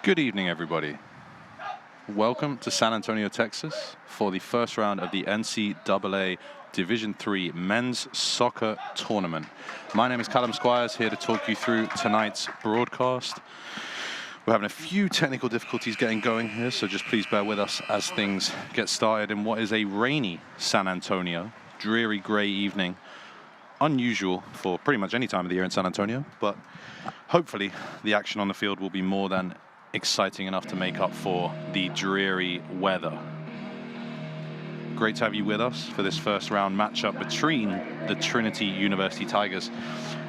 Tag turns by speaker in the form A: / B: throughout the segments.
A: Good evening, everybody. Welcome to San Antonio, Texas for the first round of the NCAA Division III Men's Soccer Tournament. My name is Callum Squires, here to talk you through tonight's broadcast. We're having a few technical difficulties getting going here, so just please bear with us as things get started in what is a rainy San Antonio. Dreary gray evening. Unusual for pretty much any time of the year in San Antonio, but hopefully the action on the field will be more than exciting enough to make up for the dreary weather. Great to have you with us for this first round matchup between the Trinity University Tigers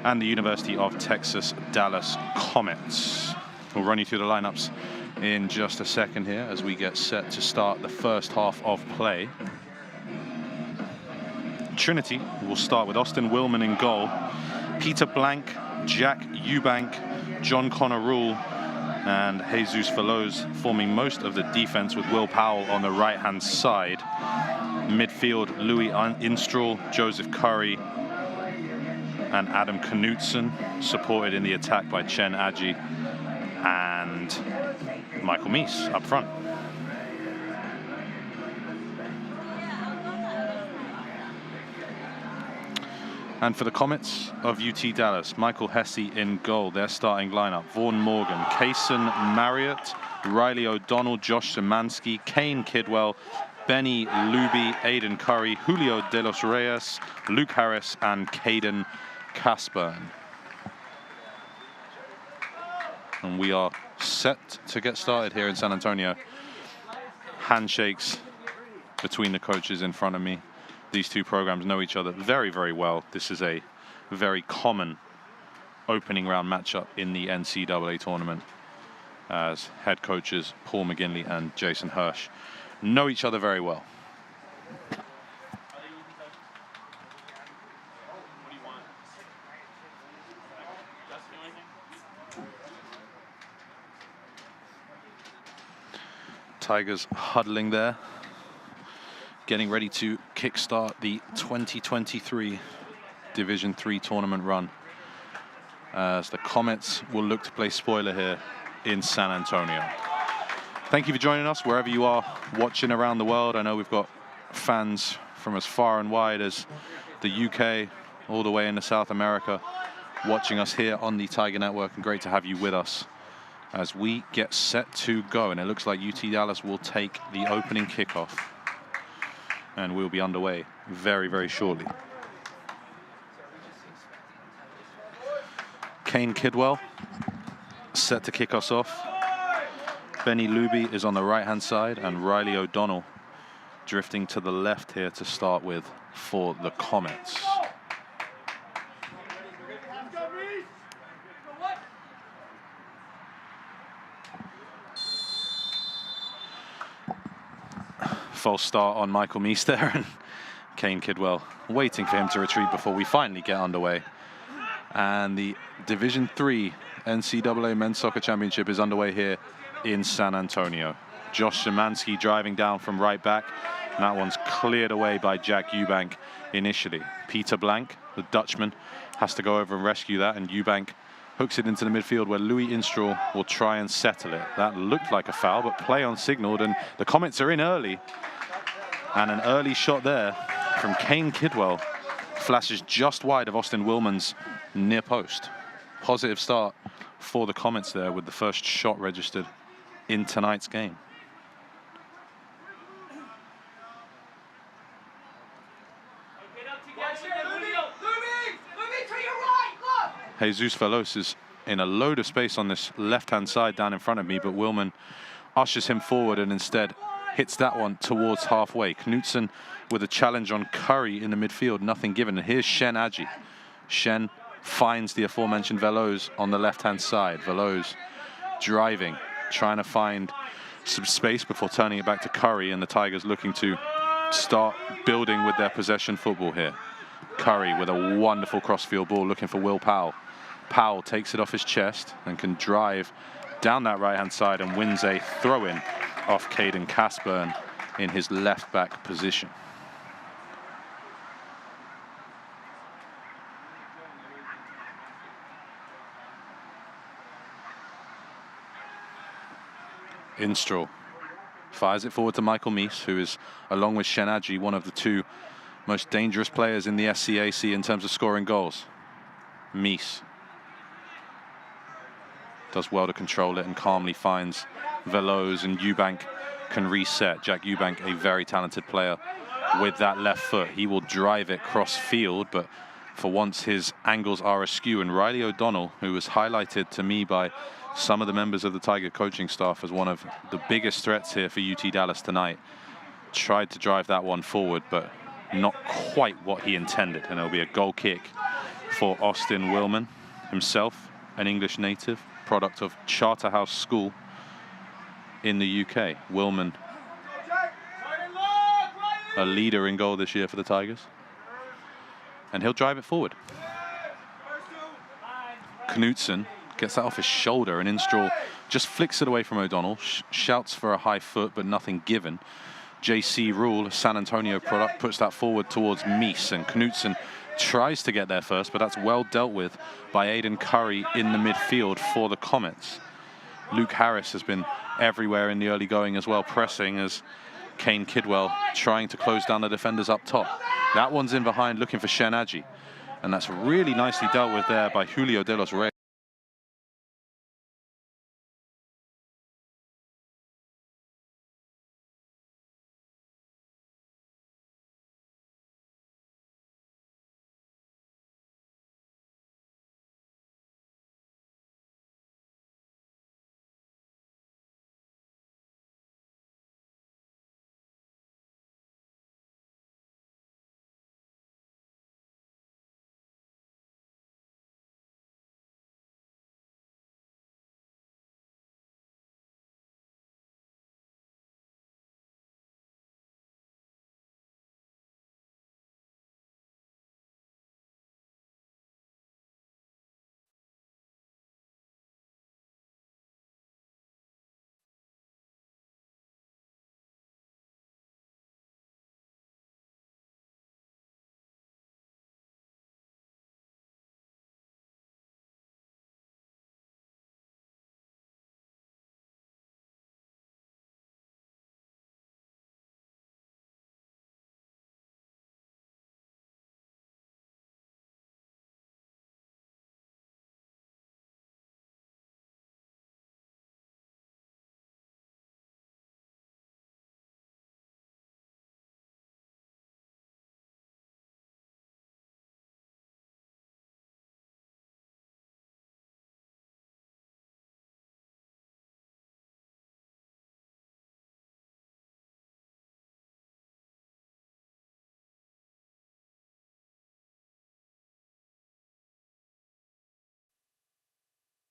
A: and the University of Texas Dallas Comets. We'll run you through the lineups in just a second here as we get set to start the first half of play. Trinity will start with Austin Willman in goal, Peter Blank, Jack Eubank, John Connor Rule, and Jesus Veloz forming most of the defense, with Will Powell on the right-hand side. Midfield, Louis Instrahl, Joseph Curry, and Adam Knutson, supported in the attack by Chen Adji and Michael Meese up front. And for the Comets of UT Dallas, Michael Hesse in goal, their starting lineup. Vaughn Morgan, Kaysen Marriott, Riley O'Donnell, Josh Szymanski, Kane Kidwell, Benny Luby, Aiden Curry, Julio De Los Reyes, Luke Harris, and Caden Casburn. And we are set to get started here in San Antonio. Handshakes between the coaches in front of me. These two programs know each other very, very well. This is a very common opening round matchup in the NCAA tournament, as head coaches Paul McGinley and Jason Hirsch know each other very well. Tigers huddling there, getting ready to kickstart the 2023 Division III tournament run, as the Comets will look to play spoiler here in San Antonio. Thank you for joining us wherever you are watching around the world. I know we've got fans from as far and wide as the UK, all the way into South America, watching us here on the Tiger Network, and great to have you with us as we get set to go. And it looks like UT Dallas will take the opening kickoff, and we'll be underway very, very shortly. Kane Kidwell set to kick us off. Benny Luby is on the right-hand side, and Riley O'Donnell drifting to the left here to start with for the Comets. False start on Michael Meese there, and Kane Kidwell waiting for him to retreat before we finally get underway. And the Division III NCAA Men's Soccer Championship is underway here in San Antonio. Josh Szymanski driving down from right back, and that one's cleared away by Jack Eubank initially. Peter Blank, the Dutchman, has to go over and rescue that, and Eubank hooks it into the midfield where Louis Instrahl will try and settle it. That looked like a foul, but play on signaled, and the Comets are in early. And an early shot there from Kane Kidwell flashes just wide of Austin Willman's near post. Positive start for the Comets there, with the first shot registered in tonight's game. Jesus Veloz is in a load of space on this left-hand side down in front of me, but Willman ushers him forward and instead hits that one towards halfway. Knutson with a challenge on Curry in the midfield, nothing given. And here's Chen Adji. Chen finds the aforementioned Veloz on the left-hand side. Veloz driving, trying to find some space before turning it back to Curry, and the Tigers looking to start building with their possession football here. Curry with a wonderful crossfield ball looking for Will Powell. Powell takes it off his chest and can drive down that right-hand side and wins a throw-in off Caden Casburn in his left-back position. Instraw fires it forward to Michael Mies, who is, along with Shenaji, one of the two most dangerous players in the SCAC in terms of scoring goals. Mies does well to control it and calmly finds Veloz, and Eubank can reset. Jack Eubank, a very talented player with that left foot. He will drive it cross field, but for once his angles are askew. And Riley O'Donnell, who was highlighted to me by some of the members of the Tiger coaching staff as one of the biggest threats here for UT Dallas tonight, tried to drive that one forward, but not quite what he intended. And it'll be a goal kick for Austin Willman, himself an English native, product of Charterhouse School in the UK. Willman, a leader in goal this year for the Tigers. And he'll drive it forward. Knutson gets that off his shoulder, and Instraw just flicks it away from O'Donnell, shouts for a high foot, but nothing given. JC Rule, a San Antonio product, puts that forward towards Mies, and Knutson tries to get there first, but that's well dealt with by Aidan Curry in the midfield for the Comets. Luke Harris has been everywhere in the early going as well, pressing as Kane Kidwell trying to close down the defenders up top. That one's in behind looking for Shenaji, and that's really nicely dealt with there by Julio de los Reyes.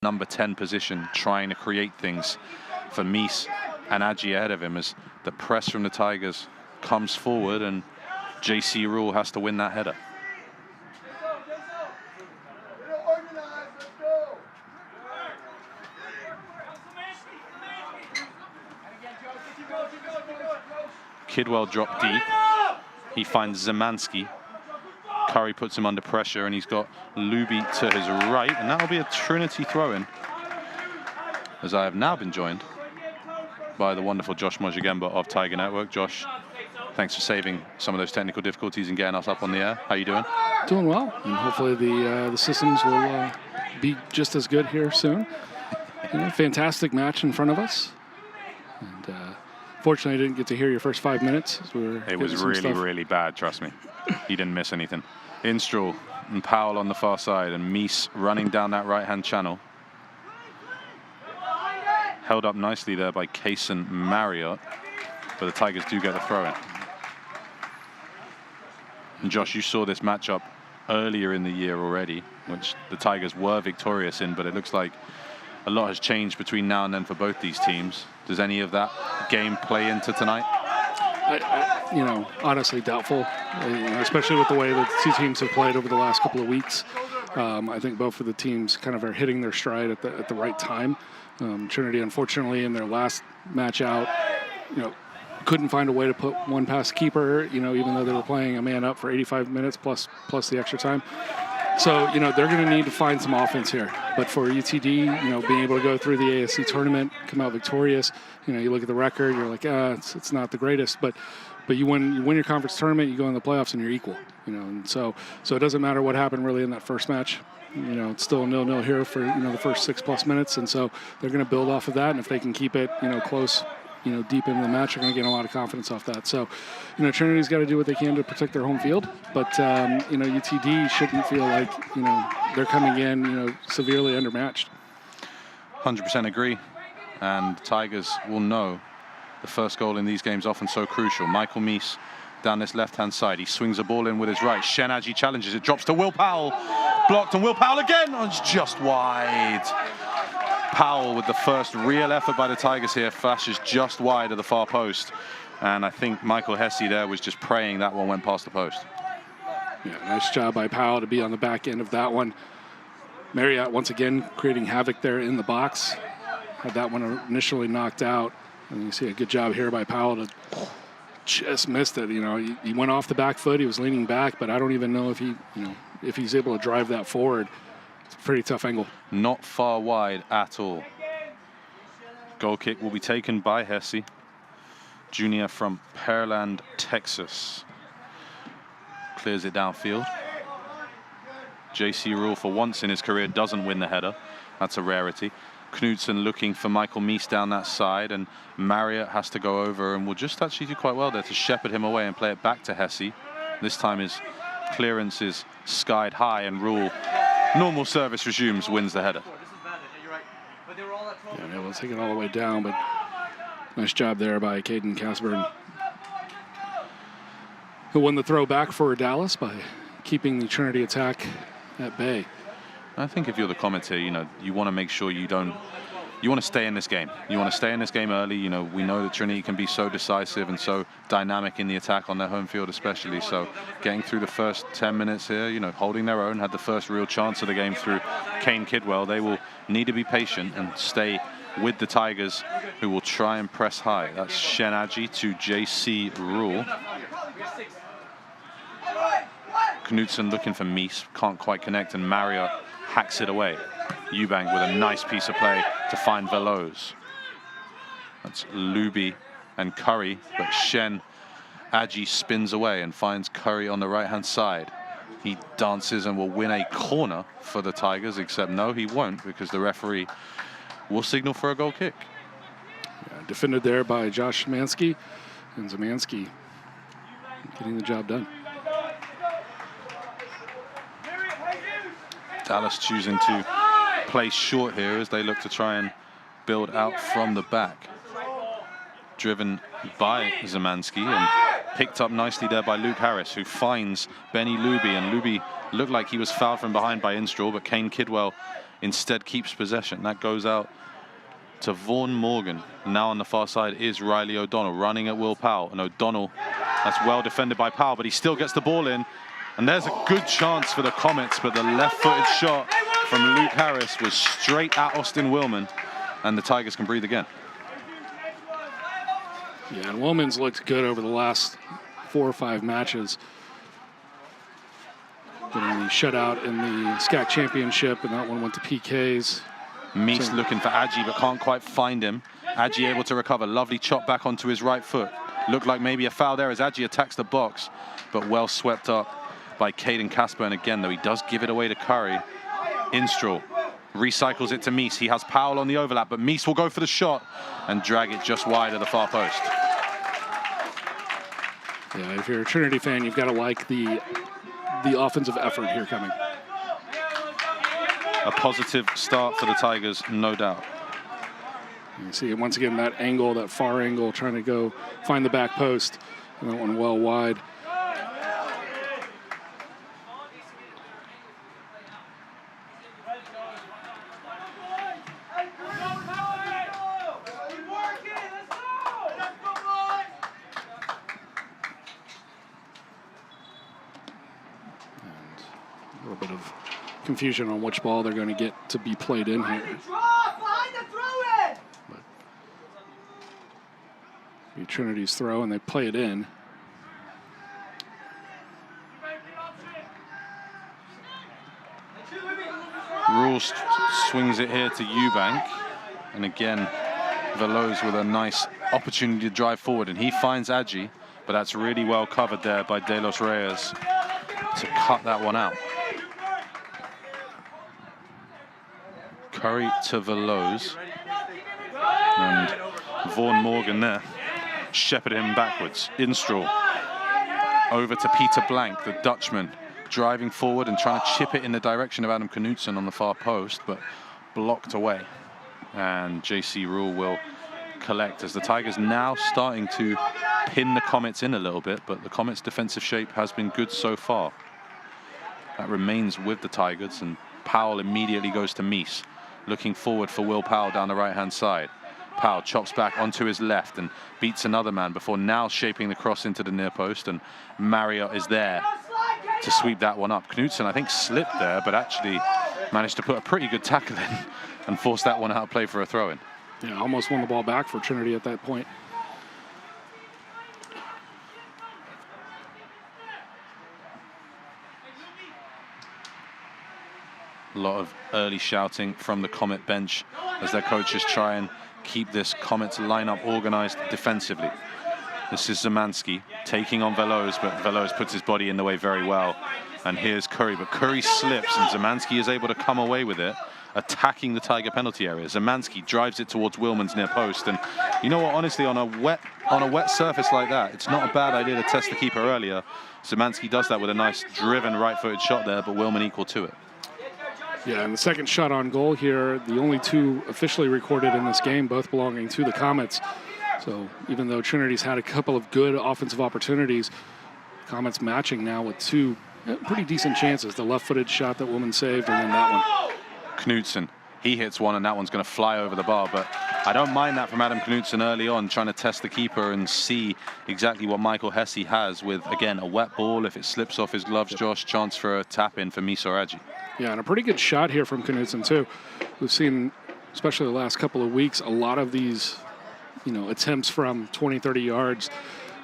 A: Number 10 position, trying to create things for Mies and Adji ahead of him as the press from the Tigers comes forward, and JC Rule has to win that header. Kidwell dropped deep. He finds Zemansky. Curry puts him under pressure, and he's got Luby to his right, and that'll be a Trinity throw-in, as I have now been joined by the wonderful Josh Mojigemba of Tiger Network. Josh, thanks for saving some of those technical difficulties and getting us up on the air. How you doing?
B: Doing well, and hopefully the systems will be just as good here soon. Fantastic match in front of us, and fortunately I didn't get to hear your first 5 minutes.
A: It was really bad, trust me. You didn't miss anything. Instraw and Powell on the far side, and Mies running down that right-hand channel. Held up nicely there by Kaysen Marriott, but the Tigers do get the throw-in. And Josh, you saw this matchup earlier in the year already, which the Tigers were victorious in, but it looks like a lot has changed between now and then for both these teams. Does any of that game play into tonight?
B: Honestly doubtful, especially with the way that the two teams have played over the last couple of weeks. I think both of the teams kind of are hitting their stride at the right time. Trinity, unfortunately, in their last match out, couldn't find a way to put one past keeper, even though they were playing a man up for 85 minutes plus the extra time. So, they're going to need to find some offense here. But for UTD, being able to go through the ASC tournament, come out victorious, you look at the record, you're like, it's not the greatest. But you win your conference tournament, you go in the playoffs, and you're equal. And so it doesn't matter what happened really in that first match. It's still a 0-0 here for, the first 6+ minutes. And so they're going to build off of that. And if they can keep it, close, deep into the match, they're going to gain a lot of confidence off that. So, Trinity's got to do what they can to protect their home field. But, UTD shouldn't feel like, they're coming in, severely undermatched.
A: 100% agree. And Tigers will know the first goal in these games often so crucial. Michael Meese down this left-hand side. He swings the ball in with his right. Shen Aji challenges it. Drops to Will Powell. Blocked, and Will Powell again. Oh, it's just wide. Powell with the first real effort by the Tigers here flashes just wide of the far post. And I think Michael Hesse there was just praying that one went past the post.
B: Yeah, nice job by Powell to be on the back end of that one. Marriott once again creating havoc there in the box. Had that one initially knocked out. And you see a good job here by Powell to just missed it. He went off the back foot. He was leaning back, but I don't even know if if he's able to drive that forward. It's a pretty tough angle.
A: Not far wide at all. Goal kick will be taken by Hesse, junior from Pearland, Texas. Clears it downfield. JC Rule, for once in his career, doesn't win the header. That's a rarity. Knudsen looking for Michael Meese down that side, and Marriott has to go over and will just actually do quite well there to shepherd him away and play it back to Hesse. This time his clearance is skied high, and Rule, normal service resumes, wins the header.
B: Yeah, able to take it all the way down, but nice job there by Caden Casburn, who won the throw back for Dallas by keeping the Trinity attack at bay.
A: I think if you're the commentator, you want to make sure you want to stay in this game. You want to stay in this game early. We know that Trinity can be so decisive and so dynamic in the attack on their home field especially. So getting through the first 10 minutes here, holding their own, had the first real chance of the game through Kane Kidwell. They will need to be patient and stay with the Tigers, who will try and press high. That's Shen Aji to JC Rule. Knudsen looking for Meese, can't quite connect, and Marriott hacks it away. Eubank with a nice piece of play to find Veloz. That's Luby and Curry, but Shen Aji spins away and finds Curry on the right-hand side. He dances and will win a corner for the Tigers, except no, he won't, because the referee will signal for a goal kick.
B: Yeah, defended there by Josh Zemansky, and Zemansky getting the job done.
A: Dallas choosing to play short here as they look to try and build out from the back. Driven by Zemansky and picked up nicely there by Luke Harris, who finds Benny Luby, and Luby looked like he was fouled from behind by Instraw, but Kane Kidwell instead keeps possession. That goes out to Vaughn Morgan. Now on the far side is Riley O'Donnell running at Will Powell, and O'Donnell, that's well defended by Powell, but he still gets the ball in. And there's a good chance for the Comets, but the left-footed shot from Luke Harris was straight at Austin Willman, and the Tigers can breathe again.
B: Yeah, and Willman's looked good over the last 4 or 5 matches. Getting the shutout in the SCAC championship, and that one went to PKs.
A: Meese looking for Aji, but can't quite find him. Aji able to recover. Lovely chop back onto his right foot. Looked like maybe a foul there as Aji attacks the box, but well swept up by Caden Casburn again, though he does give it away to Curry. Instraw recycles it to Meese. He has Powell on the overlap, but Meese will go for the shot and drag it just wide of the far post.
B: Yeah, if you're a Trinity fan, you've got to like the offensive effort here coming.
A: A positive start for the Tigers, no doubt.
B: You see once again that angle, that far angle, trying to go find the back post. And that one well wide. A little bit of confusion on which ball they're going to get to be played in here. But be Trinity's throw, and they play it in.
A: Instraw swings it here to Eubank. And again, Veloz with a nice opportunity to drive forward. And he finds Agi, but that's really well covered there by De Los Reyes to cut that one out. Curry to Veloz. And Vaughan Morgan there shepherded him backwards. Instraw over to Peter Blank, the Dutchman, driving forward and trying to chip it in the direction of Adam Knutson on the far post, but blocked away. And JC Rule will collect as the Tigers now starting to pin the Comets in a little bit, but the Comets' defensive shape has been good so far. That remains with the Tigers, and Powell immediately goes to Mies, looking forward for Will Powell down the right-hand side. Powell chops back onto his left and beats another man before now shaping the cross into the near post, and Marriott is there to sweep that one up. Knutson, I think, slipped there, but actually managed to put a pretty good tackle in and force that one out of play for a throw-in.
B: Yeah, almost won the ball back for Trinity at that point.
A: A lot of early shouting from the Comet bench as their coaches try and keep this Comets lineup organized defensively. This is Zemansky taking on Veloz, but Veloz puts his body in the way very well. And here's Curry, but Curry slips and Zemansky is able to come away with it, attacking the Tiger penalty area. Zemansky drives it towards Willman's near post. And you know what, honestly, on a wet surface like that, it's not a bad idea to test the keeper earlier. Zemansky does that with a nice driven right-footed shot there, but Willman equal to it.
B: Yeah, and the second shot on goal here, the only two officially recorded in this game, both belonging to the Comets. So even though Trinity's had a couple of good offensive opportunities, Comets matching now with two pretty decent chances. The left-footed shot that Willman saved, and then that one.
A: Knutson, he hits one, and that one's going to fly over the bar. But I don't mind that from Adam Knutson early on, trying to test the keeper and see exactly what Michael Hesse has with, again, a wet ball. If it slips off his gloves, Josh, chance for a tap-in for Mies or Agi.
B: Yeah, and a pretty good shot here from Knutson, too. We've seen, especially the last couple of weeks, a lot of these, attempts from 20, 30 yards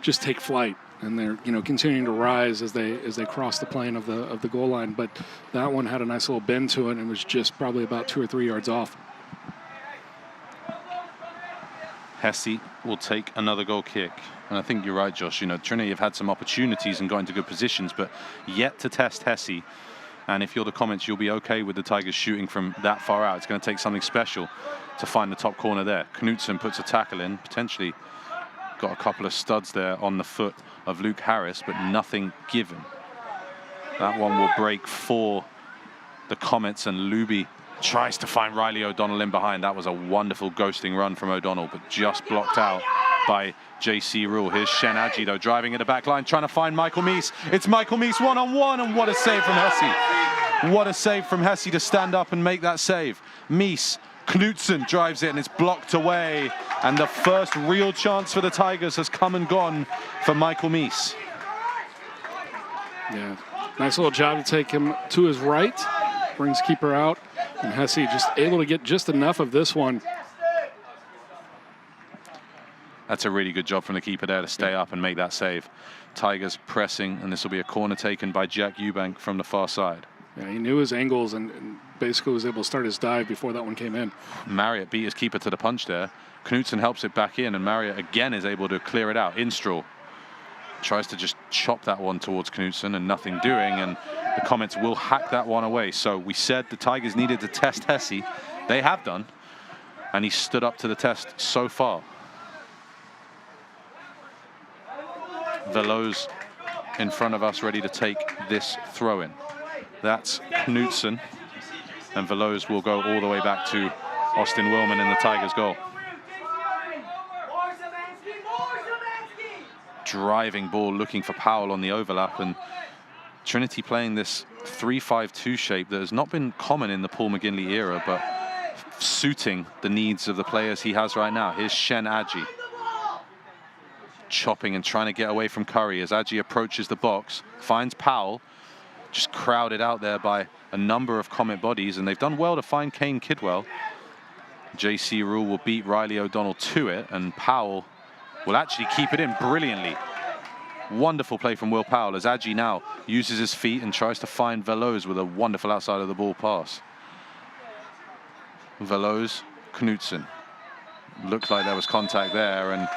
B: just take flight. And they're, continuing to rise as they cross the plane of the goal line. But that one had a nice little bend to it and was just probably about 2 or 3 yards off.
A: Hesse will take another goal kick. And I think you're right, Josh. Trinity have had some opportunities and got into good positions, but yet to test Hesse. And if you're the Comets, you'll be okay with the Tigers shooting from that far out. It's going to take something special to find the top corner there. Knutson puts a tackle in, potentially got a couple of studs there on the foot of Luke Harris, but nothing given. That one will break for the Comets, and Luby tries to find Riley O'Donnell in behind. That was a wonderful ghosting run from O'Donnell, but just blocked out by JC Rule. Here's Shen Agi, though, driving at the back line, trying to find Michael Mies. It's Michael Mies one-on-one, and what a save from Hesse. What a save from Hesse to stand up and make that save. Mies, Knutson drives it, and it's blocked away. And the first real chance for the Tigers has come and gone for Michael Mies.
B: Yeah, nice little job to take him to his right. Brings keeper out. And Hesse just able to get just enough of this one.
A: That's a really good job from the keeper there to stay up and make that save. Tigers pressing, and this will be a corner taken by Jack Eubank from the far side.
B: Yeah, he knew his angles and basically was able to start his dive before that one came in.
A: Marriott beat his keeper to the punch there. Knutson helps it back in, and Marriott again is able to clear it out. Instraw tries to just chop that one towards Knutson, and nothing doing, and the Comets will hack that one away. So we said the Tigers needed to test Hesse. They have done, and he stood up to the test so far. Veloz in front of us, ready to take this throw-in. That's Knutson, and Veloz will go all the way back to Austin Willman in the Tigers' goal. Driving ball, looking for Powell on the overlap, and Trinity playing this 3-5-2 shape that has not been common in the Paul McGinley era, but suiting the needs of the players he has right now. Here's Shen Agi, chopping and trying to get away from Curry as Agi approaches the box, finds Powell, just crowded out there by a number of Comet bodies, and they've done well to find Kane Kidwell. JC Rule will beat Riley O'Donnell to it, and Powell will actually keep it in brilliantly. Wonderful play from Will Powell as Agi now uses his feet and tries to find Veloz with a wonderful outside of the ball pass. Veloz, Knudsen. Looked like there was contact there, and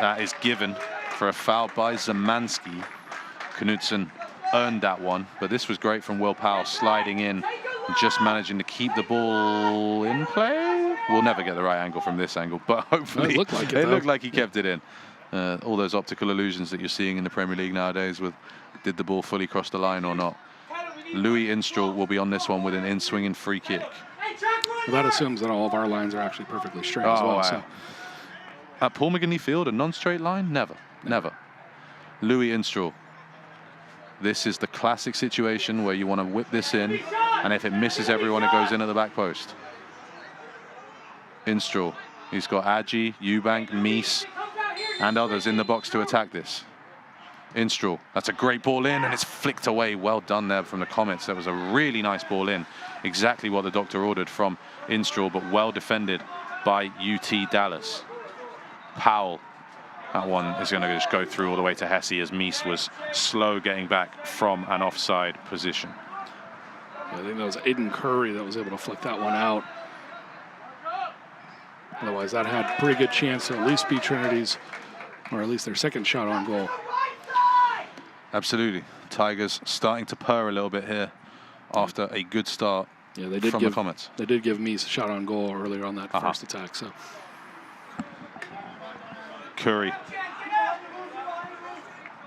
A: that is given for a foul by Zemansky. Knudsen earned that one, but this was great from Will Powell, sliding in and just managing to keep the ball in play. We'll never get the right angle from this angle, but hopefully it looked like he kept it in. All those optical illusions that you're seeing in the Premier League nowadays with did the ball fully cross the line or not. Louis Instraw will be on this one with an in-swinging free kick.
B: Well, that assumes that all of our lines are actually perfectly straight as well. So.
A: At Paul McGinley Field, a non-straight line? Never. Louis Instraw. This is the classic situation where you want to whip this in, and if it misses everyone, it goes in at the back post. Instraw. He's got Adji, Eubank, Mies, and others in the box to attack this. Instraw. That's a great ball in, and it's flicked away. Well done there from the Comets. That was a really nice ball in. Exactly what the doctor ordered from Instraw, but well defended by UT Dallas. Powell. That one is going to just go through all the way to Hesse as Mies was slow getting back from an offside position.
B: I think that was Aiden Curry that was able to flick that one out. Otherwise, that had a pretty good chance to at least be Trinity's, or at least their second shot on goal.
A: Absolutely. Tigers starting to purr a little bit here after a good start from the Comets.
B: They did give Mies a shot on goal earlier on that first attack. So.
A: Curry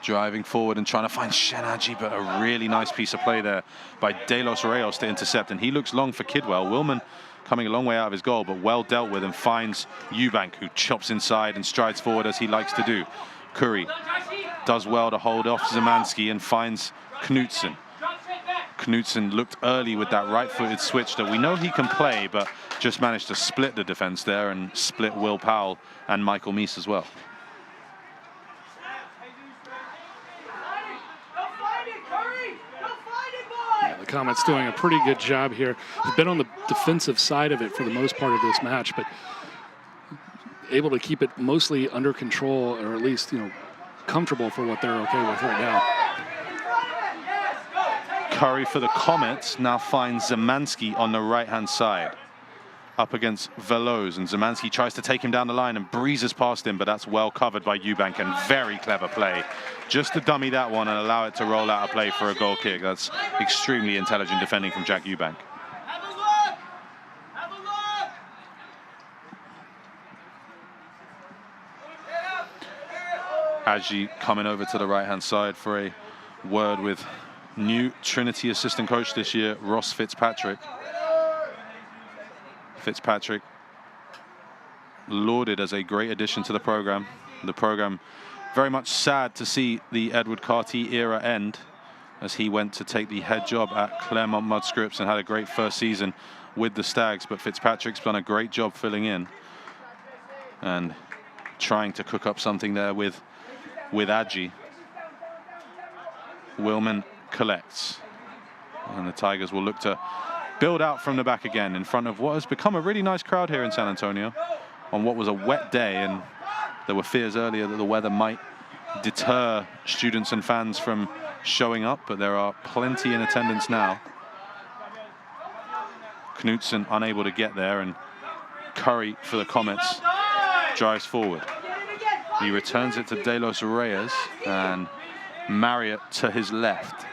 A: driving forward and trying to find Shenaji, but a really nice piece of play there by De Los Reyes to intercept, and he looks long for Kidwell. Willman coming a long way out of his goal, but well dealt with, and finds Eubank, who chops inside and strides forward as he likes to do. Curry does well to hold off Zemansky and finds Knudsen. Knudsen looked early with that right-footed switch that we know he can play, but just managed to split the defense there and split Will Powell and Michael Mies as well.
B: Yeah, the Comets doing a pretty good job here. They've been on the defensive side of it for the most part of this match, but able to keep it mostly under control, or at least, comfortable for what they're okay with right now.
A: Curry for the Comets now finds Zemansky on the right-hand side up against Veloz, and Zemansky tries to take him down the line and breezes past him, but that's well covered by Eubank, and very clever play. Just to dummy that one and allow it to roll out a play for a goal kick. That's extremely intelligent defending from Jack Eubank. Adji coming over to the right-hand side for a word with new Trinity assistant coach this year, Ross Fitzpatrick. Fitzpatrick lauded as a great addition to the program. The program very much sad to see the Edward Carty era end, as he went to take the head job at Claremont Mudscripts and had a great first season with the Stags, but Fitzpatrick's done a great job filling in and trying to cook up something there with Adji. Willman collects, and the Tigers will look to build out from the back again in front of what has become a really nice crowd here in San Antonio on what was a wet day, and there were fears earlier that the weather might deter students and fans from showing up, but there are plenty in attendance now. Knudsen unable to get there, and Curry for the Comets drives forward. He returns it to De Los Reyes, and Marriott to his left.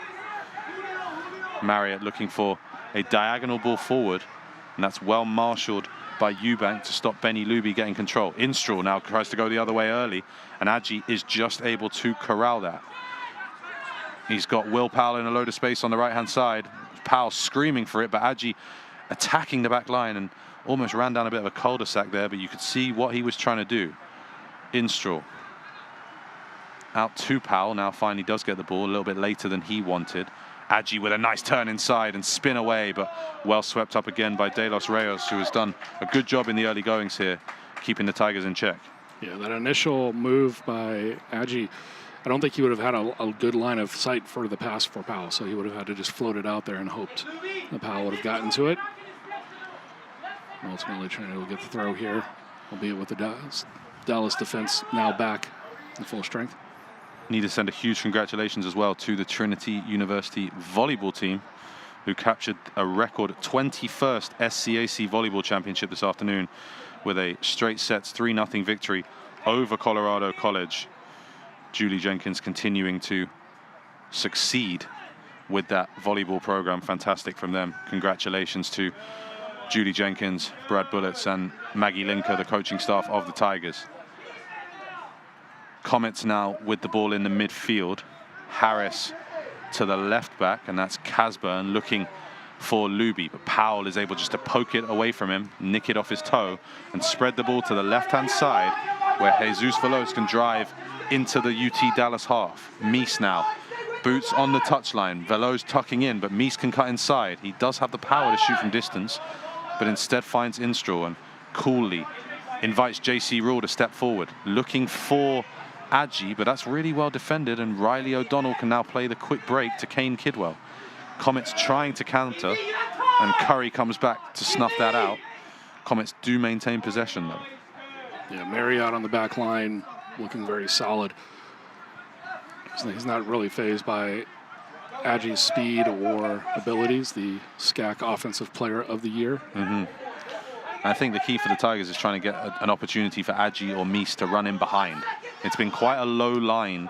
A: Marriott looking for a diagonal ball forward, and that's well marshaled by Eubank to stop Benny Luby getting control. Instraw now tries to go the other way early, and Adji is just able to corral that. He's got Will Powell in a load of space on the right-hand side. Powell screaming for it, but Adji attacking the back line and almost ran down a bit of a cul-de-sac there, but you could see what he was trying to do. Instraw out to Powell, now finally does get the ball a little bit later than he wanted. Adji with a nice turn inside and spin away, but well swept up again by De Los Reyes, who has done a good job in the early goings here, keeping the Tigers in check.
B: Yeah, that initial move by Adji, I don't think he would have had a good line of sight for the pass for Powell, so he would have had to just float it out there and hoped that Powell would have gotten to it. Ultimately, Trinity will get the throw here, albeit with the Dallas defense now back in full strength.
A: Need to send a huge congratulations as well to the Trinity University volleyball team, who captured a record 21st SCAC Volleyball Championship this afternoon with a straight sets 3-0 victory over Colorado College. Julie Jenkins continuing to succeed with that volleyball program. Fantastic from them. Congratulations to Julie Jenkins, Brad Bullets, and Maggie Linker, the coaching staff of the Tigers. Comets now with the ball in the midfield. Harris to the left back, and that's Casburn looking for Luby, but Powell is able just to poke it away from him, nick it off his toe, and spread the ball to the left-hand side, where Jesus Veloz can drive into the UT Dallas half. Mies now, boots on the touchline, Veloz tucking in, but Mies can cut inside. He does have the power to shoot from distance, but instead finds Instraw and coolly invites JC Rule to step forward, looking for Adji, but that's really well defended, and Riley O'Donnell can now play the quick break to Kane Kidwell. Comets trying to counter, and Curry comes back to snuff that out. Comets do maintain possession, though.
B: Yeah, Marriott on the back line looking very solid. He's not really fazed by Adji's speed or abilities, the SCAC Offensive Player of the Year.
A: I think the key for the Tigers is trying to get an opportunity for Adji or Mies to run in behind. It's been quite a low line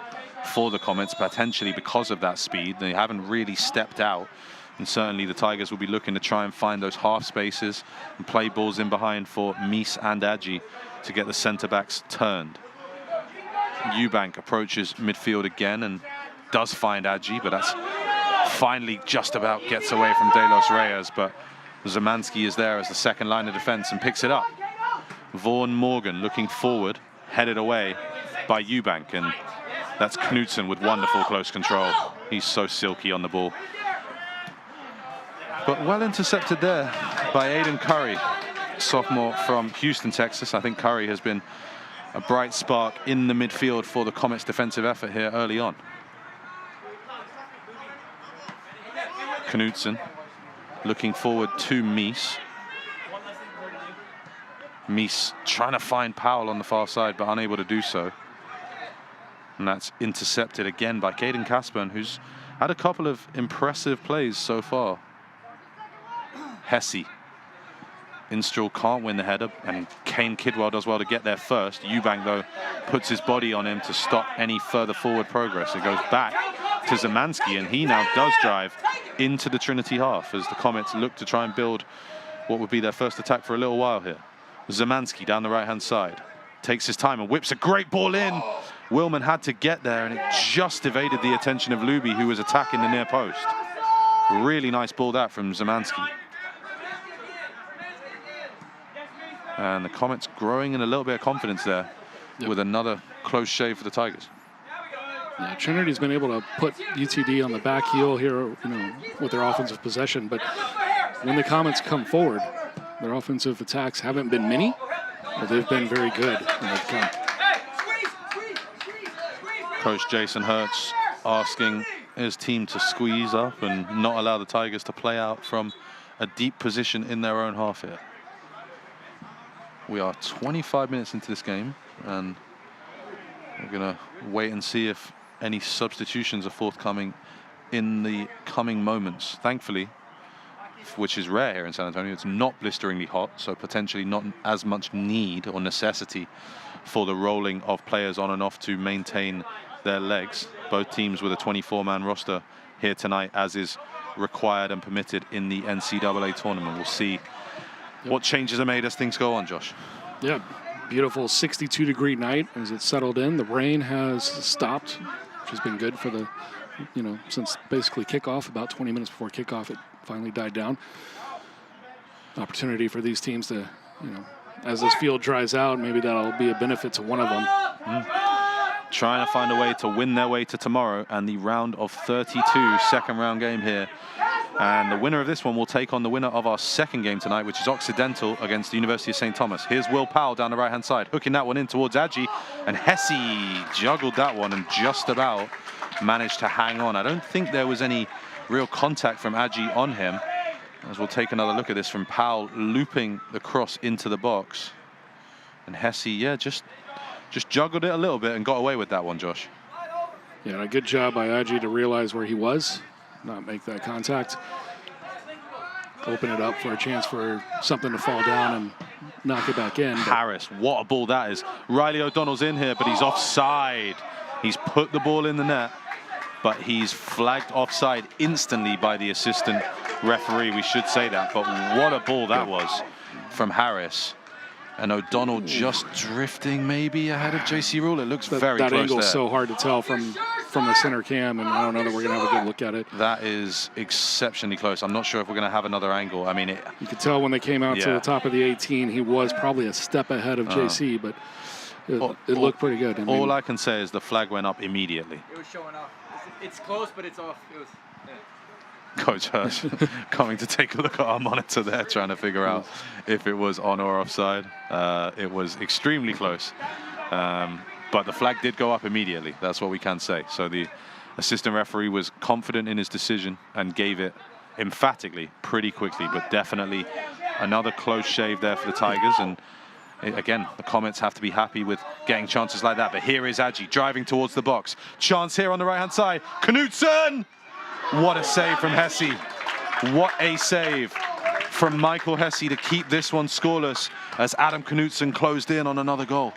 A: for the Comets, potentially because of that speed. They haven't really stepped out, and certainly the Tigers will be looking to try and find those half spaces and play balls in behind for Mies and Adji to get the centre backs turned. Eubank approaches midfield again and does find Adji, but that's finally just about gets away from De Los Reyes, but Zemansky is there as the second line of defense and picks it up. Vaughan Morgan looking forward, headed away by Eubank, and that's Knudsen with wonderful close control. He's so silky on the ball. But well intercepted there by Aiden Curry, sophomore from Houston, Texas. I think Curry has been a bright spark in the midfield for the Comets' defensive effort here early on. Knudsen looking forward to Mies. Mies trying to find Powell on the far side, but unable to do so. And that's intercepted again by Caden Casburn, who's had a couple of impressive plays so far. Hesse. Instraw can't win the header, and Kane Kidwell does well to get there first. Eubank, though, puts his body on him to stop any further forward progress. It goes back to Zemansky, and he now does drive into the Trinity half as the Comets look to try and build what would be their first attack for a little while here. Zemansky down the right-hand side. Takes his time and whips a great ball in. Willman had to get there, and it just evaded the attention of Luby, who was attacking the near post. Really nice ball that from Zemansky. And the Comets growing in a little bit of confidence there with another close shave for the Tigers.
B: Yeah, Trinity's been able to put UTD on the back heel here, with their offensive possession. But when the Comets come forward, their offensive attacks haven't been many, but they've been very good when they've come.
A: Coach Jason Hertz asking his team to squeeze up and not allow the Tigers to play out from a deep position in their own half here. We are 25 minutes into this game, and we're going to wait and see if any substitutions are forthcoming in the coming moments. Thankfully, which is rare here in San Antonio, it's not blisteringly hot, so potentially not as much need or necessity for the rolling of players on and off to maintain their legs. Both teams with a 24-man roster here tonight, as is required and permitted in the NCAA tournament. We'll see what changes are made as things go on, Josh.
B: Yeah, beautiful 62-degree night as it settled in. The rain has stopped, which has been good for the, since basically kickoff. About 20 minutes before kickoff, it finally died down. Opportunity for these teams to, as this field dries out, maybe that'll be a benefit to one of them.
A: Trying to find a way to win their way to tomorrow and the round of 32, second round game here. And the winner of this one will take on the winner of our second game tonight, which is Occidental against the University of St. Thomas. Here's Will Powell down the right-hand side, hooking that one in towards Adji. And Hesse juggled that one and just about managed to hang on. I don't think there was any real contact from Adji on him. As we'll take another look at this from Powell looping the cross into the box. And Hesse, just juggled it a little bit and got away with that one, Josh.
B: Yeah, a good job by Adji to realize where he was, not make that contact. open it up for a chance for something to fall down and knock it back in. But
A: Harris, what a ball that is. Riley O'Donnell's in here, but he's offside. He's put the ball in the net, but he's flagged offside instantly by the assistant referee. We should say that, but what a ball that was from Harris. And O'Donnell just drifting maybe ahead of JC Rule. It looks very close there.
B: That angle's so hard to tell from the center cam, and I don't know that we're going to have a good look at it.
A: That is exceptionally close. I'm not sure if we're going to have another angle. I mean,
B: you could tell when they came out to the top of the 18, he was probably a step ahead of JC, but it looked pretty good.
A: All I can say is the flag went up immediately.
C: It was showing off. It's close, but it's off. It was,
A: Coach Hirsch coming to take a look at our monitor there, trying to figure out if it was on or offside. It was extremely close. But the flag did go up immediately. That's what we can say. So the assistant referee was confident in his decision and gave it emphatically pretty quickly, but definitely another close shave there for the Tigers. And again, the Comets have to be happy with getting chances like that. But here is Adji driving towards the box. Chance here on the right-hand side. Knutson! What a save from Hesse. What a save from Michael Hesse to keep this one scoreless as Adam Knutson closed in on another goal.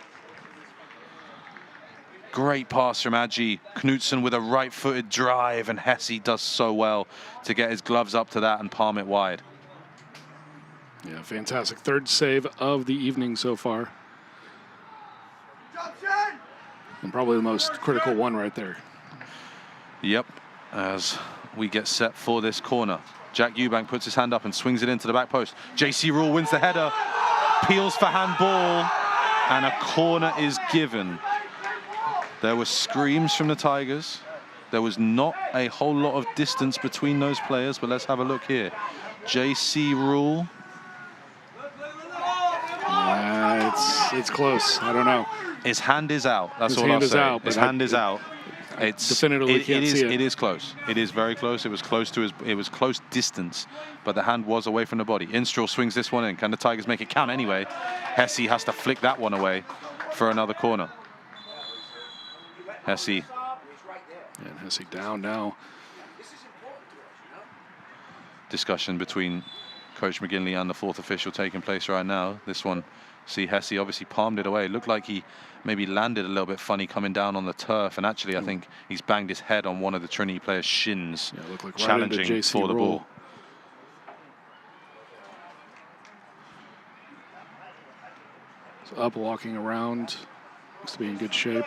A: Great pass from Adji. Knutson with a right-footed drive, and Hesse does so well to get his gloves up to that and palm it wide.
B: Yeah, fantastic. Third save of the evening so far. And probably the most critical one right there.
A: Yep, as we get set for this corner. Jack Eubank puts his hand up and swings it into the back post. JC Rule wins the header, peels for handball, and a corner is given. There were screams from the Tigers. There was not a whole lot of distance between those players, but let's have a look here. JC Rule.
B: It's close. I don't know.
A: His hand is out. That's all I'll say. His hand is out. It's
B: definitively can't see it.
A: It is close. It is very close. It was close to his. It was close distance, but the hand was away from the body. Instraw swings this one in. Can the Tigers make it count anyway? Hesse has to flick that one away for another corner. Hesse.
B: And Hesse down now.
A: Discussion between Coach McGinley and the fourth official taking place right now. This one, see Hesse obviously palmed it away. It looked like he maybe landed a little bit funny coming down on the turf, and actually I think he's banged his head on one of the Trinity players' shins,
B: like
A: challenging
B: right
A: for the ball.
B: So up, walking around, looks to be in good shape.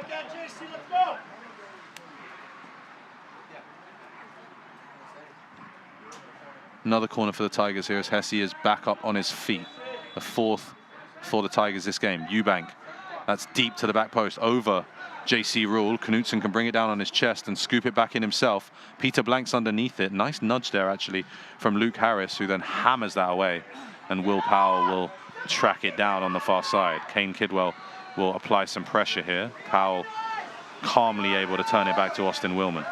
A: Another corner for the Tigers here as Hesse is back up on his feet. The fourth for the Tigers this game. Eubank, that's deep to the back post over JC Rule. Knutson can bring it down on his chest and scoop it back in himself. Peter Blank's underneath it. Nice nudge there actually from Luke Harris, who then hammers that away. And Will Powell will track it down on the far side. Kane Kidwell will apply some pressure here. Powell calmly able to turn it back to Austin Willman.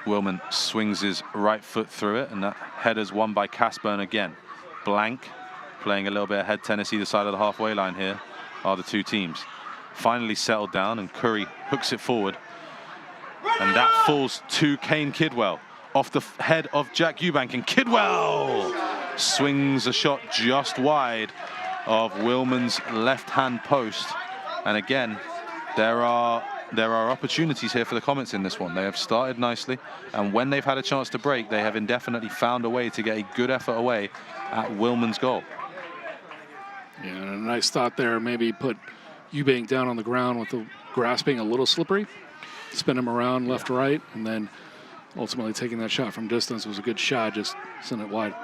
A: Willman swings his right foot through it, and that header's won by Casburn again. Blank playing a little bit ahead. Tennessee, the side of the halfway line here, are the two teams. Finally settled down, and Curry hooks it forward. And that falls to Kane Kidwell off the head of Jack Eubank, and Kidwell swings a shot just wide of Willman's left-hand post. And again, there are opportunities here for the Comets in this one. They have started nicely, and when they've had a chance to break, they have indefinitely found a way to get a good effort away at Willman's goal.
B: Yeah, and a nice thought there. Maybe put Eubank down on the ground with the grass being a little slippery, spin him around left, right, and then ultimately taking that shot from distance was a good shot, just send it wide.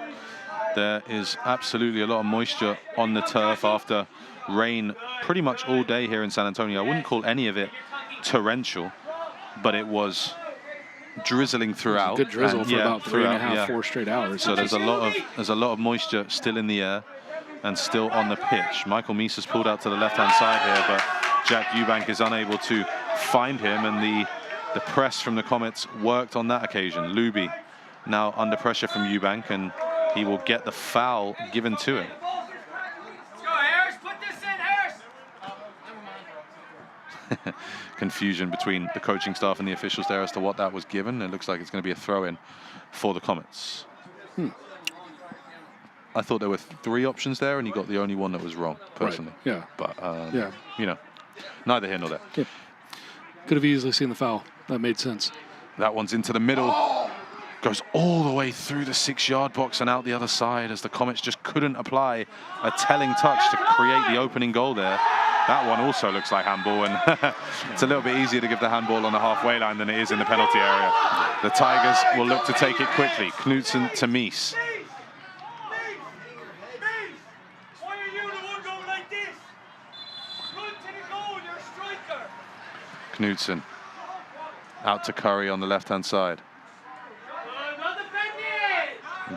A: There is absolutely a lot of moisture on the turf after rain pretty much all day here in San Antonio. I wouldn't call any of it torrential, but it was drizzling throughout.
B: Good drizzle for about 3.5, 4 straight hours.
A: So there's a lot of moisture still in the air and still on the pitch. Michael Meese has pulled out to the left-hand side here, but Jack Eubank is unable to find him, and the press from the Comets worked on that occasion. Luby now under pressure from Eubank, and he will get the foul given to him. confusion between the coaching staff and the officials there as to what that was given. It looks like it's going to be a throw-in for the Comets. I thought there were 3 options there, and he got the only one that was wrong, personally.
B: Right. Yeah.
A: But,
B: yeah.
A: you know, neither here nor there.
B: Yeah. Could have easily seen the foul. That made sense.
A: That one's into the middle. Goes all the way through the 6-yard box and out the other side as the Comets just couldn't apply a telling touch to create the opening goal there. That one also looks like handball, and it's a little bit easier to give the handball on the halfway line than it is in the penalty area. The Tigers will look to take it quickly. Knutson to Mies. Knutson out to Curry on the left-hand side.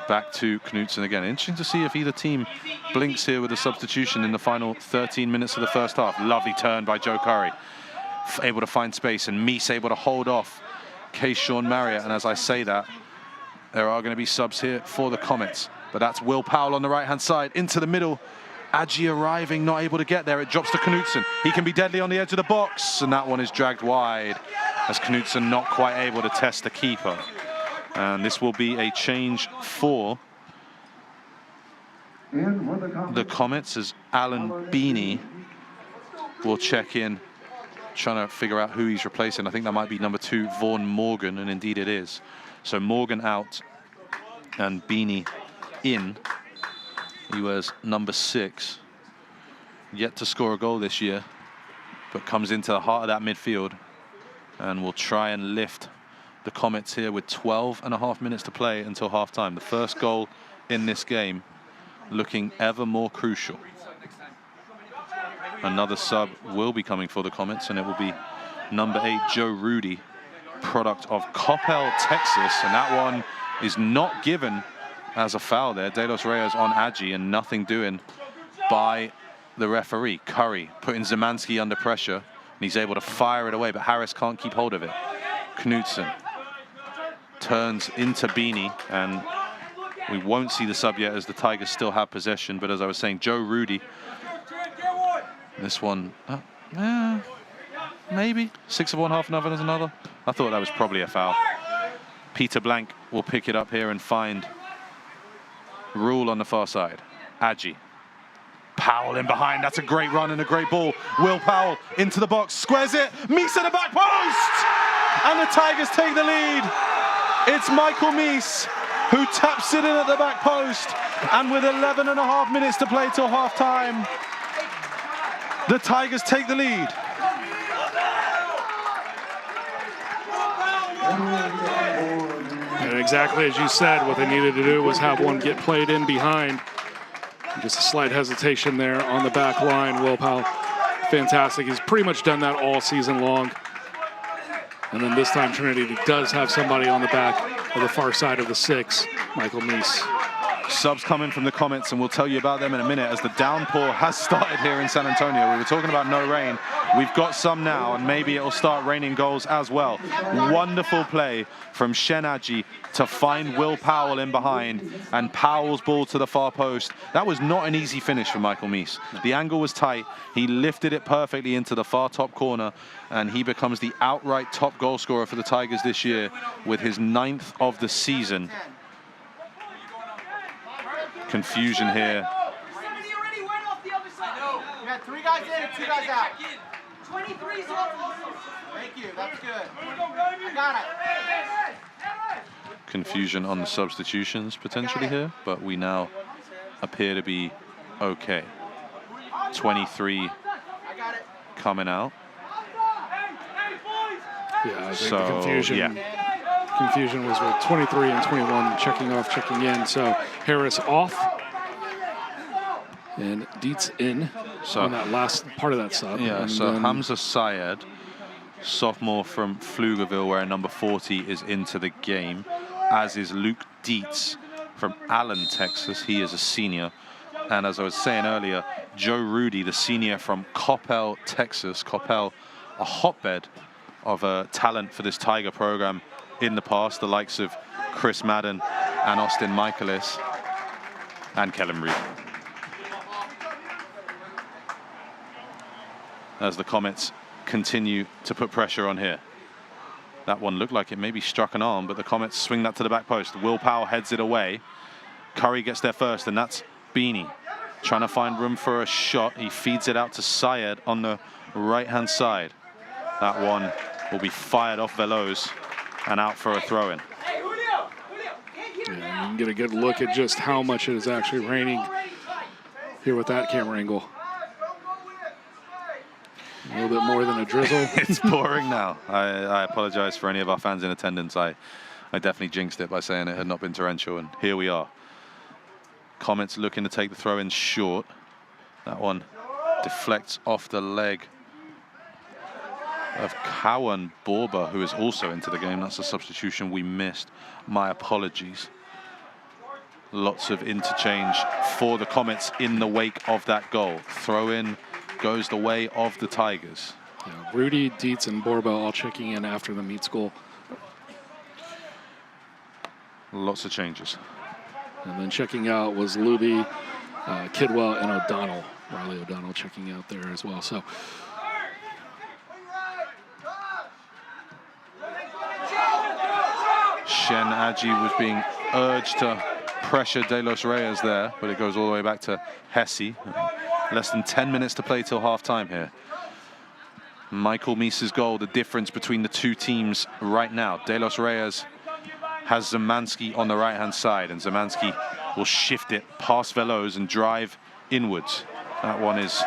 A: Back to Knutson again. Interesting to see if either team blinks here with a substitution in the final 13 minutes of the first half. Lovely turn by Joe Curry. Able to find space, and Mies able to hold off Sean Marriott. And as I say that, there are going to be subs here for the Comets. But that's Will Powell on the right-hand side. Into the middle. Adji arriving, not able to get there. It drops to Knutson. He can be deadly on the edge of the box, and that one is dragged wide as Knutson not quite able to test the keeper. And this will be a change for the Comets as Alan Beanie will check in, trying to figure out who he's replacing. I think that might be number 2, Vaughn Morgan, and indeed it is. So Morgan out and Beanie in. He wears number 6, yet to score a goal this year, but comes into the heart of that midfield and will try and lift the Comets here with 12.5 minutes to play until halftime. The first goal in this game looking ever more crucial. Another sub will be coming for the Comets, and it will be number 8, Joe Rudy, product of Coppell, Texas, and that one is not given as a foul there. De Los Reyes on Adji, and nothing doing by the referee. Curry putting Zemanski under pressure, and he's able to fire it away, but Harris can't keep hold of it. Knutson turns into Beanie, and we won't see the sub yet as the Tigers still have possession. But as I was saying, Joe Rudy, this one, maybe 6 of one, half another as another. I thought that was probably a foul. Peter Blank will pick it up here and find Rule on the far side. Adji. Powell in behind. That's a great run and a great ball. Will Powell into the box. Squares it. Mies at the back post. And the Tigers take the lead. It's Michael Mies who taps it in at the back post. And with 11.5 minutes to play till halftime, the Tigers take the lead.
B: And exactly as you said, what they needed to do was have one get played in behind. Just a slight hesitation there on the back line. Will Powell, fantastic. He's pretty much done that all season long. And then this time Trinity does have somebody on the back of the far side of the 6, Michael Mies.
A: Subs coming from the Comets, and we'll tell you about them in a minute as the downpour has started here in San Antonio. We were talking about no rain. We've got some now, and maybe it'll start raining goals as well. Wonderful play from Shen Adji to find Will Powell in behind, and Powell's ball to the far post. That was not an easy finish for Michael Mies. The angle was tight. He lifted it perfectly into the far top corner, and he becomes the outright top goal scorer for the Tigers this year with his 9th of the season. Confusion here.
C: You had 3 guys in and 2 guys out. 23's off. Thank you. That's good. I got it.
A: Confusion on the substitutions potentially here, but we now appear to be okay. 23 coming out.
B: Yeah, I think the confusion was with 23 and 21 checking off, checking in. So Harris off and Dietz in on that last part of that sub.
A: Yeah,
B: and
A: so Hamza Syed, sophomore from Pflugerville, wearing number 40, is into the game, as is Luke Dietz from Allen, Texas. He is a senior. And as I was saying earlier, Joe Rudy, the senior from Coppell, Texas. Coppell, a hotbed of talent for this Tiger program in the past, the likes of Chris Madden and Austin Michaelis and Kellen Reed. As the Comets continue to put pressure on here. That one looked like it maybe struck an arm, but the Comets swing that to the back post. Will Powell heads it away. Curry gets there first, and that's Beanie trying to find room for a shot. He feeds it out to Syed on the right-hand side. That one will be fired off Veloz and out for a throw-in.
B: Yeah, you can get a good look at just how much it is actually raining here with that camera angle. A little bit more than a drizzle.
A: It's pouring now. I apologize for any of our fans in attendance. I definitely jinxed it by saying it had not been torrential, and here we are. Comets looking to take the throw in short. That one deflects off the leg of Cowan Borba, who is also into the game. That's a substitution we missed. My apologies. Lots of interchange for the Comets in the wake of that goal. Throw in goes the way of the Tigers.
B: Yeah, Rudy, Dietz, and Borba all checking in after the Meets goal.
A: Lots of changes.
B: And then checking out was Luby, Kidwell, and O'Donnell. Riley O'Donnell checking out there as well. So
A: Shen Aji was being urged to pressure De Los Reyes there, but it goes all the way back to Hesse. Less than 10 minutes to play till half-time here. Michael Meese's goal, the difference between the two teams right now. De Los Reyes has Zemansky on the right-hand side, and Zemansky will shift it past Veloz and drive inwards. That one is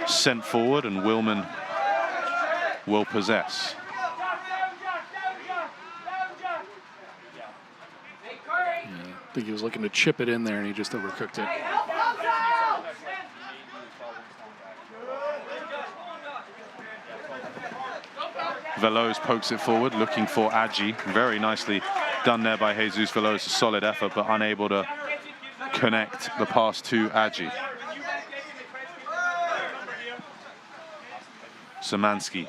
A: sent forward, and Willman will possess.
B: I think he was looking to chip it in there, and he just overcooked it.
A: Veloz pokes it forward, looking for Aji. Very nicely done there by Jesus Veloz. A solid effort, but unable to connect the pass to Aji. Szymanski,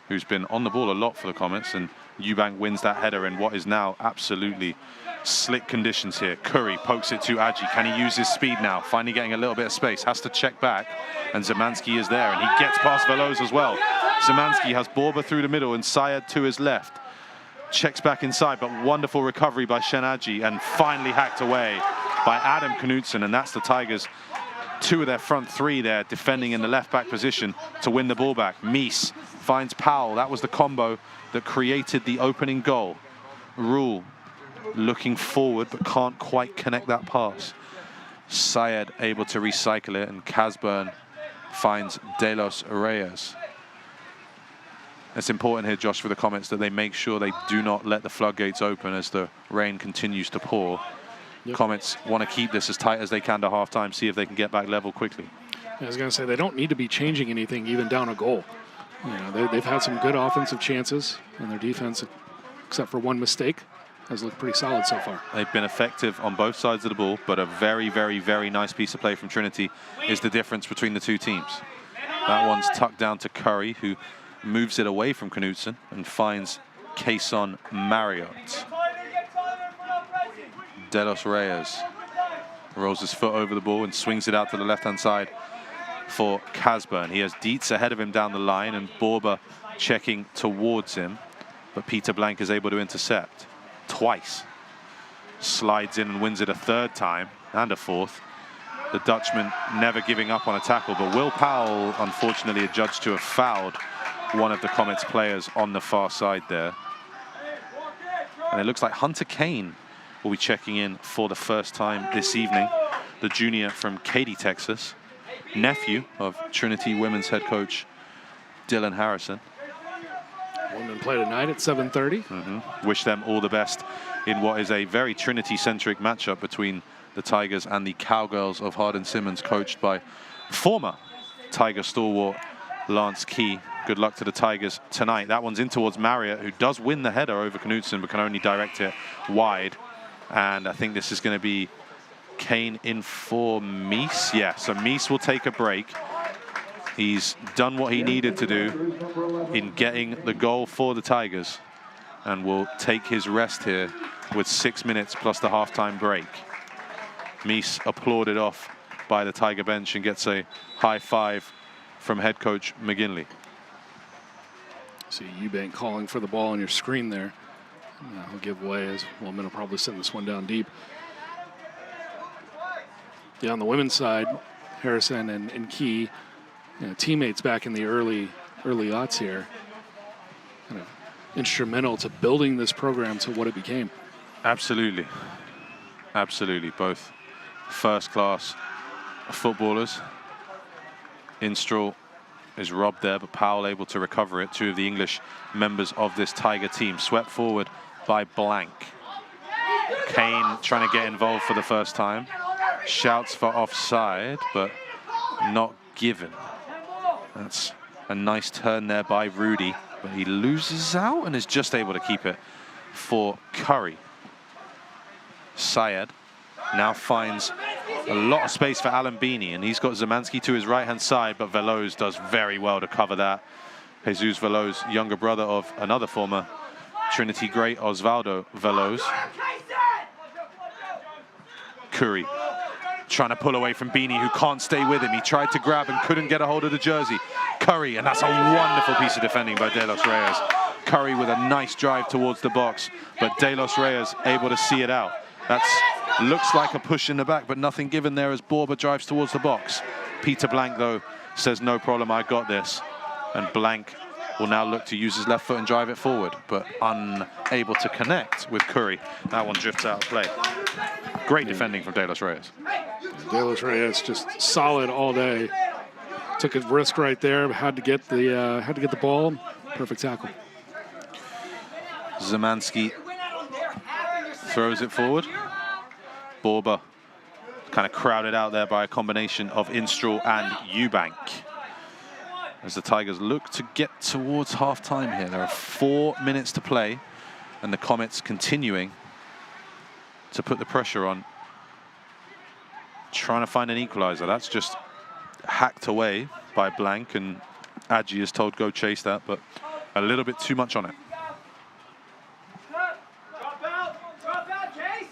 A: who's been on the ball a lot for the Comets, and Eubank wins that header in what is now absolutely slick conditions here. Curry pokes it to Aji. Can he use his speed now? Finally getting a little bit of space. Has to check back, and Zemansky is there, and he gets past Veloz as well. Zemansky has Borba through the middle and Syed to his left. Checks back inside, but wonderful recovery by Shen Aji, and finally hacked away by Adam Knutson, and that's the Tigers. Two of their front three there defending in the left back position to win the ball back. Meese finds Powell. That was the combo that created the opening goal. Rule looking forward, but can't quite connect that pass. Syed able to recycle it, and Casburn finds De Los Reyes. It's important here, Josh, for the Comets that they make sure they do not let the floodgates open as the rain continues to pour. Yep. Comets want to keep this as tight as they can to halftime, see if they can get back level quickly.
B: I was going to say, they don't need to be changing anything even down a goal. You know, they've had some good offensive chances, and their defense, except for one mistake, has looked pretty solid so far.
A: They've been effective on both sides of the ball, but a very, very, very nice piece of play from Trinity is the difference between the two teams. That one's tucked down to Curry, who moves it away from Knutson and finds Kason Marriott. De Los Reyes rolls his foot over the ball and swings it out to the left-hand side for Casburn. He has Dietz ahead of him down the line, and Borba checking towards him, but Peter Blank is able to intercept twice. Slides in and wins it a third time and a fourth. The Dutchman never giving up on a tackle, but Will Powell, unfortunately, adjudged to have fouled one of the Comets players on the far side there. And it looks like Hunter Kane will be checking in for the first time this evening. The junior from Katy, Texas, nephew of Trinity women's head coach Dylan Harrison.
B: Women play tonight at 7:30.
A: Wish them all the best in what is a very Trinity-centric matchup between the Tigers and the Cowgirls of Hardin Simmons, coached by former Tiger stalwart Lance Key. Good luck to the Tigers tonight. That one's in towards Marriott, who does win the header over Knutson, but can only direct it wide. And I think this is going to be Kane in for Meese. Yeah, so Meese will take a break. He's done what he needed to do in getting the goal for the Tigers, and will take his rest here with 6 minutes plus the halftime break. Meese applauded off by the Tiger bench and gets a high five from head coach McGinley.
B: See Eubank calling for the ball on your screen there. He'll give way as Women will probably send this one down deep. Yeah, on the women's side, Harrison and Key, teammates back in the early aughts here, kind of instrumental to building this program to what it became.
A: Absolutely. Absolutely. Both first-class footballers. Instraw is robbed there, but Powell able to recover it. Two of the English members of this Tiger team swept forward by Blank. Kane trying to get involved for the first time. Shouts for offside, but not given. That's a nice turn there by Rudy, but he loses out and is just able to keep it for Curry. Syed now finds a lot of space for Alambini, and he's got Zemansky to his right-hand side, but Veloz does very well to cover that. Jesus Veloz, younger brother of another former Trinity great, Osvaldo Veloz. Curry trying to pull away from Beanie, who can't stay with him. He tried to grab and couldn't get a hold of the jersey. Curry, and that's a wonderful piece of defending by De Los Reyes. Curry with a nice drive towards the box, but De Los Reyes able to see it out. That looks like a push in the back, but nothing given there as Borba drives towards the box. Peter Blank, though, says, no problem, I got this. And Blank will now look to use his left foot and drive it forward, but unable to connect with Curry. That one drifts out of play. Great defending from De Los Reyes.
B: De Los Reyes just solid all day. Took a risk right there, had to get the ball. Perfect tackle.
A: Zemansky throws it forward. Borba kind of crowded out there by a combination of Instraw and Eubank. As the Tigers look to get towards half-time here. There are 4 minutes to play, and the Comets continuing to put the pressure on, trying to find an equalizer. That's just hacked away by Blank, and Adji is told go chase that, but a little bit too much on it.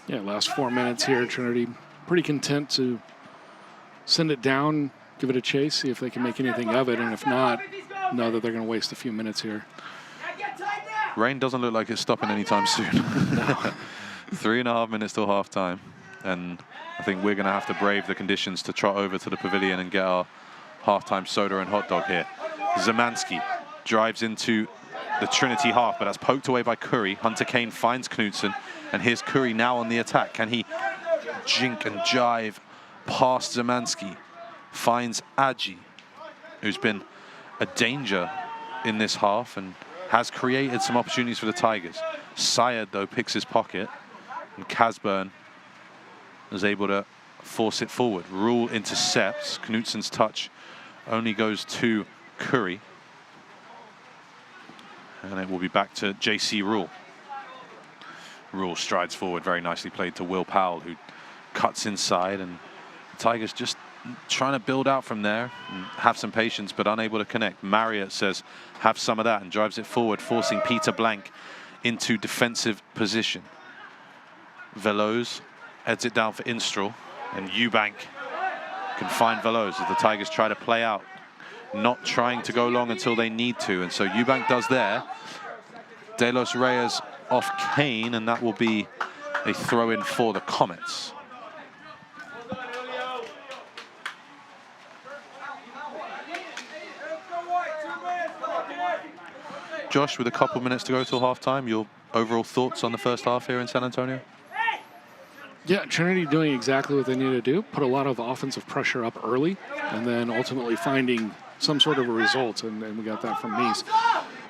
B: Yeah, last 4 minutes here. Trinity pretty content to send it down, give it a chase, see if they can make anything of it, and if not, know that they're going to waste a few minutes here.
A: Rain doesn't look like it's stopping anytime soon.
B: No.
A: 3.5 minutes till half-time, and I think we're going to have to brave the conditions to trot over to the pavilion and get our half-time soda and hot dog here. Zemansky drives into the Trinity half, but that's poked away by Curry. Hunter Kane finds Knudsen, and here's Curry now on the attack. Can he jink and jive past Zemansky? Finds Adji, who's been a danger in this half and has created some opportunities for the Tigers. Syed, though, picks his pocket, and Casburn is able to force it forward. Rule intercepts. Knudsen's touch only goes to Curry. And it will be back to JC Rule. Rule strides forward, very nicely played to Will Powell, who cuts inside, and the Tigers just trying to build out from there and have some patience, but unable to connect. Marriott says, have some of that, and drives it forward, forcing Peter Blank into defensive position. Veloz heads it down for Instraw, and Eubank can find Veloz as the Tigers try to play out, not trying to go long until they need to, and so Eubank does there. De Los Reyes off Kane, and that will be a throw-in for the Comets. Josh, with a couple minutes to go till half-time, your overall thoughts on the first half here in San Antonio?
B: Yeah, Trinity doing exactly what they need to do, put a lot of offensive pressure up early, and then ultimately finding some sort of a result, and we got that from Mies.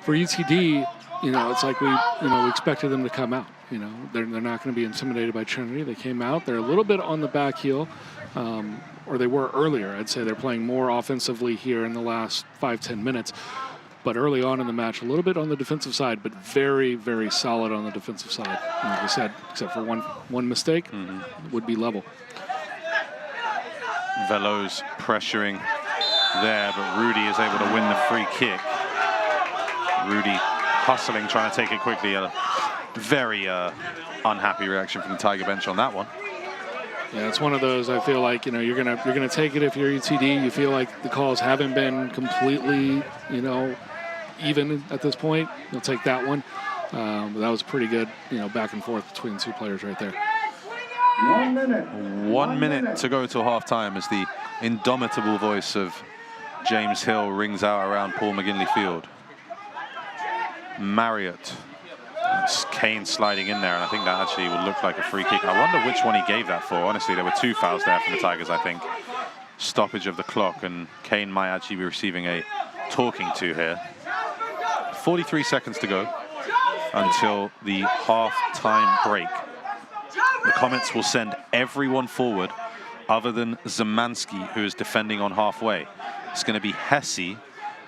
B: For UTD, it's like we expected them to come out. They're not going to be intimidated by Trinity. They came out. They're a little bit on the back heel, or they were earlier. I'd say they're playing more offensively here in the last 5-10 minutes. But early on in the match, a little bit on the defensive side, but very, very solid on the defensive side. And like I said, except for one mistake, would be level.
A: Veloz pressuring there, but Rudy is able to win the free kick. Rudy hustling, trying to take it quickly. A very unhappy reaction from the Tiger bench on that one.
B: Yeah, it's one of those. I feel like you're gonna take it if you're UTD. You feel like the calls haven't been completely even at this point. You'll take that one. But that was pretty good, back and forth between two players right there.
D: 1 minute.
A: 1 minute to go till halftime as the indomitable voice of James Hill rings out around Paul McGinley Field. Marriott. That's Kane sliding in there, and I think that actually would look like a free kick. I wonder which one he gave that for. Honestly, there were 2 fouls there from the Tigers, I think. Stoppage of the clock, and Kane might actually be receiving a talking to here. 43 seconds to go until the half-time break. The Comets will send everyone forward other than Zemansky, who is defending on halfway. It's going to be Hesse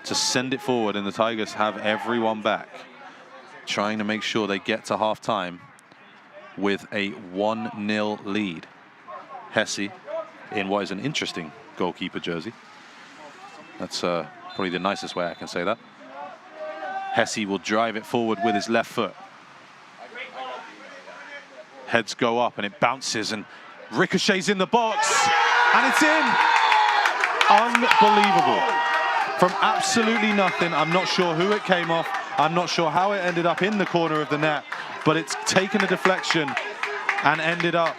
A: to send it forward, and the Tigers have everyone back, trying to make sure they get to half-time with a 1-0 lead. Hesse in what is an interesting goalkeeper jersey. That's probably the nicest way I can say that. Hesse will drive it forward with his left foot. Heads go up and it bounces and ricochets in the box, and it's in. Unbelievable. From absolutely nothing. I'm not sure who it came off. I'm not sure how it ended up in the corner of the net, but it's taken a deflection and ended up.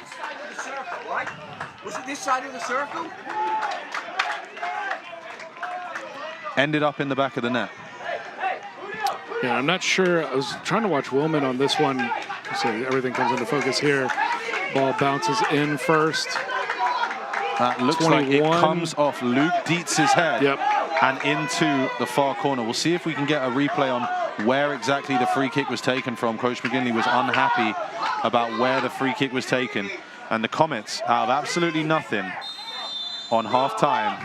E: Was it this side of the circle?
B: Ended up in the back of the net. Yeah, I'm not sure. I was trying to watch Willman on this one. So everything comes into focus here. Ball bounces in first.
A: That looks
B: 21.
A: like it comes off Luke Dietz's head.
B: Yep.
A: And into the far corner. We'll see if we can get a replay on where exactly the free kick was taken from. Coach McGinley was unhappy about where the free kick was taken. And the Comets, out of absolutely nothing, on half-time,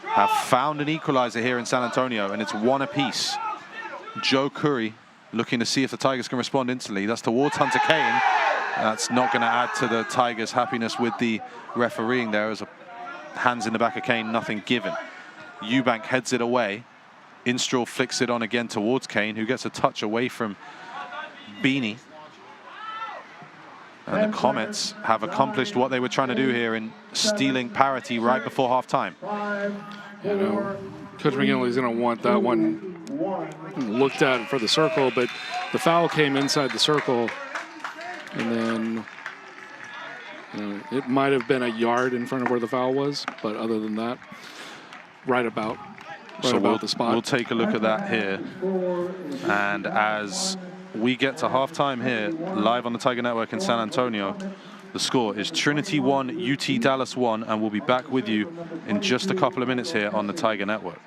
A: have found an equalizer here in San Antonio, and it's 1 apiece. Joe Curry looking to see if the Tigers can respond instantly. That's towards Hunter Kane. That's not going to add to the Tigers' happiness with the refereeing there. As hands in the back of Kane, nothing given. Eubank heads it away. Instraw flicks it on again towards Kane, who gets a touch away from Beanie. And the Comets have accomplished what they were trying to do here in stealing parity right before halftime.
B: Coach McGinley's going to want that one looked at for the circle, but the foul came inside the circle, and then it might have been a yard in front of where the foul was, but other than that, right about the spot.
A: We'll take a look at that here. And as we get to halftime here, live on the Tiger Network in San Antonio, the score is Trinity 1, UT Dallas 1, and we'll be back with you in just a couple of minutes here on the Tiger Network.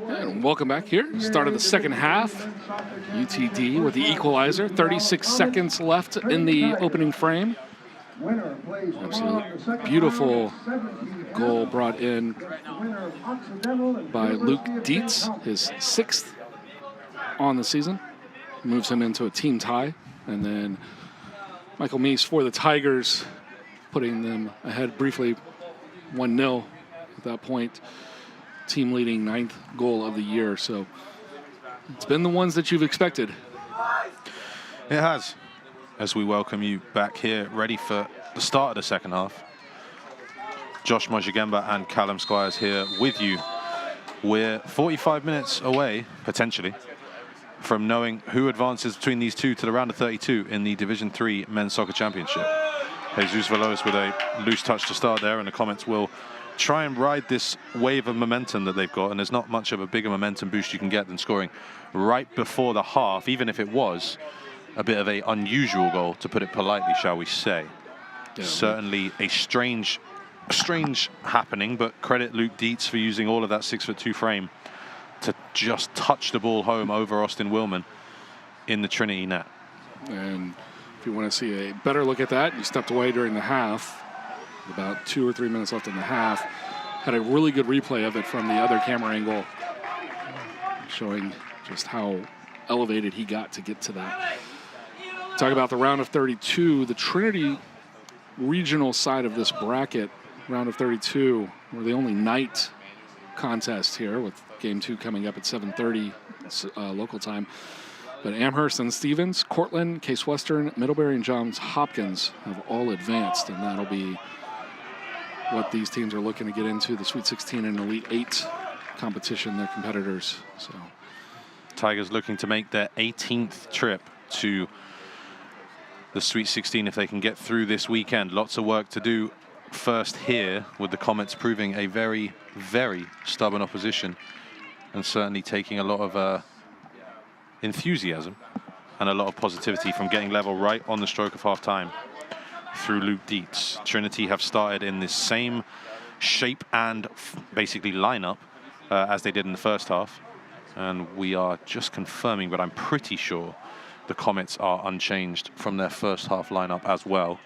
B: And welcome back here. Start of the second half. UTD with the equalizer. 36 seconds left in the opening frame. Absolute beautiful goal brought in by Luke Dietz, his 6th on the season. Moves him into a team tie. And then Michael Meese for the Tigers, putting them ahead briefly 1-0 at that point. Team leading 9th goal of the year. So it's been the ones that you've expected.
A: It has. As we welcome you back here, ready for the start of the second half. Josh Mojigemba and Callum Squires here with you. We're 45 minutes away, potentially, from knowing who advances between these two to the round of 32 in the Division 3 Men's Soccer Championship. Jesus Veloz with a loose touch to start there, and the Comets will try and ride this wave of momentum that they've got, and there's not much of a bigger momentum boost you can get than scoring right before the half, even if it was a bit of an unusual goal, to put it politely, shall we say. Yeah. Certainly a strange happening, but credit Luke Dietz for using all of that 6'2" frame to just touch the ball home over Austin Willman in the Trinity net.
B: And if you want to see a better look at that, you stepped away during the half. About 2 or 3 minutes left in the half. Had a really good replay of it from the other camera angle, showing just how elevated he got to get to that. Talk about the round of 32. The Trinity regional side of this bracket, round of 32, were the only night contest here, with game 2 coming up at 7:30 local time. But Amherst and Stevens, Cortland, Case Western, Middlebury, and Johns Hopkins have all advanced, and that'll be what these teams are looking to get into, the Sweet 16 and Elite 8 competition, their competitors. So
A: Tigers looking to make their 18th trip to the Sweet 16 if they can get through this weekend. Lots of work to do first here, with the Comets proving a very, very stubborn opposition, and certainly taking a lot of enthusiasm and a lot of positivity from getting level right on the stroke of half-time through Luke Dietz. Trinity have started in this same shape and basically lineup as they did in the first half, and we are just confirming, but I'm pretty sure the Comets are unchanged from their first half lineup as well,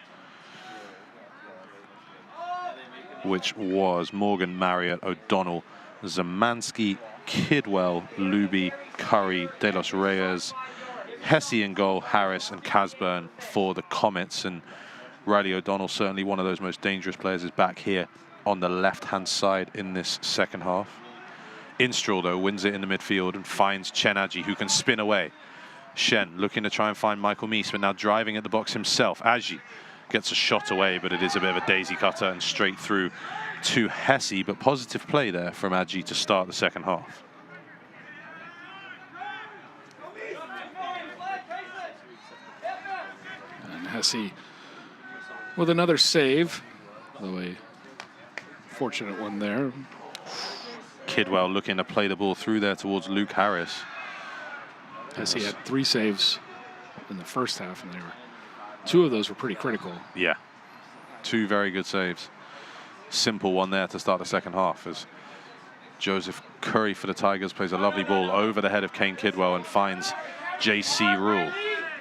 A: which was Morgan, Marriott, O'Donnell, Zamansky, Kidwell, Luby, Curry, De Los Reyes, Hesse in goal, Harris and Casburn for the Comets. And Riley O'Donnell, certainly one of those most dangerous players, is back here on the left-hand side in this second half. Instraw, though, wins it in the midfield and finds Chen Aji, who can spin away. Shen looking to try and find Michael Meese, but now driving at the box himself. Aji gets a shot away, but it is a bit of a daisy cutter and straight through to Hesse. But positive play there from Aji to start the second half.
B: And Hesse with another save, though a fortunate one there.
A: Kidwell looking to play the ball through there towards Luke Harris.
B: Hesse had 3 saves in the first half, and 2 of those were pretty critical.
A: Yeah, 2 very good saves. Simple one there to start the second half, as Joseph Curry for the Tigers plays a lovely ball over the head of Kane Kidwell and finds J.C. Rule.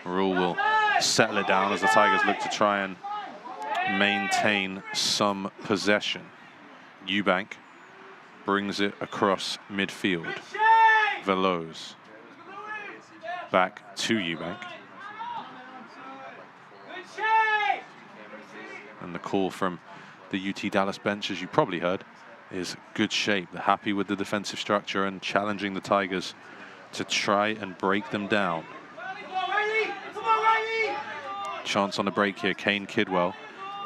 A: Rule will settle it down as the Tigers look to try and maintain some possession. Eubank brings it across midfield. Veloz back to Eubank. And the call from the UT Dallas bench, as you probably heard, is good shape. They're happy with the defensive structure and challenging the Tigers to try and break them down. Chance on the break here, Kane Kidwell.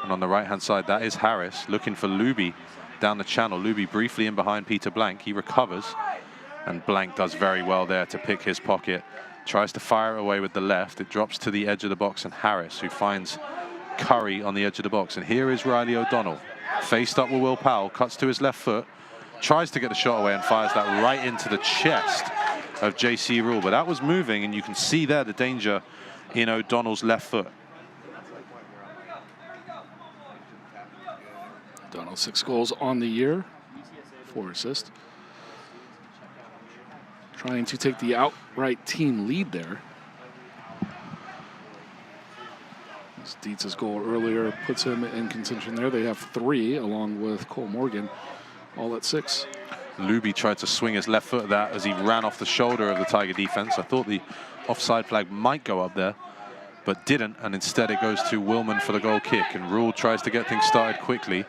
A: And on the right-hand side, that is Harris looking for Luby down the channel. Luby briefly in behind Peter Blank. He recovers, and Blank does very well there to pick his pocket. Tries to fire it away with the left. It drops to the edge of the box, and Harris, who finds Curry on the edge of the box. And here is Riley O'Donnell, faced up with Will Powell, cuts to his left foot, tries to get the shot away and fires that right into the chest of J.C. Rule. But that was moving, and you can see there the danger in O'Donnell's left foot.
B: O'Donnell 6 goals on the year, 4 assists. trying to take the outright team lead there. Dietz's goal earlier puts him in contention there. They have 3, along with Cole Morgan, all at 6.
A: Luby tried to swing his left foot at that as he ran off the shoulder of the Tiger defense. I thought the offside flag might go up there, but didn't, and instead it goes to Willman for the goal kick, and Rule tries to get things started quickly.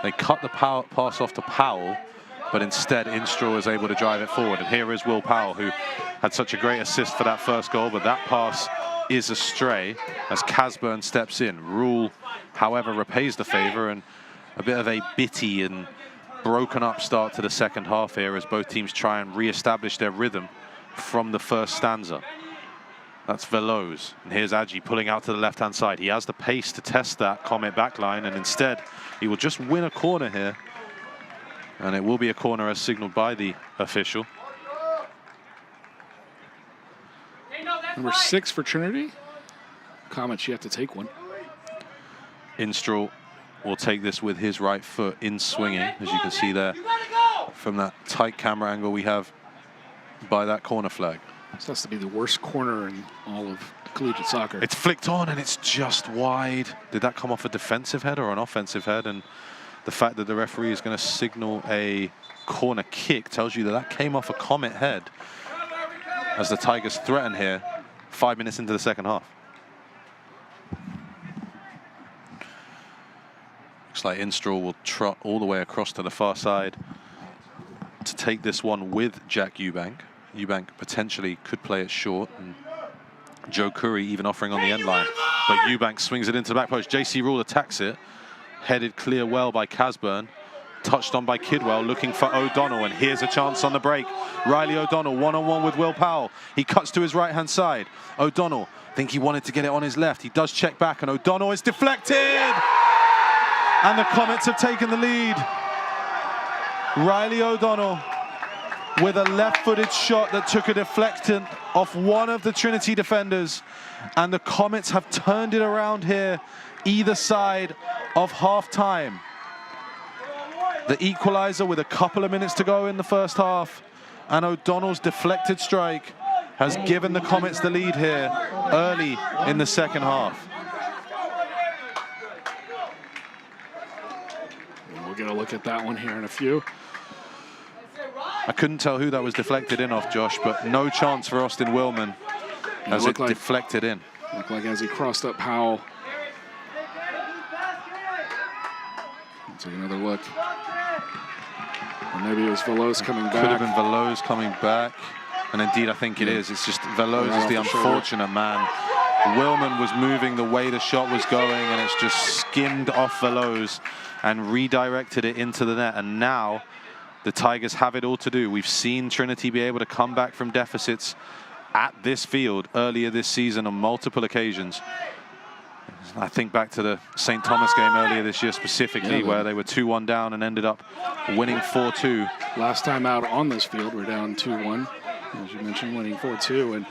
A: They cut the pass off to Powell, but instead Instraw is able to drive it forward. And here is Will Powell, who had such a great assist for that first goal, but that pass is astray as Casburn steps in. Rule, however, repays the favor, and a bit of a bitty and broken up start to the second half here as both teams try and re-establish their rhythm from the first stanza. That's Veloz, and here's Adji pulling out to the left-hand side. He has the pace to test that Comet backline, and instead he will just win a corner here, and it will be a corner as signaled by the official.
B: Number 6 for Trinity. Comets yet to take one.
A: Instraw will take this with his right foot in swinging, as you can see there from that tight camera angle we have by that corner flag.
B: This has to be the worst corner in all of collegiate soccer.
A: It's flicked on and it's just wide. Did that come off a defensive head or an offensive head? And the fact that the referee is going to signal a corner kick tells you that that came off a Comet head as the Tigers threaten here 5 minutes into the second half. Looks like Instraw will trot all the way across to the far side to take this one with Jack Eubank. Eubank potentially could play it short, and Joe Curry even offering on the end line. But Eubank swings it into the back post. JC Rule attacks it. Headed clear well by Casburn. Touched on by Kidwell, looking for O'Donnell, and here's a chance on the break. Riley O'Donnell one-on-one with Will Powell. He cuts to his right-hand side. O'Donnell, I think he wanted to get it on his left. He does check back, and O'Donnell is deflected! And the Comets have taken the lead. Riley O'Donnell with a left-footed shot that took a deflection off one of the Trinity defenders. And the Comets have turned it around here, either side of half-time. The equalizer with a couple of minutes to go in the first half, and O'Donnell's deflected strike has given the Comets the lead here early in the second half.
B: We'll get a look at that one here in a few.
A: I couldn't tell who that was deflected in off, Josh, but no chance for Austin Willman as it deflected in.
B: Looked like as he crossed up Powell. Let's take another look. Or maybe it was Veloz coming back.
A: Could have been Veloz coming back. And indeed, I think it is. It's just Veloz is the unfortunate man. Willman was moving the way the shot was going, and it's just skimmed off Veloz and redirected it into the net. And now the Tigers have it all to do. We've seen Trinity be able to come back from deficits at this field earlier this season on multiple occasions. I think back to the St. Thomas game earlier this year specifically, where they were 2-1 down and ended up winning 4-2.
B: Last time out on this field, we're down 2-1, as you mentioned, winning 4-2. And,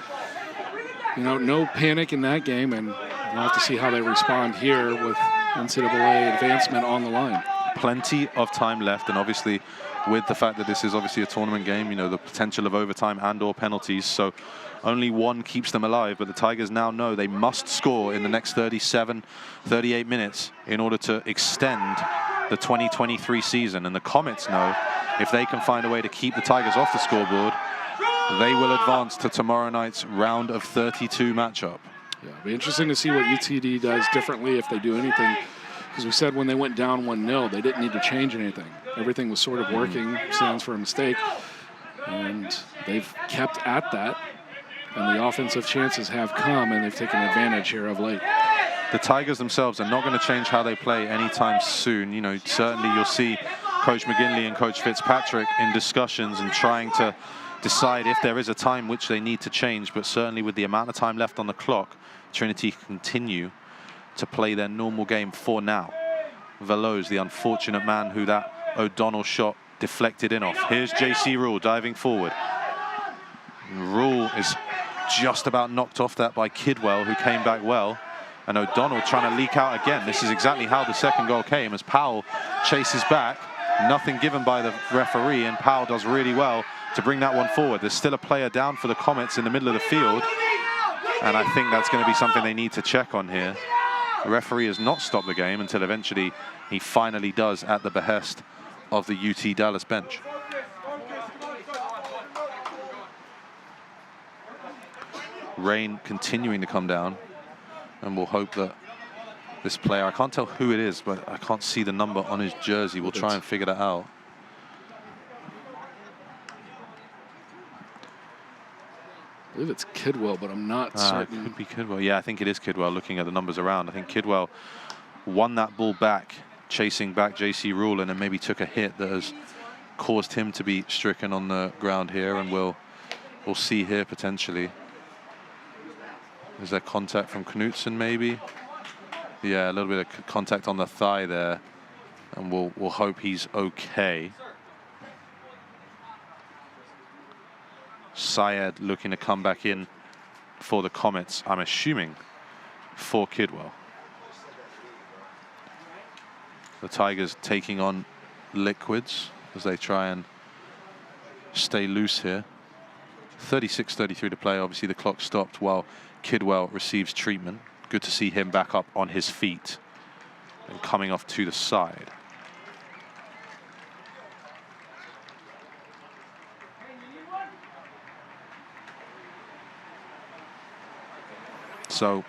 B: you know, no panic in that game, and we'll have to see how they respond here with NCAA advancement on the line.
A: Plenty of time left, and obviously with the fact that this is obviously a tournament game, you know, the potential of overtime and or penalties, so only one keeps them alive. But the Tigers now know they must score in the next 37, 38 minutes in order to extend the 2023 season. And the Comets know if they can find a way to keep the Tigers off the scoreboard, they will advance to tomorrow night's round of 32 matchup.
B: Yeah, it'll be interesting to see what UTD does differently, if they do anything. Because we said when they went down 1-0, they didn't need to change anything. Everything was sort of working, stands for a mistake. And they've kept at that. And the offensive chances have come, and they've taken advantage here of late.
A: The Tigers themselves are not going to change how they play anytime soon. You know, certainly you'll see Coach McGinley and Coach Fitzpatrick in discussions and trying to decide if there is a time which they need to change. But certainly with the amount of time left on the clock, Trinity continue to play their normal game for now. Veloz, the unfortunate man who that O'Donnell shot deflected in off. Here's JC Rule diving forward. Rule is just about knocked off that by Kidwell, who came back well. And O'Donnell trying to leak out again. This is exactly how the second goal came, as Powell chases back. Nothing given by the referee, and Powell does really well to bring that one forward. There's still a player down for the Comets in the middle of the field, and I think that's going to be something they need to check on here. The referee has not stopped the game until eventually he finally does at the behest of the UT Dallas bench. Rain continuing to come down, and we'll hope that this player, I can't tell who it is, but I can't see the number on his jersey. We'll try and figure that out.
B: I believe it's Kidwell, but I'm not certain.
A: It could be Kidwell. Yeah, I think it is Kidwell, looking at the numbers around. I think Kidwell won that ball back, chasing back JC Rule, and then maybe took a hit that has caused him to be stricken on the ground here, and we'll see here potentially. Is there contact from Knutson maybe? Yeah, a little bit of contact on the thigh there, and we'll hope he's okay. Syed looking to come back in for the Comets, I'm assuming for Kidwell. The Tigers taking on Liquids as they try and stay loose here. 36:33 to play. Obviously the clock stopped while Kidwell receives treatment. Good to see him back up on his feet and coming off to the side. So,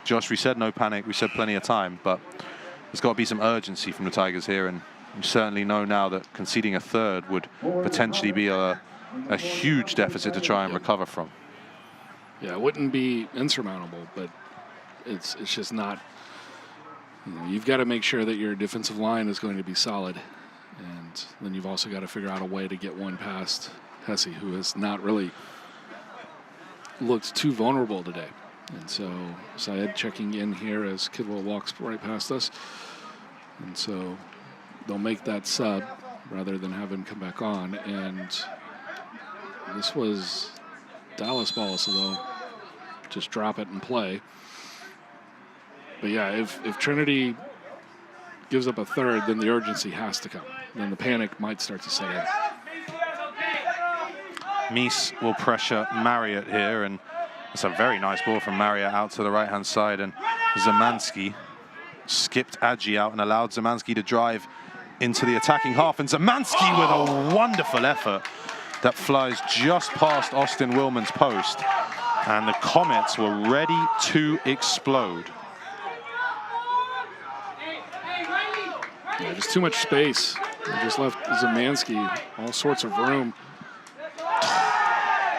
A: Josh, we said no panic, we said plenty of time, but there's got to be some urgency from the Tigers here, and you certainly know now that conceding a third would potentially be a huge deficit to try and recover from.
B: Yeah, it wouldn't be insurmountable, but it's just not. You know, you've got to make sure that your defensive line is going to be solid, and then you've also got to figure out a way to get one past Hesse, who has not really looked too vulnerable today. And so Syed checking in here as Kidwell walks right past us. And so they'll make that sub rather than have him come back on. And this was Dallas ball, so they'll just drop it and play. But yeah, if Trinity gives up a third, then the urgency has to come. Then the panic might start to set in.
A: Mies will pressure Marriott here, and it's a very nice ball from Marriott out to the right-hand side, and Zemansky skipped Adji out and allowed Zemansky to drive into the attacking half, and Zemansky with a wonderful effort that flies just past Austin Willman's post, and the Comets were ready to explode.
B: Yeah, just too much space. They just left Zemansky all sorts of room.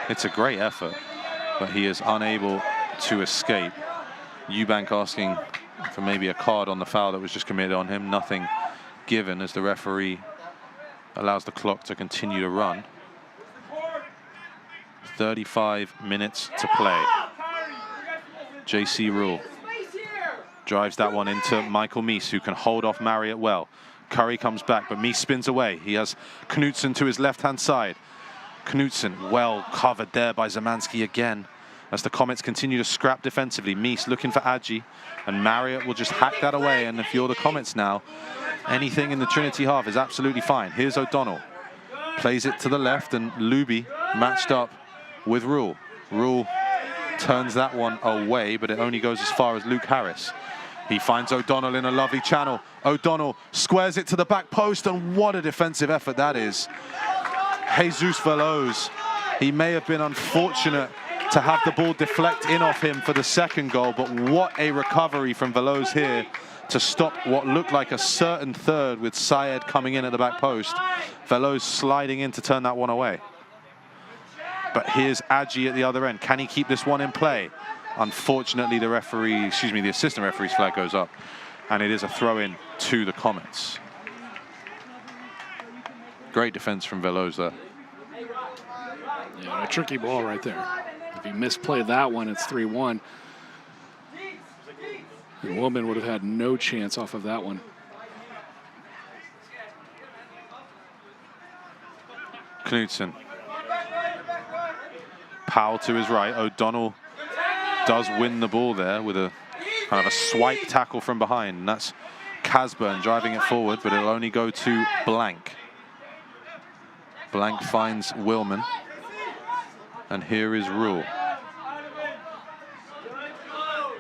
A: It's a great effort, but he is unable to escape. Eubank asking for maybe a card on the foul that was just committed on him. Nothing given as the referee allows the clock to continue to run. 35 minutes to play. JC Rule drives that one into Michael Mies, who can hold off Marriott well. Curry comes back, but Mies spins away. He has Knutson to his left-hand side. Knutson well covered there by Zemansky again as the Comets continue to scrap defensively. Mies looking for Adji, and Marriott will just hack that away. And if you're the Comets now, anything in the Trinity half is absolutely fine. Here's O'Donnell. Plays it to the left, and Luby matched up with Rule. Rule turns that one away, but it only goes as far as Luke Harris. He finds O'Donnell in a lovely channel. O'Donnell squares it to the back post, and what a defensive effort that is. Jesus Veloz, he may have been unfortunate to have the ball deflect in off him for the second goal, but what a recovery from Veloz here to stop what looked like a certain third with Syed coming in at the back post. Veloz sliding in to turn that one away. But here's Adji at the other end. Can he keep this one in play? Unfortunately, the assistant referee's flag goes up, and it is a throw-in to the Comets. Great defense from Veloz there.
B: Yeah, a tricky ball right there. If he misplayed that one, it's 3-1. And Willman would have had no chance off of that one.
A: Knutson. Powell to his right. O'Donnell does win the ball there with a kind of a swipe tackle from behind. And that's Casburn driving it forward, but it'll only go to blank. Blank finds Willman. And here is Rule.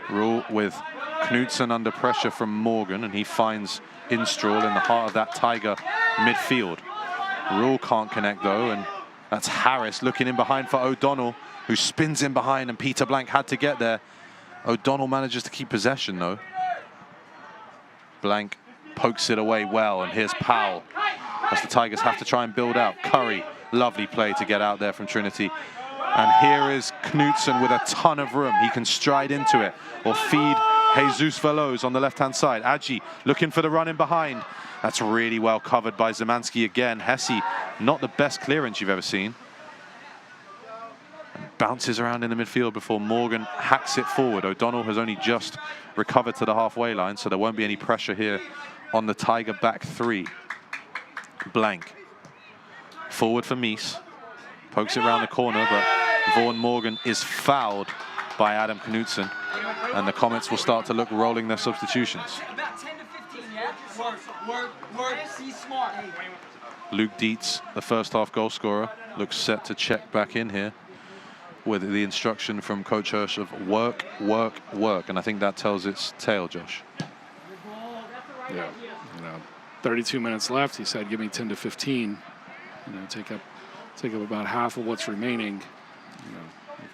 A: Rule with Knudsen under pressure from Morgan, and he finds Instrahl in the heart of that Tiger midfield. Rule can't connect though, and that's Harris looking in behind for O'Donnell, who spins in behind, and Peter Blank had to get there. O'Donnell manages to keep possession though. Blank pokes it away well, and here's Powell as the Tigers have to try and build out. Curry, lovely play to get out there from Trinity. And here is Knudsen with a ton of room. He can stride into it or feed Jesus Veloz on the left-hand side. Adji looking for the run in behind. That's really well covered by Zemanski again. Hesse, not the best clearance you've ever seen. And bounces around in the midfield before Morgan hacks it forward. O'Donnell has only just recovered to the halfway line, so there won't be any pressure here on the Tiger back three. Blank. Forward for Mies. Pokes it around the corner, but Vaughan Morgan is fouled by Adam Knudsen. And the Comets will start to look rolling their substitutions.
E: About 10 to 15, yeah? Work, see smart.
A: Luke Dietz, the first half goal scorer, looks set to check back in here with the instruction from Coach Hirsch of work, work, work. And I think that tells its tale, Josh.
B: Yeah, 32 minutes left. He said, give me 10 to 15. Take up about half of what's remaining.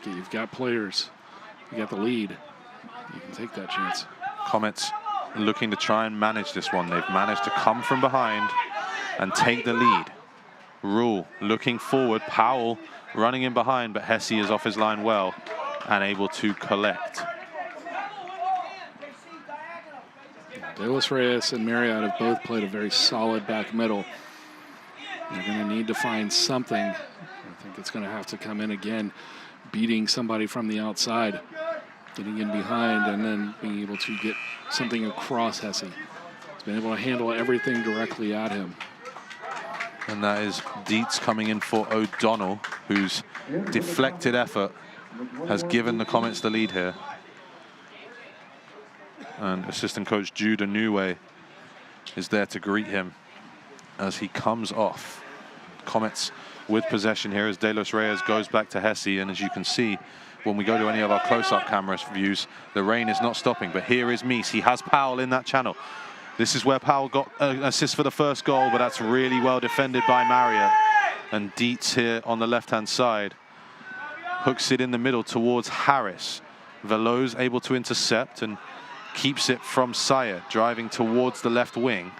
B: You've got players. You got the lead. You can take that chance.
A: Comets looking to try and manage this one. They've managed to come from behind and take the lead. Rule looking forward. Powell running in behind, but Hesse is off his line well and able to collect.
B: De Los Reyes and Marriott have both played a very solid back middle. They're going to need to find something. I think it's going to have to come in again, beating somebody from the outside, getting in behind, and then being able to get something across Hesse. He's been able to handle everything directly at him.
A: And that is Dietz coming in for O'Donnell, whose deflected effort has given the Comets the lead here. And assistant coach Jude Anuwe is there to greet him as he comes off. Comets with possession here as De Los Reyes goes back to Hesse. And as you can see, when we go to any of our close-up camera views, the rain is not stopping. But here is Mies. He has Powell in that channel. This is where Powell got an assist for the first goal, but that's really well defended by Marriott. And Dietz here on the left-hand side hooks it in the middle towards Harris. Veloz able to intercept and keeps it from Sayer, driving towards the left wing.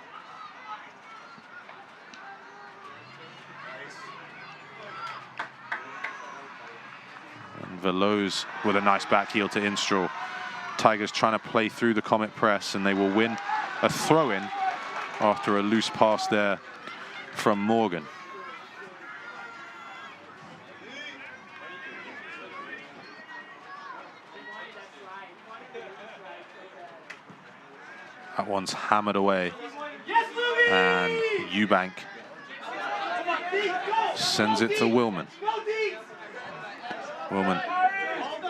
A: And Veloz with a nice back heel to Instrahl. Tigers trying to play through the Comet press, and they will win a throw-in after a loose pass there from Morgan. That one's hammered away, and Eubank sends it to Willman. Willman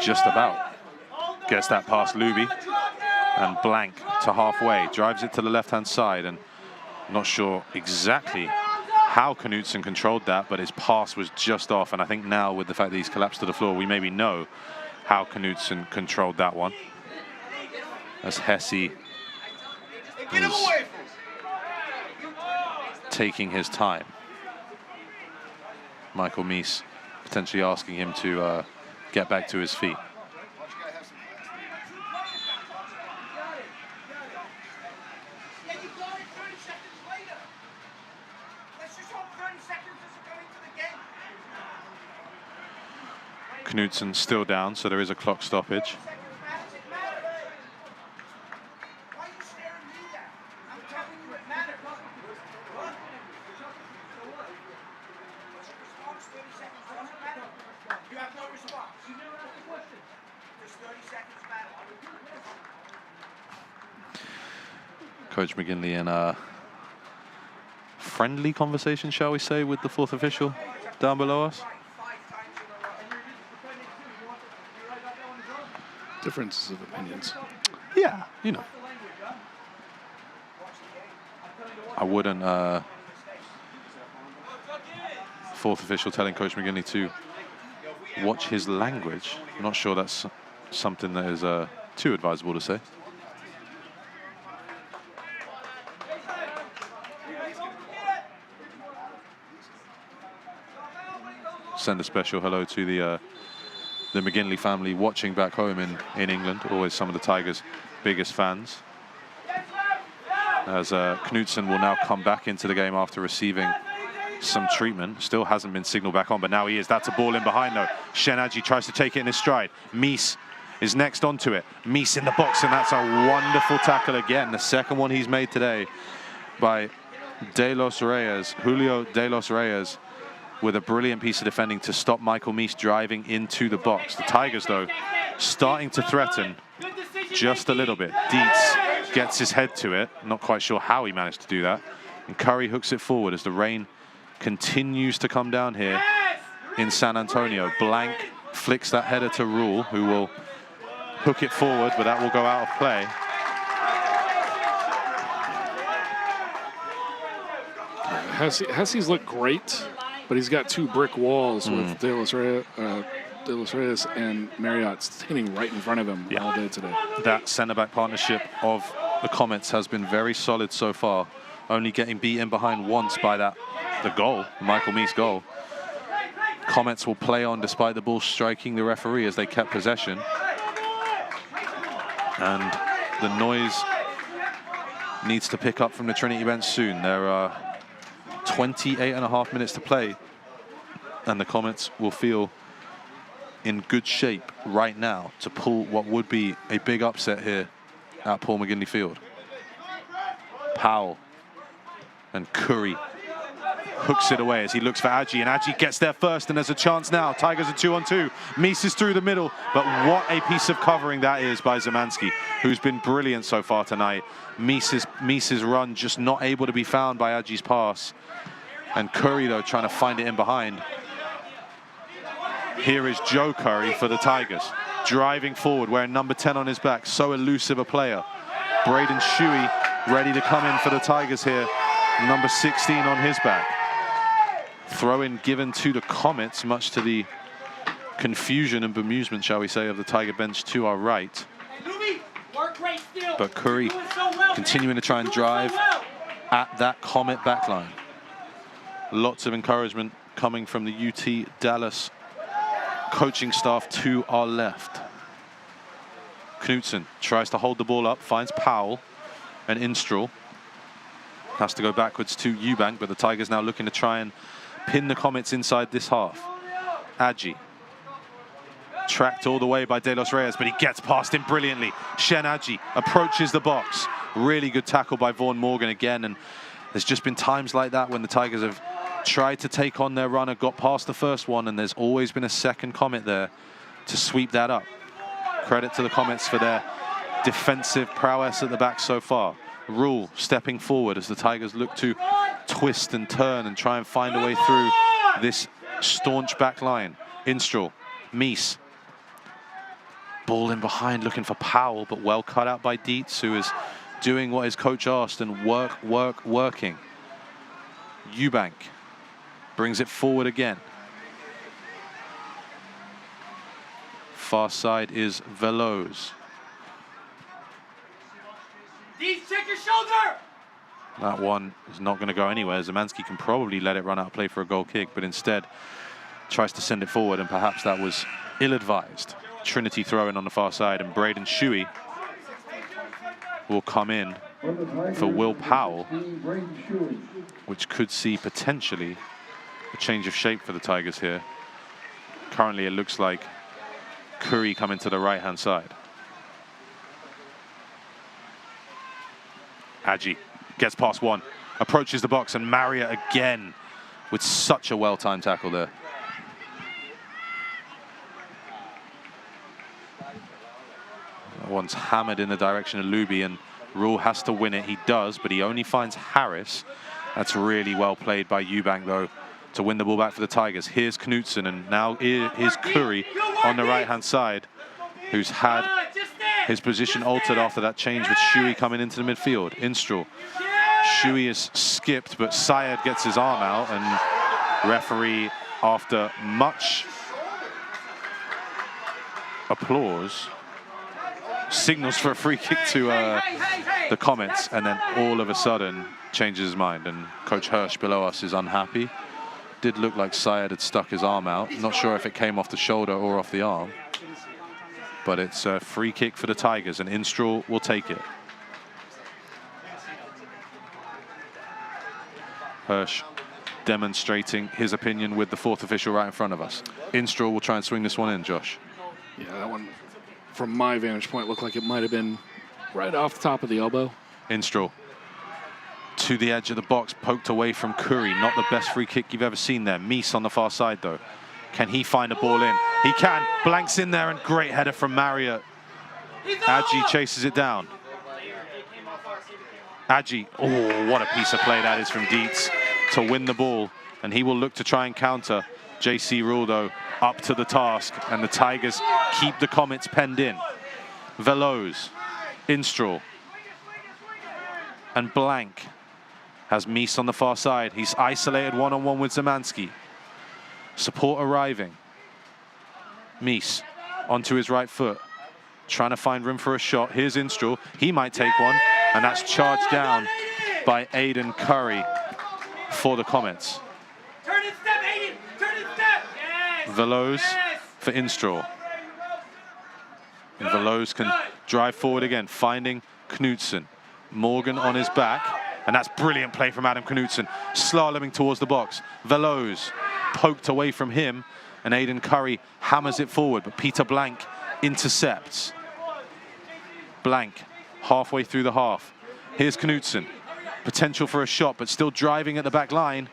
A: just about gets that past Luby, and Blank to halfway, drives it to the left-hand side, and not sure exactly how Knudsen controlled that, but his pass was just off, and I think now with the fact that he's collapsed to the floor, we maybe know how Knudsen controlled that one. As Hesse is taking his time. Michael Mies potentially asking him to get back to his feet. Knudsen still down, so there is a clock stoppage. Coach McGinley in a friendly conversation, shall we say, with the fourth official down below us.
B: Differences of opinions.
A: Yeah, you know. fourth official telling Coach McGinley to watch his language. I'm not sure that's something that is too advisable to say. Send a special hello to the McGinley family watching back home in England. Always some of the Tigers' biggest fans. As Knutson will now come back into the game after receiving some treatment. Still hasn't been signaled back on, but now he is. That's a ball in behind though. Shenaji tries to take it in his stride. Mies is next onto it. Mies in the box, and that's a wonderful tackle again. The second one he's made today by De Los Reyes, Julio De Los Reyes, with a brilliant piece of defending to stop Michael Mies driving into the box. The Tigers, though, starting to threaten just a little bit. Dietz gets his head to it. Not quite sure how he managed to do that. And Curry hooks it forward as the rain continues to come down here in San Antonio. Blank flicks that header to Rule, who will hook it forward, but that will go out of play.
B: Hesse's looked great, but he's got two brick walls with De Los Reyes and Marriott standing right in front of him all day today.
A: That centre-back partnership of the Comets has been very solid so far, only getting beaten behind once by the goal, Michael Mies' goal. Comets will play on despite the ball striking the referee as they kept possession. And the noise needs to pick up from the Trinity bench soon. There are 28.5 minutes to play, and the Comets will feel in good shape right now to pull what would be a big upset here at Paul McGinley Field. Powell and Curry hooks it away as he looks for Adji, and Adji gets there first, and there's a chance now. Tigers are 2-on-2. Mies is through the middle, but what a piece of covering that is by Zemanski, who's been brilliant so far tonight. Mies's run just not able to be found by Adji's pass, and Curry, though, trying to find it in behind. Here is Joe Curry for the Tigers, driving forward, wearing number 10 on his back. So elusive a player. Braden Shuey ready to come in for the Tigers here, number 16 on his back. Throw-in given to the Comets, much to the confusion and bemusement, shall we say, of the Tiger bench to our right. But Curry continuing to try and drive at that Comet backline. Lots of encouragement coming from the UT Dallas coaching staff to our left. Knutson tries to hold the ball up, finds Powell and Instraw. Has to go backwards to Eubank, but the Tigers now looking to try and pin the Comets inside this half. Adji tracked all the way by De Los Reyes, but he gets past him brilliantly. Shen Adji approaches the box. Really good tackle by Vaughn Morgan again, and there's just been times like that when the Tigers have tried to take on their runner, got past the first one, and there's always been a second Comet there to sweep that up. Credit to the Comets for their defensive prowess at the back so far. Rule stepping forward as the Tigers look to twist and turn and try and find a way through this staunch back line. Instraw, Mies. Ball in behind looking for Powell, but well cut out by Dietz, who is doing what his coach asked and working. Eubank brings it forward again. Far side is Veloz.
E: Check your shoulder!
A: That one is not going to go anywhere. Zemanski can probably let it run out of play for a goal kick, but instead tries to send it forward, and perhaps that was ill-advised. Trinity throw-in on the far side, and Braden Shuey will come in for Will Powell, which could see potentially a change of shape for the Tigers here. Currently, it looks like Curry coming to the right-hand side. Adji gets past one, approaches the box, and Marriott again with such a well-timed tackle there. That one's hammered in the direction of Luby, and Rule has to win it. He does, but he only finds Harris. That's really well played by Eubank, though, to win the ball back for the Tigers. Here's Knutson, and now here's Curry on the right-hand side, who's had his position altered after that change with Shuey coming into the midfield. Instraw. Shuey is skipped, but Syed gets his arm out, and Referee, after much applause, signals for a free kick to the Comets, and then all of a sudden changes his mind, and Coach Hirsch below us is unhappy. Did look like Syed had stuck his arm out. Not sure if it came off the shoulder or off the arm, but it's a free kick for the Tigers, and Instraw will take it. Hirsch demonstrating his opinion with the fourth official right in front of us. Instraw will try and swing this one in, Josh.
B: Yeah, that one, from my vantage point, looked like it might have been right off the top of the elbow.
A: Instraw to the edge of the box, poked away from Curry. Not the best free kick you've ever seen there. Meese on the far side, though. Can he find a ball in? He can. Blanks in there, and great header from Marriott. Adji chases it down. Adji, oh, what a piece of play that is from Dietz to win the ball, and he will look to try and counter. JC Rule, though, up to the task, and the Tigers keep the Comets penned in. Veloz, Instraw, and Blank has Meese on the far side. He's isolated one-on-one with Zemansky. Support arriving. Meese onto his right foot, trying to find room for a shot. Here's Instraw. He might take one, and that's charged down by Aiden Curry for the Comets.
C: Turn and step, Aiden! Turn and step! Yes!
A: Veloz for Instraw. And Veloz can drive forward again, finding Knudsen. Morgan on his back, and that's brilliant play from Adam Knudsen, slaloming towards the box. Veloz poked away from him, and Aiden Curry hammers it forward, but Peter Blank intercepts. Blank halfway through the half. Here's Knudsen. Potential for a shot, but still driving at the back line.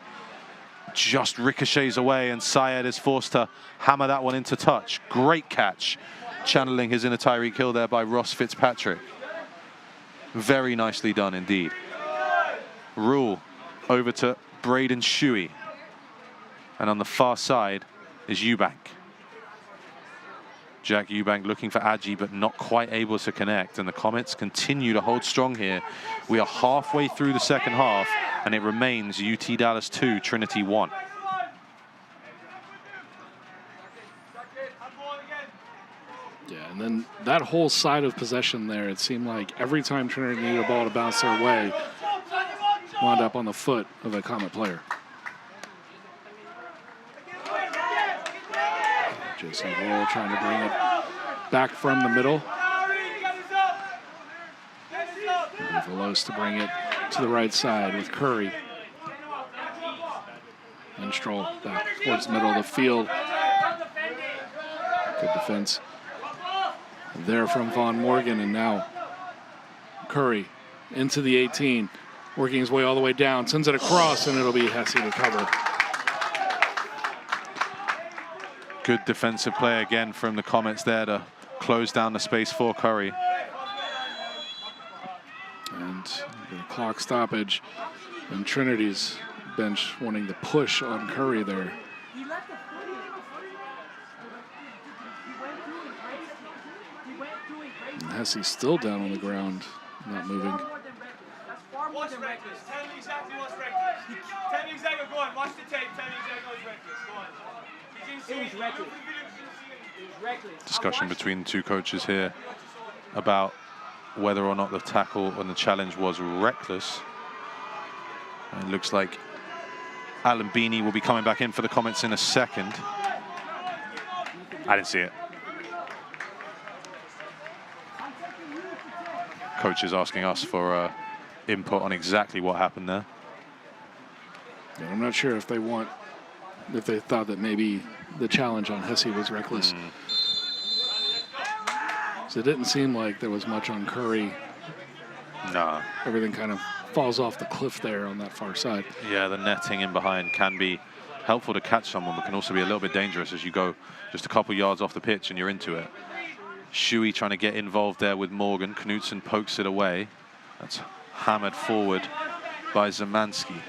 A: Just ricochets away, and Syed is forced to hammer that one into touch. Great catch, channeling his inner Tyreek Hill there by Ross Fitzpatrick. Very nicely done indeed. Rule over to Braden Shuey. And on the far side is Eubank. Jack Eubank looking for Adji, but not quite able to connect. And the Comets continue to hold strong here. We are halfway through the second half, and it remains UT Dallas 2, Trinity 1.
B: Yeah, and then that whole side of possession there, it seemed like every time Trinity needed a ball to bounce their way, wound up on the foot of a Comet player. Jason Roll trying to bring it back from the middle. Veloz to bring it to the right side with Curry. And Stroll back towards the middle of the field. Good defense there from Vaughn Morgan, and now Curry into the 18, working his way all the way down, sends it across, and it'll be Hesse to cover.
A: Good defensive play again from the Comets there to close down the space for Curry.
B: And the clock stoppage, and Trinity's bench wanting to push on Curry there. And Hesse's still down on the ground, not moving.
C: Watch reckless. Tell me exactly what's reckless. Tell me exactly. Go on. Watch the tape. Tell me exactly what's reckless. Go on.
F: It was reckless. It was reckless.
A: Discussion between the two coaches here about whether or not the tackle and the challenge was reckless. And it looks like Alan Beanie will be coming back in for the Comets in a second. I didn't see it. Coach is asking us for input on exactly what happened there.
B: Yeah, I'm not sure if they thought that maybe the challenge on Hesse was reckless. So it didn't seem like there was much on Curry.
A: No.
B: Everything kind of falls off the cliff there on that far side.
A: Yeah, the netting in behind can be helpful to catch someone, but can also be a little bit dangerous as you go just a couple yards off the pitch and you're into it. Shuey trying to get involved there with Morgan. Knudsen pokes it away. That's hammered forward by Zemansky.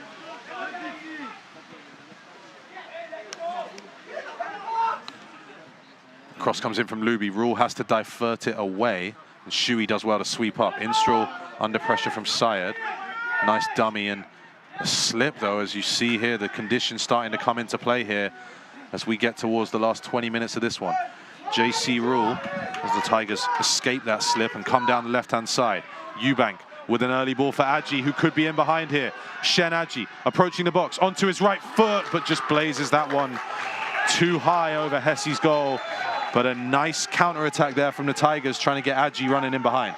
A: Cross comes in from Luby. Rule has to divert it away, and Shuey does well to sweep up. Instraw under pressure from Syed. Nice dummy, and A slip, though, as you see here, the conditions starting to come into play here as we get towards the last 20 minutes of this one. JC Rule, as the Tigers escape that slip and come down the left-hand side. Eubank with an early ball for Adji, who could be in behind here. Shen Adji approaching the box onto his right foot, but just blazes that one too high over Hesse's goal. But a nice counter-attack there from the Tigers, trying to get Adji running in behind.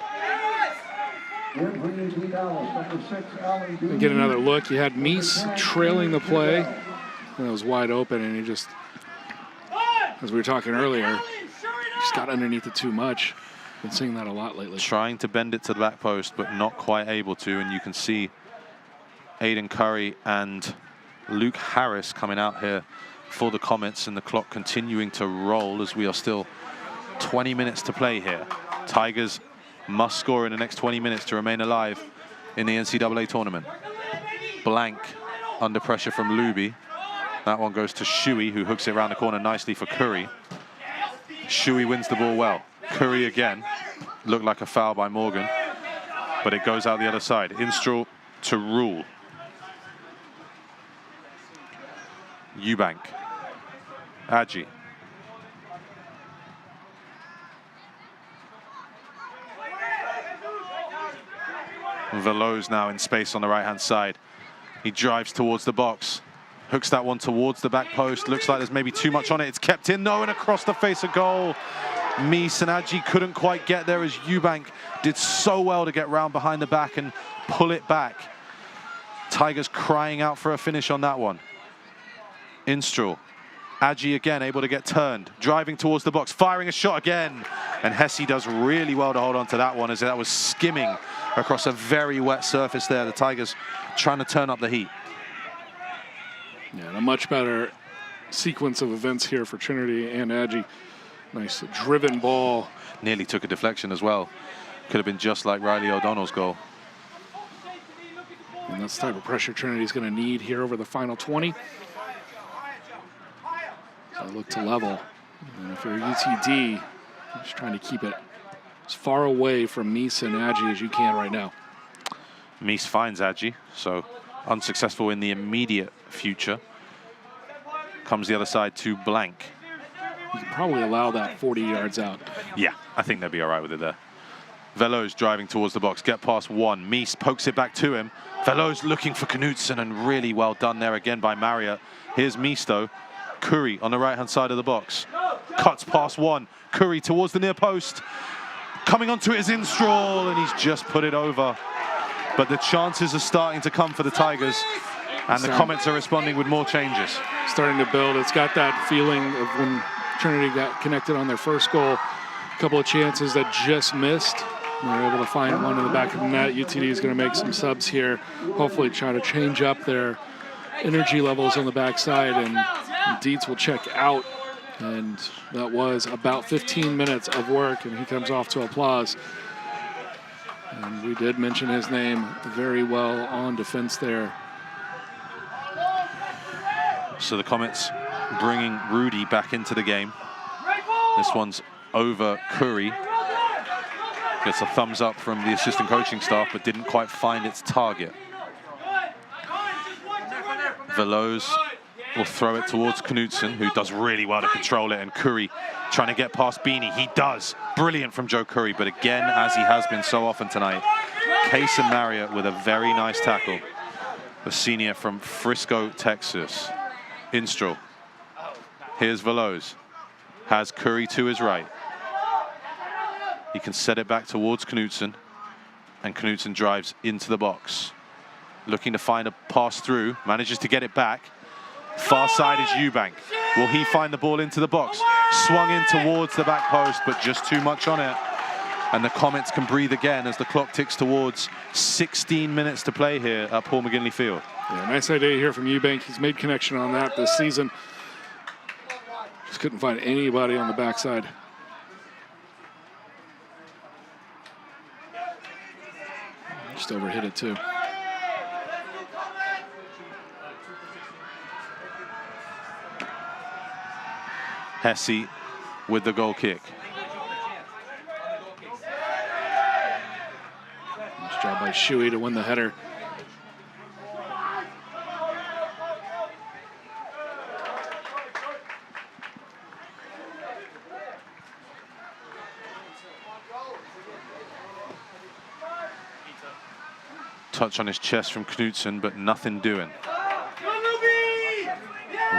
B: Get another look. You had Mies trailing the play, and it was wide open, and he just, as we were talking earlier, just got underneath it too much. Been seeing that a lot lately.
A: Trying to bend it to the back post, but not quite able to. And you can see Aiden Curry and Luke Harris coming out here for the Comets, and the clock continuing to roll as we are still 20 minutes to play here. Tigers must score in the next 20 minutes to remain alive in the NCAA tournament. Blank under pressure from Luby. That one goes to Shuey, who hooks it around the corner nicely for Curry. Shuey wins the ball well. Curry again. Looked like a foul by Morgan, but it goes out the other side. Instraw to Rule. Eubank. Adji. Veloz now in space on the right-hand side. He drives towards the box. Hooks that one towards the back post. Looks like there's maybe too much on it. It's kept in, though, and across the face of goal. Mies and Adji couldn't quite get there, as Eubank did so well to get round behind the back and pull it back. Tigers crying out for a finish on that one. Instraw. Adji again able to get turned, driving towards the box, firing a shot again. And Hesse does really well to hold on to that one, as that was skimming across a very wet surface there. The Tigers trying to turn up the heat.
B: Yeah, and a much better sequence of events here for Trinity and Adji. Nice driven ball.
A: Nearly took a deflection as well. Could have been just like Riley O'Donnell's goal.
B: And that's the type of pressure Trinity's going to need here over the final 20. So look to level. And if you're UTD, just trying to keep it as far away from Mies and Adji as you can right now.
A: Mies finds Adji, so unsuccessful in the immediate future. Comes the other side to Blank.
B: You can probably allow that 40 yards out.
A: Yeah, I think they'll be all right with it there. Veloz driving towards the box, get past one. Mies pokes it back to him. Veloz looking for Knudsen, and really well done there again by Marriott. Here's Mies, though. Curry on the right-hand side of the box. Cuts past one. Curry towards the near post. Coming onto it is Instraw, and he's just put it over. But the chances are starting to come for the Tigers, and the Comets are responding with more changes.
B: Starting to build. It's got that feeling of when Trinity got connected on their first goal. A couple of chances that just missed. They were able to find one in the back of the net. UTD is going to make some subs here. Hopefully try to change up their energy levels on the backside, and Dietz will check out. And that was about 15 minutes of work, and he comes off to applause. And we did mention his name very well on defense there.
A: So the Comets bringing Rudy back into the game. This one's over Curry. Gets a thumbs up from the assistant coaching staff, but didn't quite find its target. Veloz will throw it towards Knudsen, who does really well to control it, and Curry trying to get past Beanie. He does. Brilliant from Joe Curry, but again, as he has been so often tonight, Case and Marriott with a very nice tackle. The senior from Frisco, Texas. Instraw. Here's Veloz. Has Curry to his right. He can set it back towards Knudsen, and Knudsen drives into the box. Looking to find a pass through, manages to get it back. Far side is Eubank. Will he find the ball into the box? Swung in towards the back post, but just too much on it. And the Comets can breathe again as the clock ticks towards 16 minutes to play here at Paul McGinley Field.
B: Yeah, nice idea here from Eubank. He's made connection on that this season. Just couldn't find anybody on the backside. Just overhit it too.
A: Hesse with the goal kick.
B: Nice job by Shuey to win the header.
A: touch on his chest from Knudsen, but nothing doing.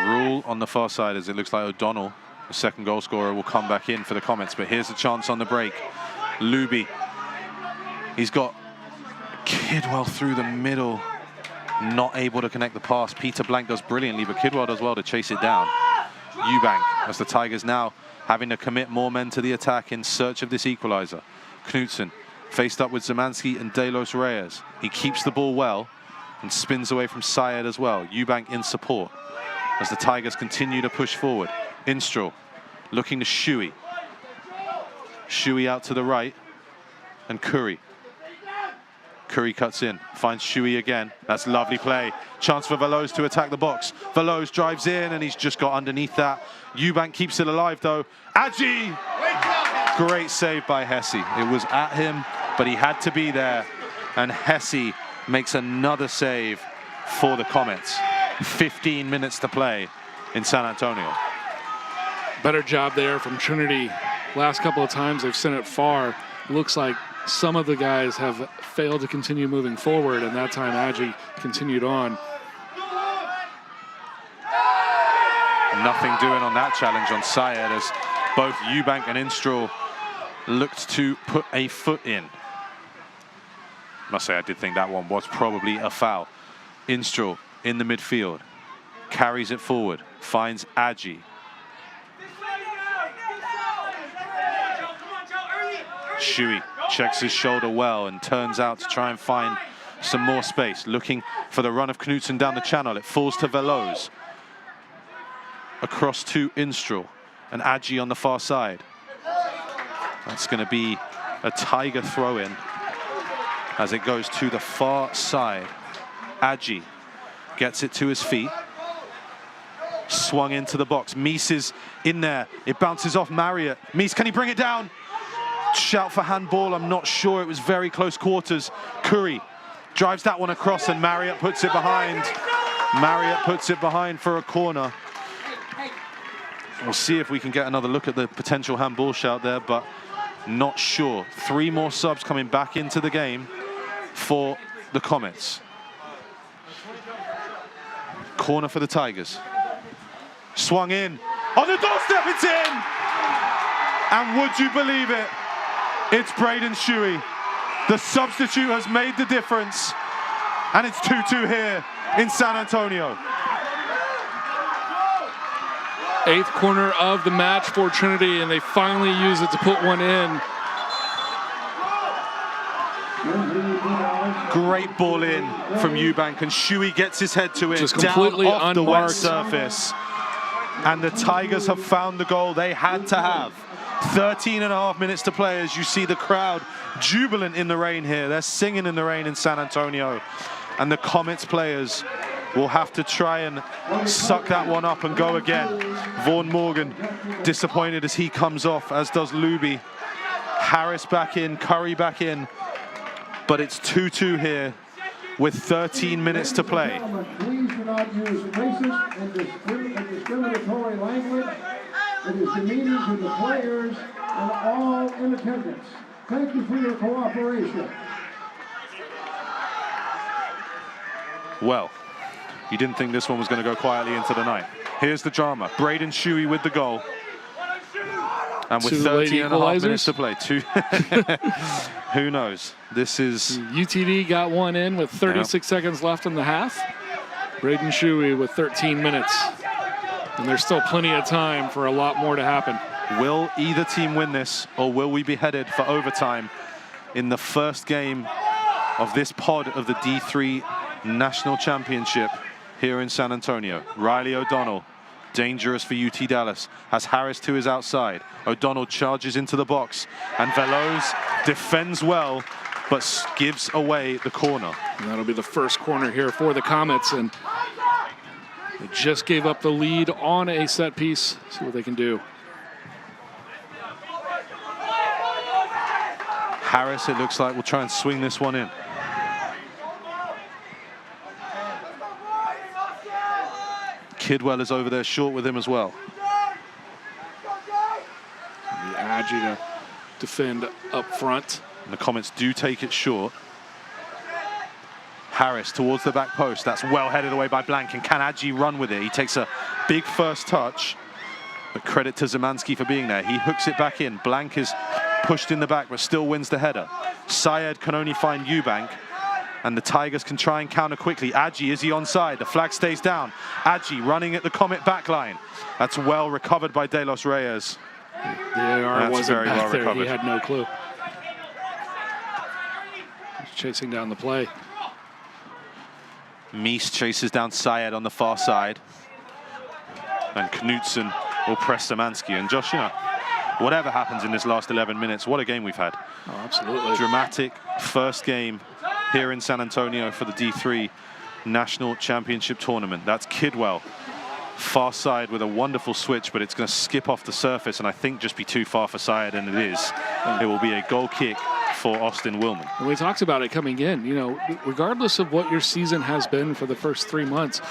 A: Rule on the far side as it looks like O'Donnell, the second goal scorer, will come back in for the Comets. But here's a chance on the break. Luby. He's got Kidwell through the middle. Not able to connect the pass. Peter Blank does brilliantly, but Kidwell does well to chase it down. Eubank, as the Tigers now having to commit more men to the attack in search of this equalizer. Knudsen faced up with Zemansky and De Los Reyes. He keeps the ball well and spins away from Syed as well. Eubank in support as the Tigers continue to push forward. Instraw looking to Shuey. Shuey out to the right, and Curry. Curry cuts in, finds Shuey again. That's lovely play. Chance for Veloz to attack the box. Veloz drives in, and he's just got underneath that. Eubank keeps it alive, though. Adji! Great save by Hesse. It was at him, but he had to be there. And Hesse makes another save for the Comets. 15 minutes to play in San Antonio.
B: Better job there from Trinity. Last couple of times they've sent it far. Looks like some of the guys have failed to continue moving forward, and that time Adji continued on.
A: Nothing doing on that challenge on Syed as both Eubank and Instraw looked to put a foot in. Must say I did think that one was probably a foul. Instraw in the midfield, carries it forward, finds Adji. Shuey checks his shoulder well and turns out to try and find some more space, looking for the run of Knudsen down the channel. It falls to Veloz. Across to Instraw and Adji on the far side. That's going to be a Tiger throw-in as it goes to the far side. Adji gets it to his feet. Swung into the box. Mies is in there. It bounces off Marriott. Mies, can he bring it down? Shout for handball, I'm not sure. It was very close quarters. Curry drives that one across and Marriott puts it behind. Marriott puts it behind for a corner. We'll see if we can get another look at the potential handball shout there, but not sure. 3 more subs coming back into the game for the Comets. Corner for the Tigers. Swung in. On the doorstep, it's in! And would you believe it? It's Braden Shuey. The substitute has made the difference. And it's 2-2 here in San Antonio.
B: 8th corner of the match for Trinity, and they finally use it to put one in.
A: Great ball in from Eubank, and Shuey gets his head to it.
B: Just completely
A: down off the wet
B: unmarked.
A: surface. And the Tigers have found the goal they had to have. 13.5 minutes to play as you see the crowd jubilant in the rain here. They're singing in the rain in San Antonio. And the Comets players will have to try and suck that one up and go again. Vaughan Morgan disappointed as he comes off, as does Luby. Harris back in, Curry back in. But it's 2-2 here with 13 minutes to play.
D: Please do not use racist and discriminatory language. It is demeaning to the players and all in attendance. Thank you for your cooperation.
A: Well, you didn't think this one was going to go quietly into the night. Here's the drama. Braden Shuey with the goal. And with 13.5 minutes to play. Who knows? This is...
B: UTD got one in with 36 seconds left in the half. Braden Shuey with 13 minutes. And there's still plenty of time for a lot more to happen.
A: Will either team win this, or will we be headed for overtime in the first game of this pod of the D3 National Championship here in San Antonio? Riley O'Donnell, dangerous for UT Dallas, has Harris to his outside. O'Donnell charges into the box, and Veloz defends well, but gives away the corner.
B: And that'll be the first corner here for the Comets, and they just gave up the lead on a set piece. See what they can do.
A: Harris, it looks like, will try and swing this one in. Kidwell is over there short with him as well.
B: The Adji to defend up front.
A: And the Comets do take it short. Harris towards the back post. That's well headed away by Blank. And can Adji run with it? He takes a big first touch. But credit to Zemanski for being there. He hooks it back in. Blank is pushed in the back, but still wins the header. Syed can only find Eubank. And the Tigers can try and counter quickly. Adji, is he onside? The flag stays down. Adji running at the Comet backline. That's well recovered by De Los Reyes.
B: The AR wasn't
A: very
B: back
A: well
B: there.
A: recovered.
B: He had no clue. He's chasing down the play.
A: Mies chases down Syed on the far side. And Knutson will press Zemanski. And Josh, you know, whatever happens in this last 11 minutes, what a game we've had.
B: Oh, absolutely.
A: Dramatic first game here in San Antonio for the D3 National Championship Tournament. That's Kidwell. Far side with a wonderful switch, but it's going to skip off the surface and I think just be too far for Syed, and it is. It will be a goal kick for Austin Willman.
B: And we talked about it coming in, you know, regardless of what your season has been for the first 3 months,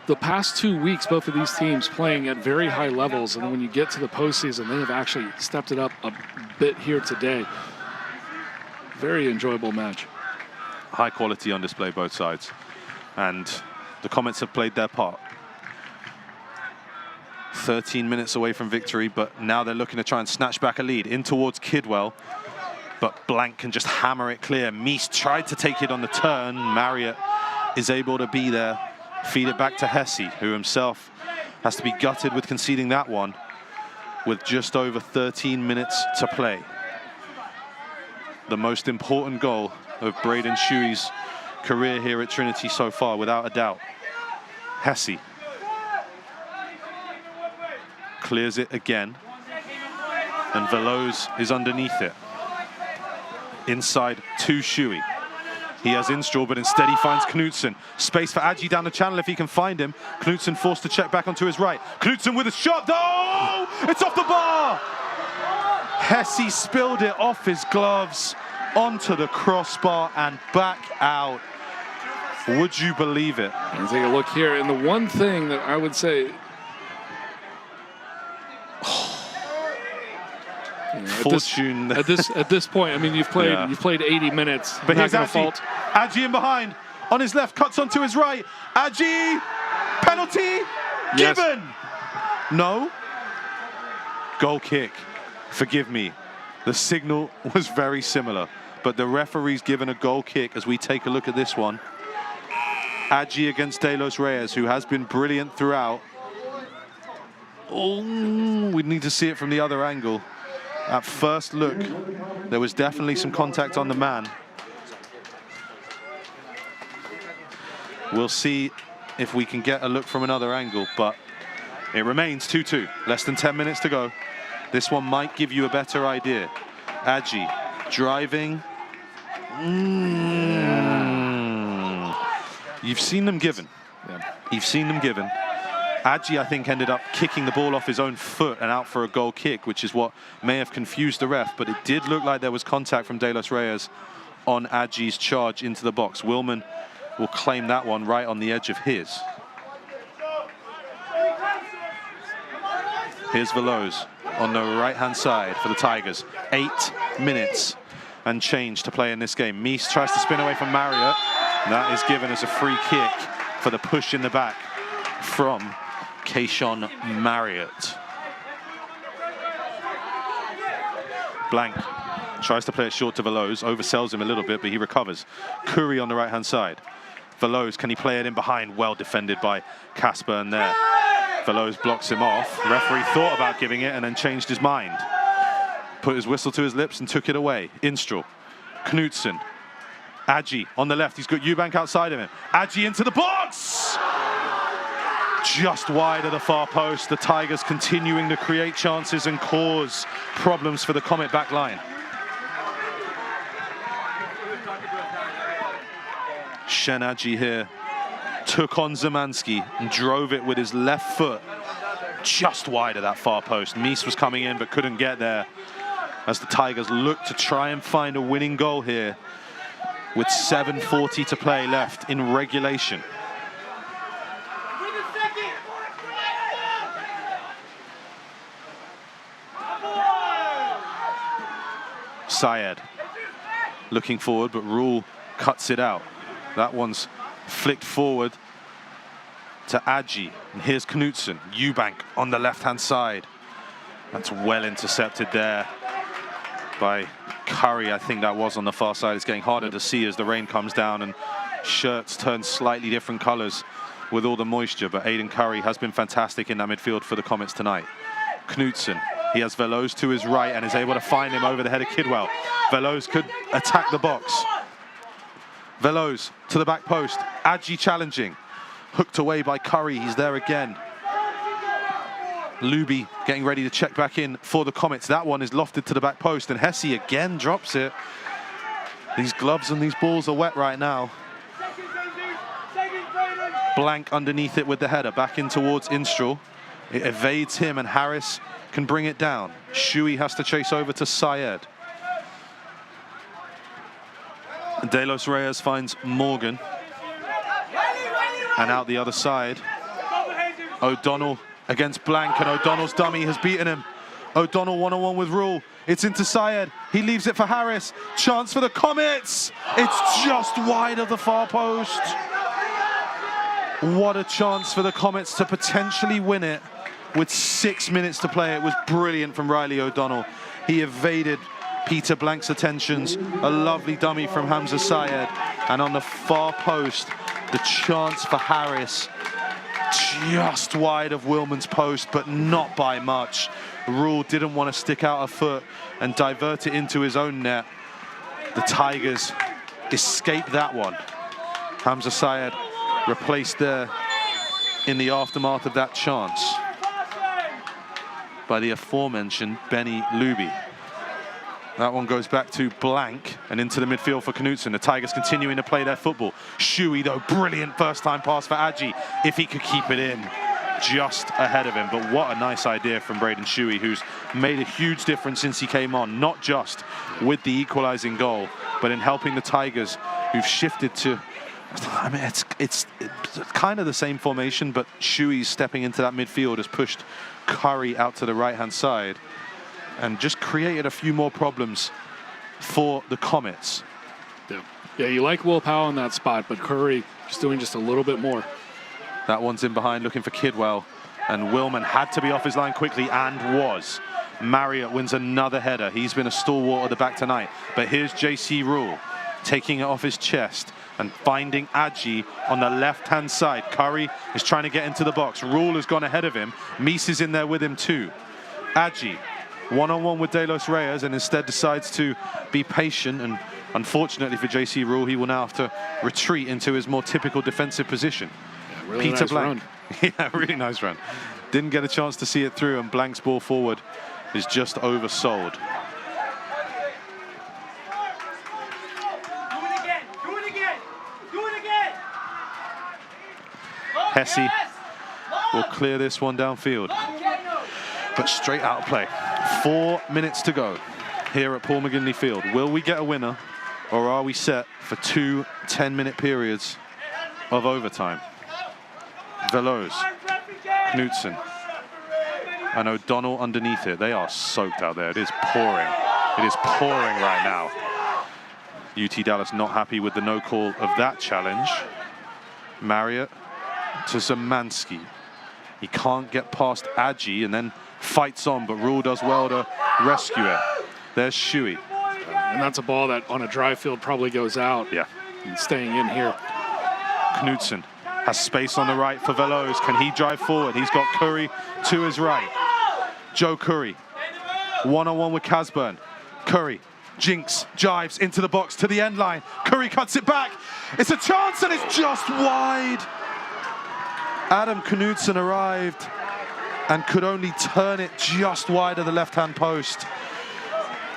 B: the past 2 weeks, both of these teams playing at very high levels, and when you get to the postseason, they have actually stepped it up a bit here today. Very enjoyable match.
A: High quality on display both sides, and the Comets have played their part. 13 minutes away from victory, but now they're looking to try and snatch back a lead in towards Kidwell, but Blank can just hammer it clear. Mies tried to take it on the turn. Marriott is able to be there, feed it back to Hesse, who himself has to be gutted with conceding that one with just over 13 minutes to play. The most important goal of Braden Shuey's career here at Trinity so far, without a doubt. Hesse clears it again, and Veloz is underneath it. Inside to Shuey. He has Instraw, but instead he finds Knutson. Space for Adji down the channel if he can find him. Knutson forced to check back onto his right. Knutson with a shot. Oh! It's off the bar! Hesse spilled it off his gloves onto the crossbar and back out. Would you believe it?
B: And take a look here, and the one thing that I would say,
A: Fortune.
B: at this point, I mean, you've played 80 minutes.
A: But here's
B: Adji.
A: Adji. Adji in behind. On his left, cuts onto his right. Adji, penalty,
B: Yes.
A: given. No. Goal kick. Forgive me. The signal was very similar, but the referee's given a goal kick as we take a look at this one. Adji against De Los Reyes, who has been brilliant throughout. Oh, we need to see it from the other angle. At first look, there was definitely some contact on the man. We'll see if we can get a look from another angle, but it remains 2-2. Less than 10 minutes to go. This one might give you a better idea. Adji driving. You've seen them given. You've seen them given. Adji, I think, ended up kicking the ball off his own foot and out for a goal kick, which is what may have confused the ref, but it did look like there was contact from De Los Reyes on Adji's charge into the box. Willman will claim that one right on the edge of his. Here's Veloz on the right-hand side for the Tigers. 8 minutes and change to play in this game. Mies tries to spin away from Marriott. That is given as a free kick for the push in the back from Keishon Marriott. Blank tries to play it short to Veloz, oversells him a little bit, but he recovers. Curry on the right-hand side. Veloz, can he play it in behind? Well defended by Casper there. Veloz blocks him off. Referee thought about giving it and then changed his mind. Put his whistle to his lips and took it away. Instraw, Knutson, Adji on the left. He's got Eubank outside of him. Adji into the box! Just wide of the far post. The Tigers continuing to create chances and cause problems for the Comet back line. Shen Adji here took on Zemanski and drove it with his left foot just wide of that far post. Mies was coming in but couldn't get there as the Tigers look to try and find a winning goal here with 7:40 to play left in regulation. Syed looking forward, but Rule cuts it out. That one's flicked forward to Adji. And here's Knutson. Eubank on the left-hand side. That's well intercepted there by Curry, I think that was on the far side. It's getting harder to see as the rain comes down and shirts turn slightly different colors with all the moisture. But Aiden Curry has been fantastic in that midfield for the Comets tonight. Knutson, he has Veloz to his right and is able to find him over the head of Kidwell. Veloz could attack the box. Veloz to the back post. Adji challenging. Hooked away by Curry. He's there again. Luby getting ready to check back in for the Comets. That one is lofted to the back post, and Hesse again drops it. These gloves and these balls are wet right now. Blank underneath it with the header, back in towards Instraw. It evades him, and Harris can bring it down. Shuey has to chase over to Syed. De Los Reyes finds Morgan. And out the other side, O'Donnell against Blank, and O'Donnell's dummy has beaten him. O'Donnell one-on-one with Rule. It's into Syed. He leaves it for Harris. Chance for the Comets. It's just wide of the far post. What a chance for the Comets to potentially win it with 6 minutes to play. It was brilliant from Riley O'Donnell. He evaded Peter Blank's attentions. A lovely dummy from Hamza Syed. And on the far post, the chance for Harris. Just wide of Willman's post, but not by much. Rule didn't want to stick out a foot and divert it into his own net. The Tigers escaped that one. Hamza Syed replaced there in the aftermath of that chance by the aforementioned Benny Luby. That one goes back to Blank and into the midfield for Knutson. The Tigers continuing to play their football. Shuey, though, brilliant first-time pass for Adji. If he could keep it in, just ahead of him. But what a nice idea from Braden Shuey, who's made a huge difference since he came on, not just with the equalizing goal, but in helping the Tigers, who've shifted to, I mean, it's kind of the same formation, but Shuey's stepping into that midfield has pushed Curry out to the right-hand side and just created a few more problems for the Comets.
B: Yeah, you like Will Powell in that spot, but Curry just doing just a little bit more.
A: That one's in behind looking for Kidwell, and Willman had to be off his line quickly and was. Marriott wins another header. He's been a stalwart at the back tonight. But here's JC Rule taking it off his chest and finding Adji on the left-hand side. Curry is trying to get into the box. Rule has gone ahead of him. Meese is in there with him too. Adji one-on-one with De Los Reyes and instead decides to be patient, and unfortunately for JC Rule, he will now have to retreat into his more typical defensive position.
B: Yeah, really
A: Peter
B: nice
A: Blank.
B: Run.
A: Yeah, really nice run. Didn't get a chance to see it through, and Blank's ball forward is just oversold.
F: Do it again. Do it again. Do it again.
A: Hesse will clear this one downfield, but straight out of play. 4 minutes to go here at Paul McGinley Field. Will we get a winner, or are we set for 2 10-minute periods of overtime? Veloz, Knutson, and O'Donnell underneath it. They are soaked out there. It is pouring. It is pouring right now. UT Dallas not happy with the no call of that challenge. Marriott to Zemansky. He can't get past Adji and then fights on, but Rule does well to rescue it. There's Shuey.
B: And that's a ball that on a dry field probably goes out.
A: Yeah.
B: And staying in here.
A: Knutson has space on the right for Veloz. Can he drive forward? He's got Curry to his right. Joe Curry, one-on-one with Casburn. Curry, jinks, jives into the box to the end line. Curry cuts it back. It's a chance and it's just wide. Adam Knutson arrived and could only turn it just wide of the left-hand post.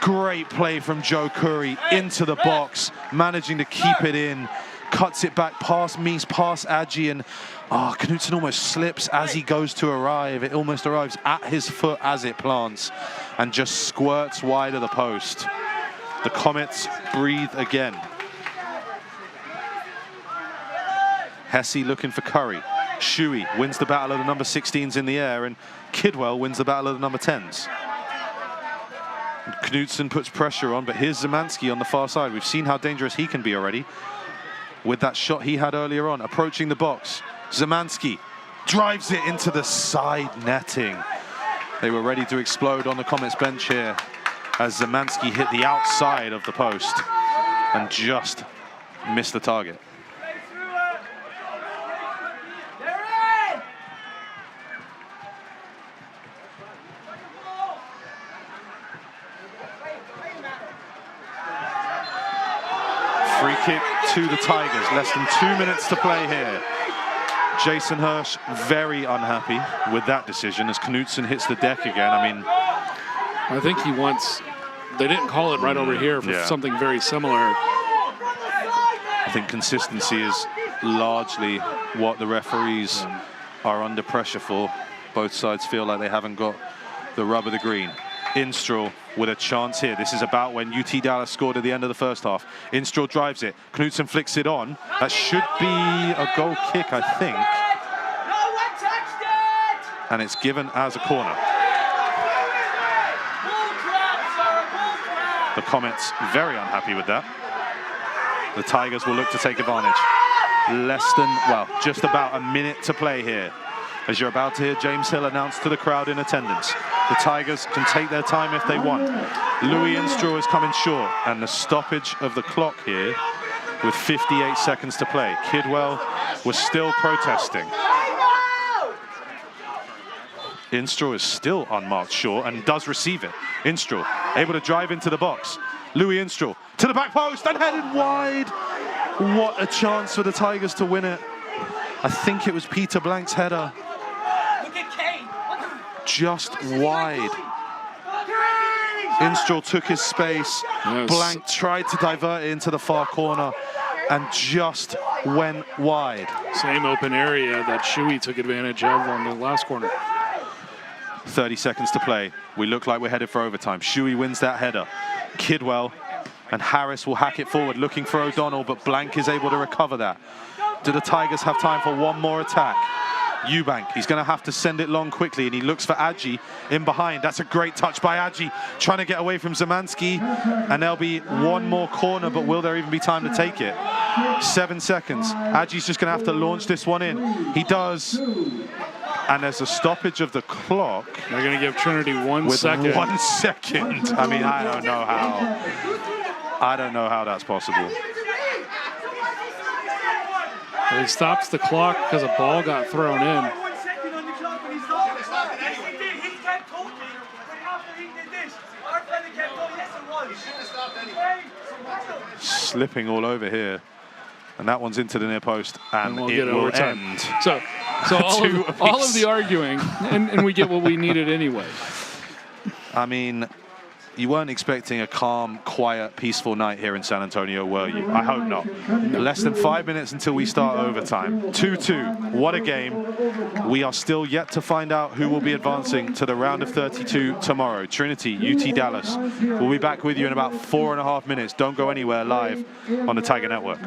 A: Great play from Joe Curry into the box, managing to keep it in. Cuts it back past Meese, past Adji, and Knutson almost slips as he goes to arrive. It almost arrives at his foot as it plants and just squirts wide of the post. The Comets breathe again. Hesse looking for Curry. Shuey wins the battle of the number 16s in the air, and Kidwell wins the battle of the number 10s. Knutson puts pressure on, but here's Zemansky on the far side. We've seen how dangerous he can be already. with that shot he had earlier on, approaching the box. Zemansky drives it into the side netting. They were ready to explode on the Comets bench here as Zemansky hit the outside of the post and just missed the target. Free kick to the Tigers. Less than 2 minutes to play here. Jason Hirsch very unhappy with that decision as Knutson hits the deck again. I mean,
B: I think he wants, they didn't call it right over here for something very similar.
A: I think consistency is largely what the referees are under pressure for. Both sides feel like they haven't got the rub of the green. Instraw with a chance here. This is about when UT Dallas scored at the end of the first half. Instraw drives it. Knutson flicks it on. That should be a goal kick, I think.
C: No one touched it!
A: And it's given as a corner. The Comets very unhappy with that. The Tigers will look to take advantage. Less than, well, just about a minute to play here. As you're about to hear James Hill announce to the crowd in attendance, the Tigers can take their time if they want. Louis Instraw is coming short, and the stoppage of the clock here with 58 seconds to play. Kidwell was still protesting. Instraw is still unmarked short and does receive it. Instraw able to drive into the box. Louis Instraw to the back post and headed wide. What a chance for the Tigers to win it. I think it was Peter Blank's header. Just wide. Instraw took his space.
B: Yes.
A: Blank tried to divert it into the far corner and just went wide.
B: Same open area that Shuey took advantage of on the last corner.
A: 30 seconds to play. We look like we're headed for overtime. Shuey wins that header. Kidwell and Harris will hack it forward, looking for O'Donnell, but Blank is able to recover that. Do the Tigers have time for one more attack? Eubank, he's going to have to send it long quickly, and he looks for Adji in behind. That's a great touch by Adji, trying to get away from Zemansky, and there'll be one more corner, but will there even be time to take it? 7 seconds. Adji's just going to have to launch this one in. He does, and there's a stoppage of the clock.
B: They're going to give Trinity 1 second.
A: With 1 second. I mean, I don't know how. I don't know how that's possible.
B: He stops the clock because a ball got thrown in.
A: Slipping all over here. And that one's into the near post. And
B: we'll
A: it
B: get
A: will
B: overtime.
A: end.
B: So all of the arguing, and we get what we needed anyway.
A: I mean, you weren't expecting a calm, quiet, peaceful night here in San Antonio, were you? I hope not. Less than 5 minutes until we start overtime. 2-2. What a game. We are still yet to find out who will be advancing to the round of 32 tomorrow. Trinity, UT Dallas. We'll be back with you in about 4.5 minutes. Don't go anywhere, live on the Tiger Network.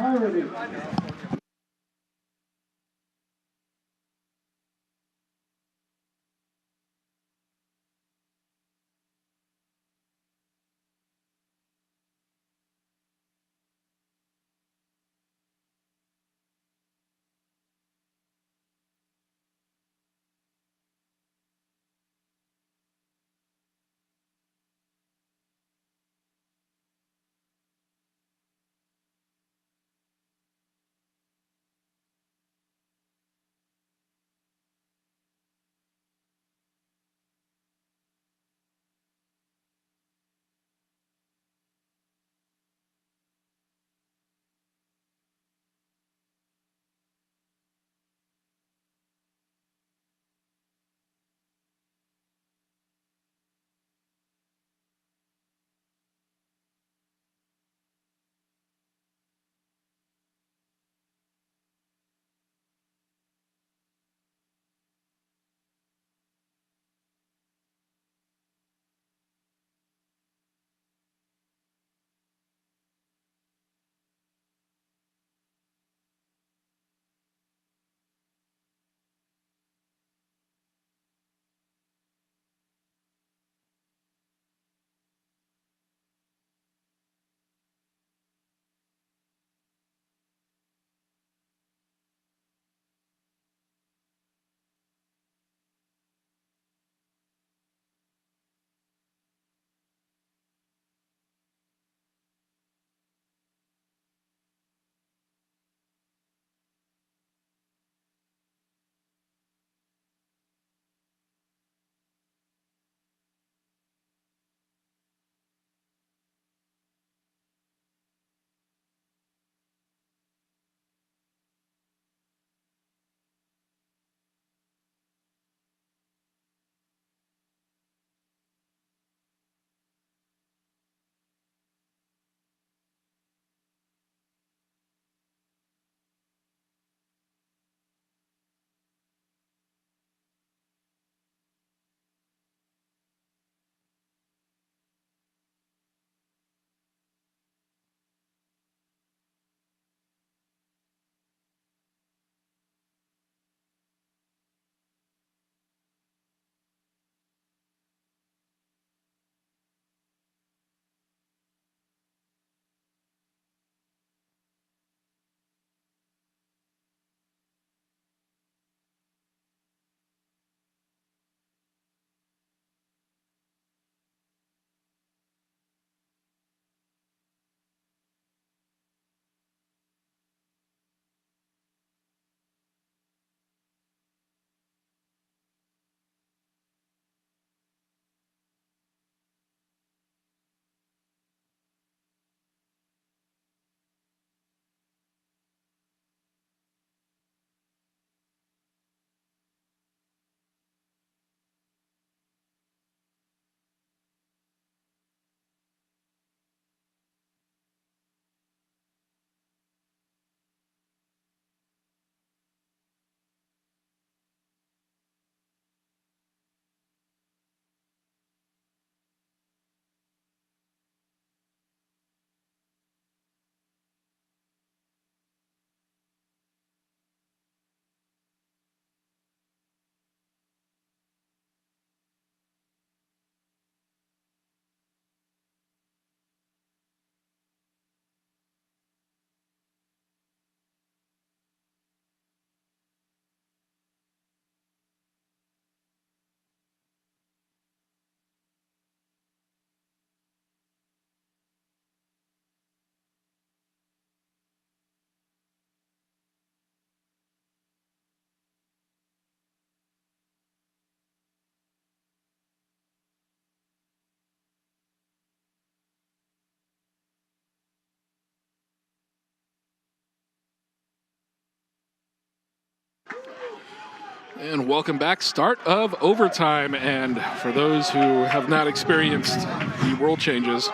B: And welcome back. Start of overtime. And for those who have not experienced the rule changes,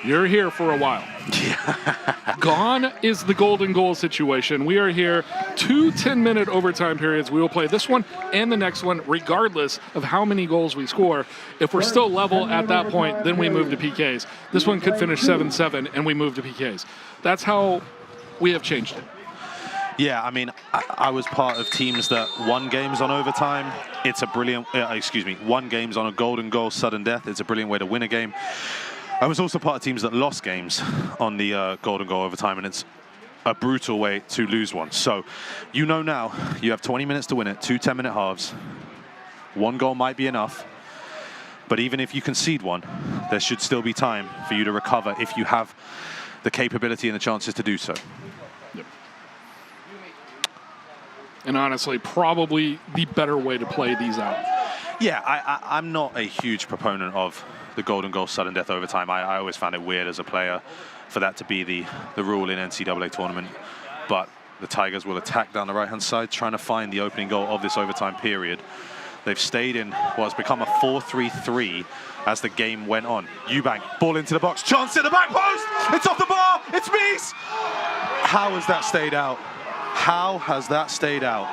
B: you're here for a while. Gone is the golden goal situation. We are here 2 10-minute overtime periods. We will play this one and the next one regardless of how many goals we score. If we're still level at that point, then we move to PKs. This one could finish 7-7 and we move to PKs. That's how we have changed it.
A: Yeah, I mean, I was part of teams that won games on overtime. It's a brilliant, won games on a golden goal, sudden death. It's a brilliant way to win a game. I was also part of teams that lost games on the golden goal overtime, and it's a brutal way to lose one. So, you know now, you have 20 minutes to win it, 2 10-minute halves. 1 goal might be enough, but even if you concede one, there should still be time for you to recover if you have the capability and the chances to do so.
B: Yep. And honestly, probably the better way to play these out.
A: Yeah, I'm not a huge proponent of the golden goal sudden death overtime. I always found it weird as a player for that to be the rule in NCAA tournament. But the Tigers will attack down the right-hand side, trying to find the opening goal of this overtime period. They've stayed in what has become a 4-3-3 as the game went on. Eubank, ball into the box, chance at the back post! It's off the bar! It's Mies! How has that stayed out? How has that stayed out?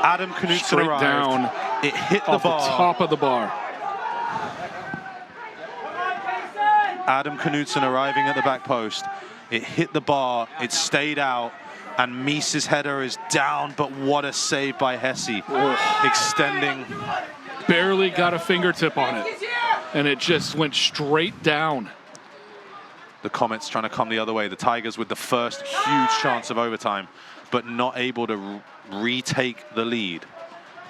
A: Adam Knutson
B: Straight
A: arrived.
B: down.
A: It hit the
B: Off
A: bar.
B: the top of the bar.
A: Adam Knutson arriving at the back post. It hit the bar. It stayed out. And Mies' header is down, but what a save by Hesse. Extending.
B: Barely got a fingertip on it. And it just went straight down.
A: The Comets trying to come the other way. The Tigers with the first huge chance of overtime, but not able to retake the lead.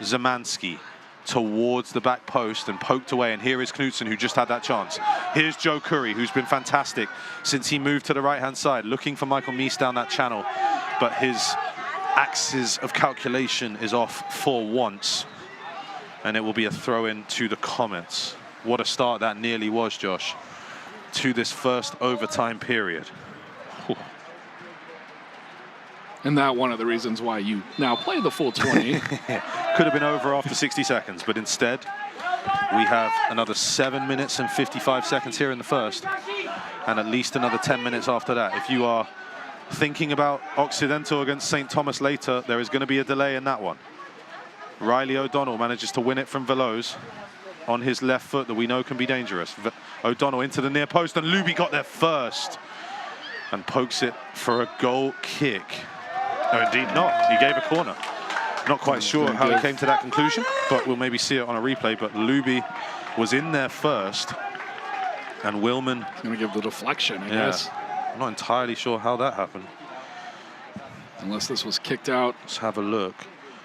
A: Zemansky towards the back post and poked away, and here is Knutson, who just had that chance. Here's Joe Curry, who's been fantastic since he moved to the right-hand side, looking for Michael Mies down that channel, but his axis of calculation is off for once, and it will be a throw-in to the Comets. What a start that nearly was, Josh, to this first overtime period. Whew.
B: And that one of the reasons why you now play the full 20.
A: Could have been over after 60 seconds, but instead we have another 7 minutes and 55 seconds here in the first, and at least another 10 minutes after that. If you are thinking about Occidental against St. Thomas later, there is going to be a delay in that one. Riley O'Donnell manages to win it from Veloz on his left foot that we know can be dangerous. O'Donnell into the near post, and Luby got there first and pokes it for a goal kick. No, indeed not. He gave a corner. Not quite sure how he came to that conclusion, but we'll maybe see it on a replay. But Luby was in there first, and Willman...
B: Going to give the deflection, I guess.
A: I'm not entirely sure how that happened.
B: Unless this was kicked out.
A: Let's have a look.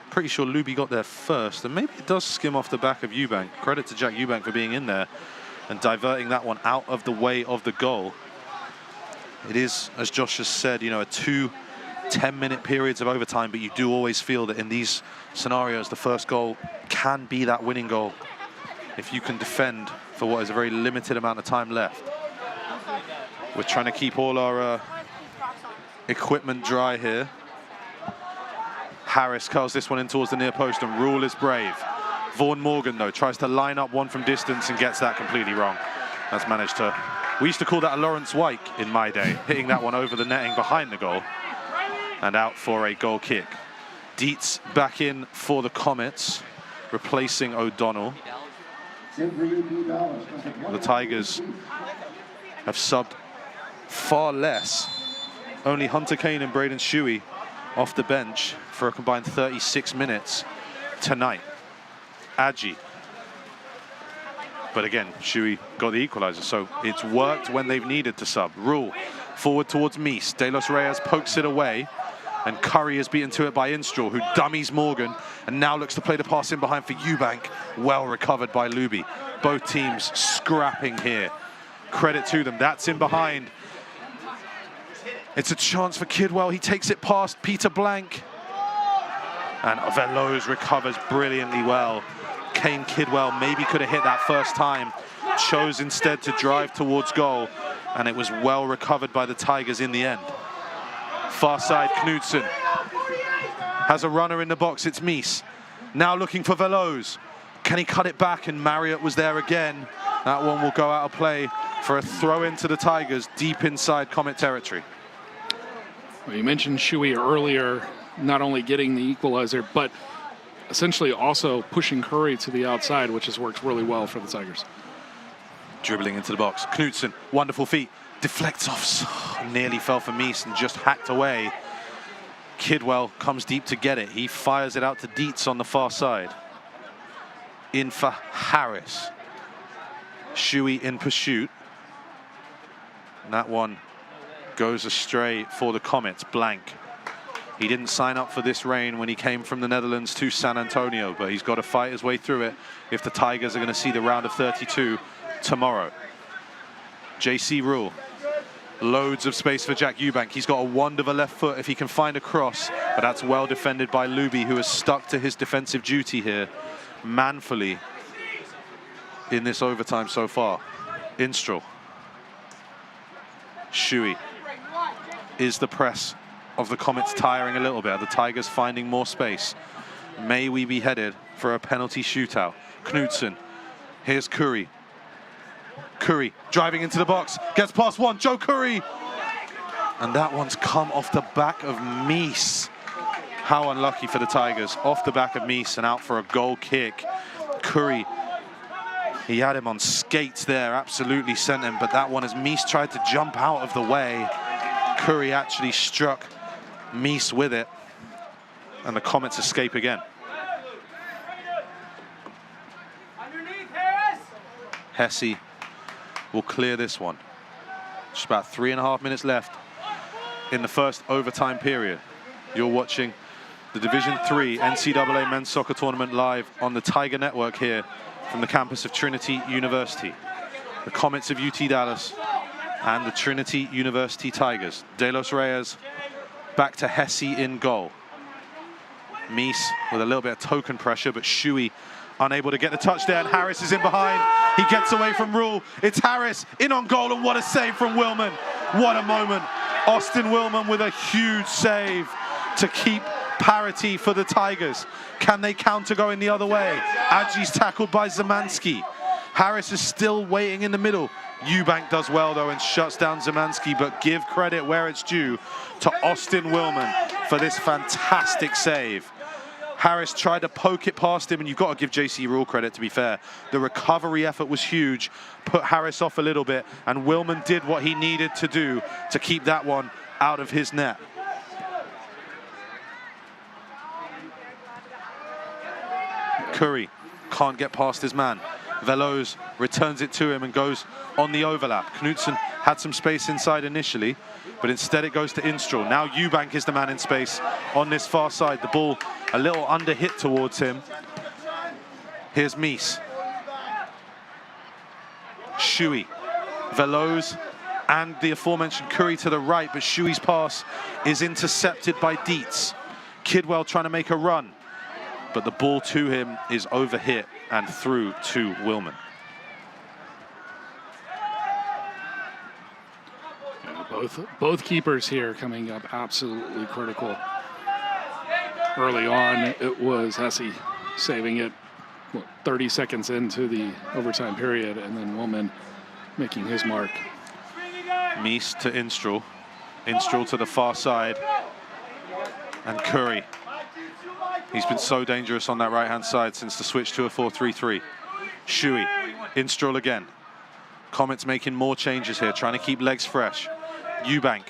A: Pretty sure Luby got there first, and maybe it does skim off the back of Eubank. Credit to Jack Eubank for being in there and diverting that one out of the way of the goal. It is, as Josh has said, you know, a 2 10-minute periods of overtime, but you do always feel that in these scenarios, the first goal can be that winning goal if you can defend for what is a very limited amount of time left. We're trying to keep all our equipment dry here. Harris curls this one in towards the near post, and Rule is brave. Vaughan Morgan, though, tries to line up one from distance and gets that completely wrong. That's managed to... We used to call that a Lawrence Wyke in my day, hitting that one over the netting behind the goal. And out for a goal kick. Dietz back in for the Comets, replacing O'Donnell. The Tigers have subbed far less. Only Hunter Kane and Braden Shuey off the bench for a combined 36 minutes tonight. Adji. But again, Shuey got the equalizer, so it's worked when they've needed to sub. Rule forward towards Mies. De Los Reyes pokes it away, and Curry is beaten to it by Instraw, who dummies Morgan, and now looks to play the pass in behind for Eubank. Well recovered by Luby. Both teams scrapping here. Credit to them. That's in behind. It's a chance for Kidwell. He takes it past Peter Blank. And Veloz recovers brilliantly well. Kane Kidwell maybe could have hit that first time. Chose instead to drive towards goal. And it was well recovered by the Tigers in the end. Far side, Knutson has a runner in the box. It's Mies. Now looking for Veloz. Can he cut it back? And Marriott was there again. That one will go out of play for a throw into the Tigers deep inside Comet territory.
B: Well, you mentioned Shuey earlier, not only getting the equalizer, but essentially also pushing Curry to the outside, which has worked really well for the Tigers.
A: Dribbling into the box. Knutson, wonderful feet. Deflects off. Nearly fell for Mies and just hacked away. Kidwell comes deep to get it. He fires it out to Dietz on the far side. In for Harris. Shuey in pursuit. And that one goes astray for the Comets. Blank. He didn't sign up for this rain when he came from the Netherlands to San Antonio, but he's got to fight his way through it if the Tigers are going to see the round of 32 tomorrow. JC Rule. Loads of space for Jack Eubank. He's got a wand of a left foot if he can find a cross, but that's well defended by Luby, who has stuck to his defensive duty here manfully in this overtime so far. Instrull. Shuey. Is the press of the Comets tiring a little bit? Are the Tigers finding more space? May we be headed for a penalty shootout? Knutson. Here's Curry. Curry driving into the box, gets past one, Joe Curry. And that one's come off the back of Mies. How unlucky for the Tigers. Off the back of Mies and out for a goal kick. Curry, he had him on skates there, absolutely sent him, but that one, as Mies tried to jump out of the way, Curry actually struck Mies with it, and the Comets escape again. Hesse will clear this one. Just about 3.5 minutes left in the first overtime period. You're watching the Division III NCAA Men's Soccer Tournament live on the Tiger Network here from the campus of Trinity University. The Comets of UT Dallas and the Trinity University Tigers. De Los Reyes back to Hesse in goal. Mies with a little bit of token pressure, but Shuey unable to get the touch there, and Harris is in behind. He gets away from Rule. It's Harris in on goal, and what a save from Willman. What a moment. Austin Willman with a huge save to keep parity for the Tigers. Can they counter going the other way? Adji's tackled by Zemansky. Harris is still waiting in the middle. Eubank does well though and shuts down Zemansky, but give credit where it's due to Austin Willman for this fantastic save. Harris tried to poke it past him, and you've got to give JC Rule credit, to be fair. The recovery effort was huge, put Harris off a little bit, and Willman did what he needed to do to keep that one out of his net. Curry can't get past his man. Veloz returns it to him and goes on the overlap. Knutson had some space inside initially, but instead it goes to Instrull. Now Eubank is the man in space on this far side. The ball a little under hit towards him. Here's Mies. Shuey. Veloz and the aforementioned Curry to the right, but Shuey's pass is intercepted by Dietz. Kidwell trying to make a run, but the ball to him is overhit and through to Willman.
B: Yeah, both keepers here coming up absolutely critical. Early on, it was Hesse saving it 30 seconds into the overtime period, and then Willman making his mark.
A: Mies to Instrull. Instrull to the far side. And Curry. He's been so dangerous on that right-hand side since the switch to a 4-3-3. Shuey. Instrull again. Comets making more changes here, trying to keep legs fresh. Eubank.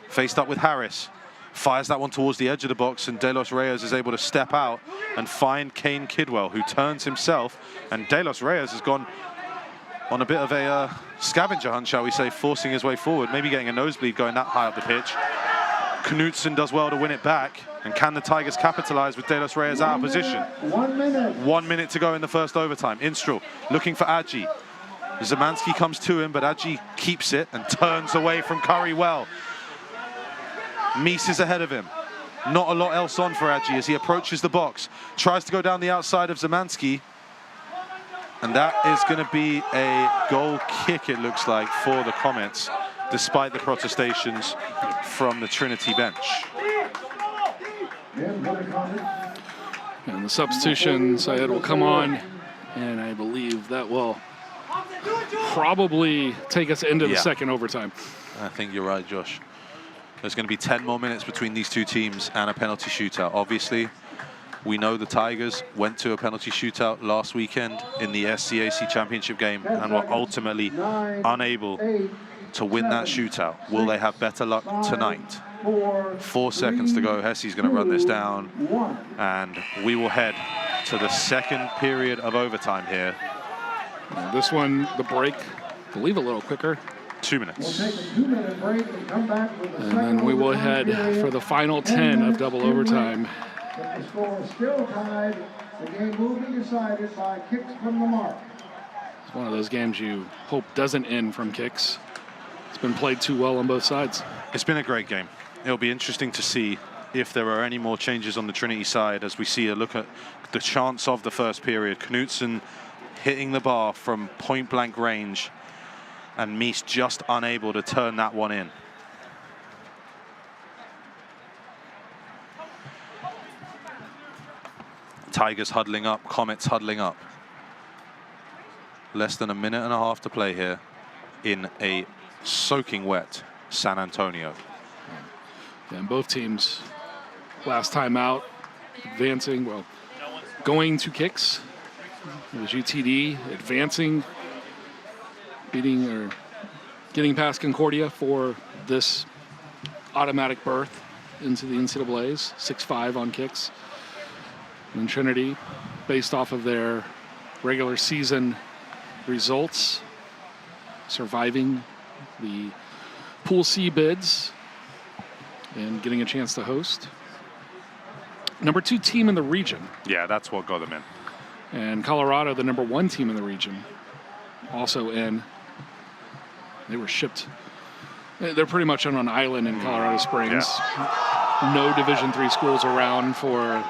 A: Faced up with Harris. Fires that one towards the edge of the box, and De Los Reyes is able to step out and find Kane Kidwell, who turns himself, and De Los Reyes has gone on a bit of a scavenger hunt, shall we say, forcing his way forward, maybe getting a nosebleed going that high up the pitch. Knutson does well to win it back, and can the Tigers capitalize with De Los Reyes out of position?
D: 1 minute.
A: 1 minute to go in the first overtime. Instrull looking for Adji. Zemansky comes to him, but Adji keeps it and turns away from Curry well. Mies is ahead of him. Not a lot else on for Adji as he approaches the box. Tries to go down the outside of Zemansky. And that is going to be a goal kick, it looks like, for the Comets, despite the protestations from the Trinity bench.
B: And the substitution, Syed will come on, and I believe that will probably take us into the second overtime.
A: I think you're right, Josh. There's going to be 10 more minutes between these two teams and a penalty shootout. Obviously, we know the Tigers went to a penalty shootout last weekend in the SCAC championship game and were ultimately unable to win that shootout. Will they have better luck tonight? 4 seconds to go. Hesse's going to run this down, and we will head to the second period of overtime here.
B: This one, the break, I believe a little quicker.
A: 2 minutes.
D: We'll take a 2-minute break and come back with the
B: And then we will head for the final 10 of double overtime.
D: If the score is still tied, the game will be decided by kicks from the mark.
B: It's one of those games you hope doesn't end from kicks. It's been played too well on both sides.
A: It's been a great game. It'll be interesting to see if there are any more changes on the Trinity side as we see a look at the chance of the first period. Knutson hitting the bar from point-blank range, and Mies just unable to turn that one in. Tigers huddling up, Comets huddling up. Less than a minute and a half to play here in a soaking wet San Antonio.
B: And both teams, last time out, advancing, well, going to kicks. It was UTD advancing, beating or getting past Concordia for this automatic berth into the NCAAs, 6-5 on kicks. And Trinity, based off of their regular season results, surviving the Pool C bids and getting a chance to host. Number 2 team in the region.
A: Yeah, that's what got them in.
B: And Colorado, the number 1 team in the region, also in. They were shipped. They're pretty much on an island in Colorado Springs.
A: Yeah.
B: No Division III schools around for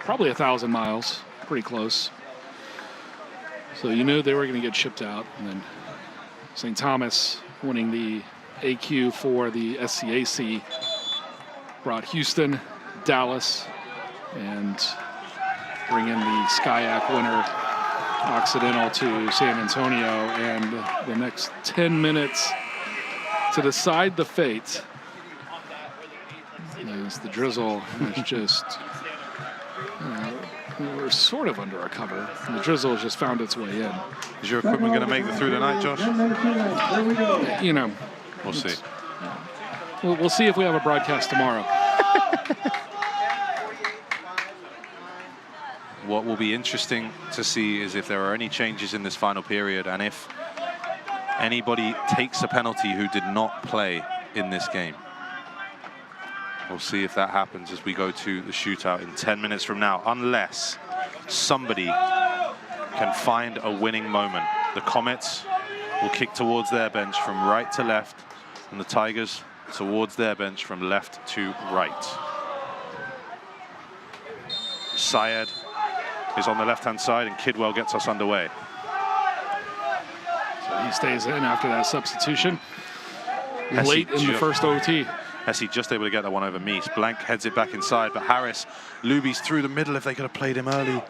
B: probably 1,000 miles, pretty close. So you knew they were going to get shipped out. And then St. Thomas winning the AQ for the SCAC brought Houston, Dallas, and bring in the SCIAC winner Occidental to San Antonio. And the next 10 minutes to decide the fate as the drizzle is just we're sort of under a cover. The drizzle has just found its way in.
A: Is your equipment going to make it through tonight, Josh?
D: Here we go.
B: You know,
A: We'll see.
B: we'll see if we have a broadcast tomorrow.
A: What will be interesting to see is if there are any changes in this final period, and if anybody takes a penalty who did not play in this game. We'll see if that happens as we go to the shootout in 10 minutes from now, unless somebody can find a winning moment. The Comets will kick towards their bench from right to left, and the Tigers towards their bench from left to right. Syed is on the left-hand side, and Kidwell gets us underway.
B: So he stays in after that substitution.
A: Hesse
B: Late in the first OT.
A: Hesse just able to get that one over Mies. Blank heads it back inside, but Harris, Luby's through the middle if they could have played him early.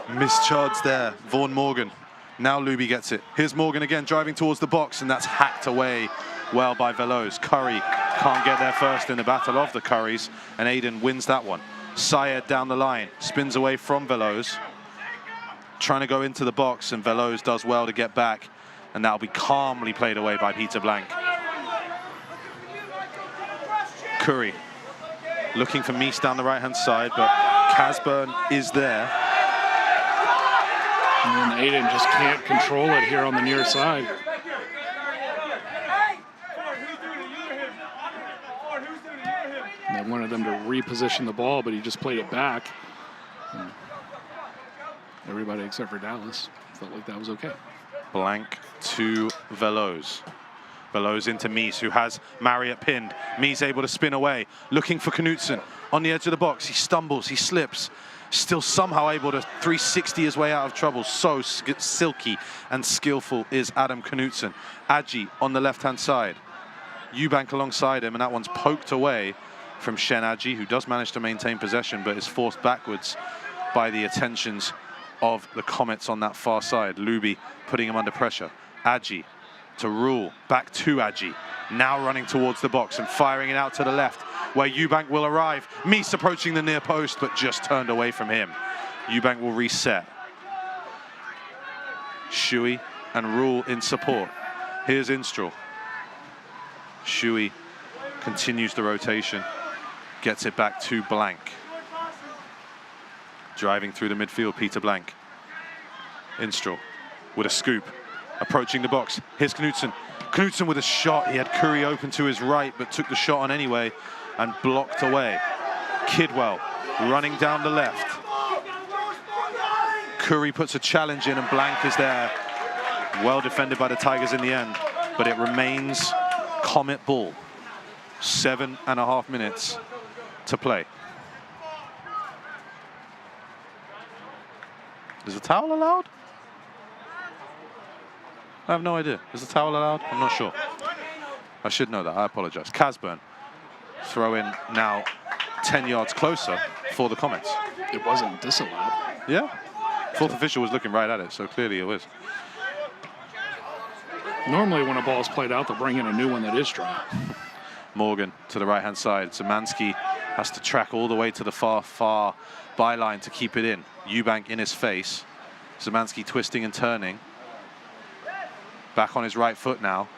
A: Mischards there, Vaughan Morgan. Now Luby gets it. Here's Morgan again driving towards the box, and that's hacked away well by Veloz. Curry can't get there first in the battle of the Curries, and Aiden wins that one. Syed down the line, spins away from Veloz, trying to go into the box, and Veloz does well to get back, and that'll be calmly played away by Peter Blank. Curry looking for Mies down the right-hand side, but Casburn is there.
B: And then Aiden just can't control it here on the near side. And they wanted them to reposition the ball, but he just played it back. And everybody except for Dallas felt like that was okay.
A: Blank to Veloz. Veloz into Mies, who has Marriott pinned. Mies able to spin away, looking for Knutson on the edge of the box. He stumbles, he slips, still somehow able to 360 his way out of trouble. So silky and skillful is Adam Knutson. Adji on the left-hand side. Eubank alongside him, and that one's poked away from Shen Aji, who does manage to maintain possession, but is forced backwards by the attentions of the Comets on that far side. Luby putting him under pressure. Aji to Rule, back to Aji. Now running towards the box and firing it out to the left, where Eubank will arrive. Mies approaching the near post, but just turned away from him. Eubank will reset. Shui and Rule in support. Here's Instraw. Shui continues the rotation, gets it back to Blank. Driving through the midfield, Peter Blank. Instraw with a scoop, approaching the box. Here's Knudsen. Knudsen with a shot. He had Curry open to his right, but took the shot on anyway and blocked away. Kidwell running down the left. Curry puts a challenge in and Blank is there. Well defended by the Tigers in the end, but it remains Comet ball. 7.5 minutes to play. Is the towel allowed? I have no idea. Is the towel allowed? I'm not sure. I should know that. I apologize. Casburn throw in now 10 yards closer for the Comets.
B: It wasn't disallowed.
A: Yeah. Fourth official was looking right at it, so clearly it was.
B: Normally when a ball is played out, they'll bring in a new one that is dry.
A: Morgan to the right-hand side. Zemansky has to track all the way to the far byline to keep it in. Eubank in his face. Zemansky twisting and turning. Back on his right foot now.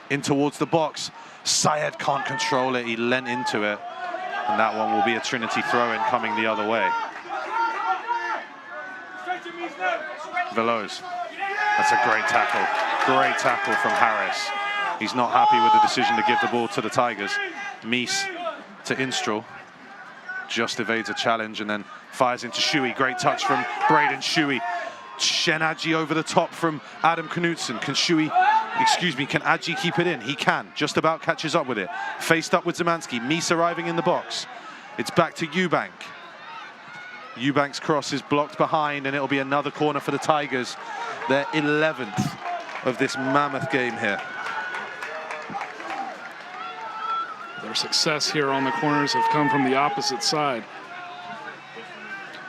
A: In towards the box. Syed can't control it. He leant into it. And that one will be a Trinity throw-in coming the other way. Veloz. That's a great tackle. Great tackle from Harris. He's not happy with the decision to give the ball to the Tigers. Mies to Instraw. Just evades a challenge and then fires into Shui. Great touch from Braden Shui. Shen Aji over the top from Adam Knudsen. Can Aji keep it in? He can. Just about catches up with it. Faced up with Zemansky. Mies arriving in the box. It's back to Eubank. Eubank's cross is blocked behind and it'll be another corner for the Tigers. Their 11th of this mammoth game here.
B: Their success here on the corners have come from the opposite side.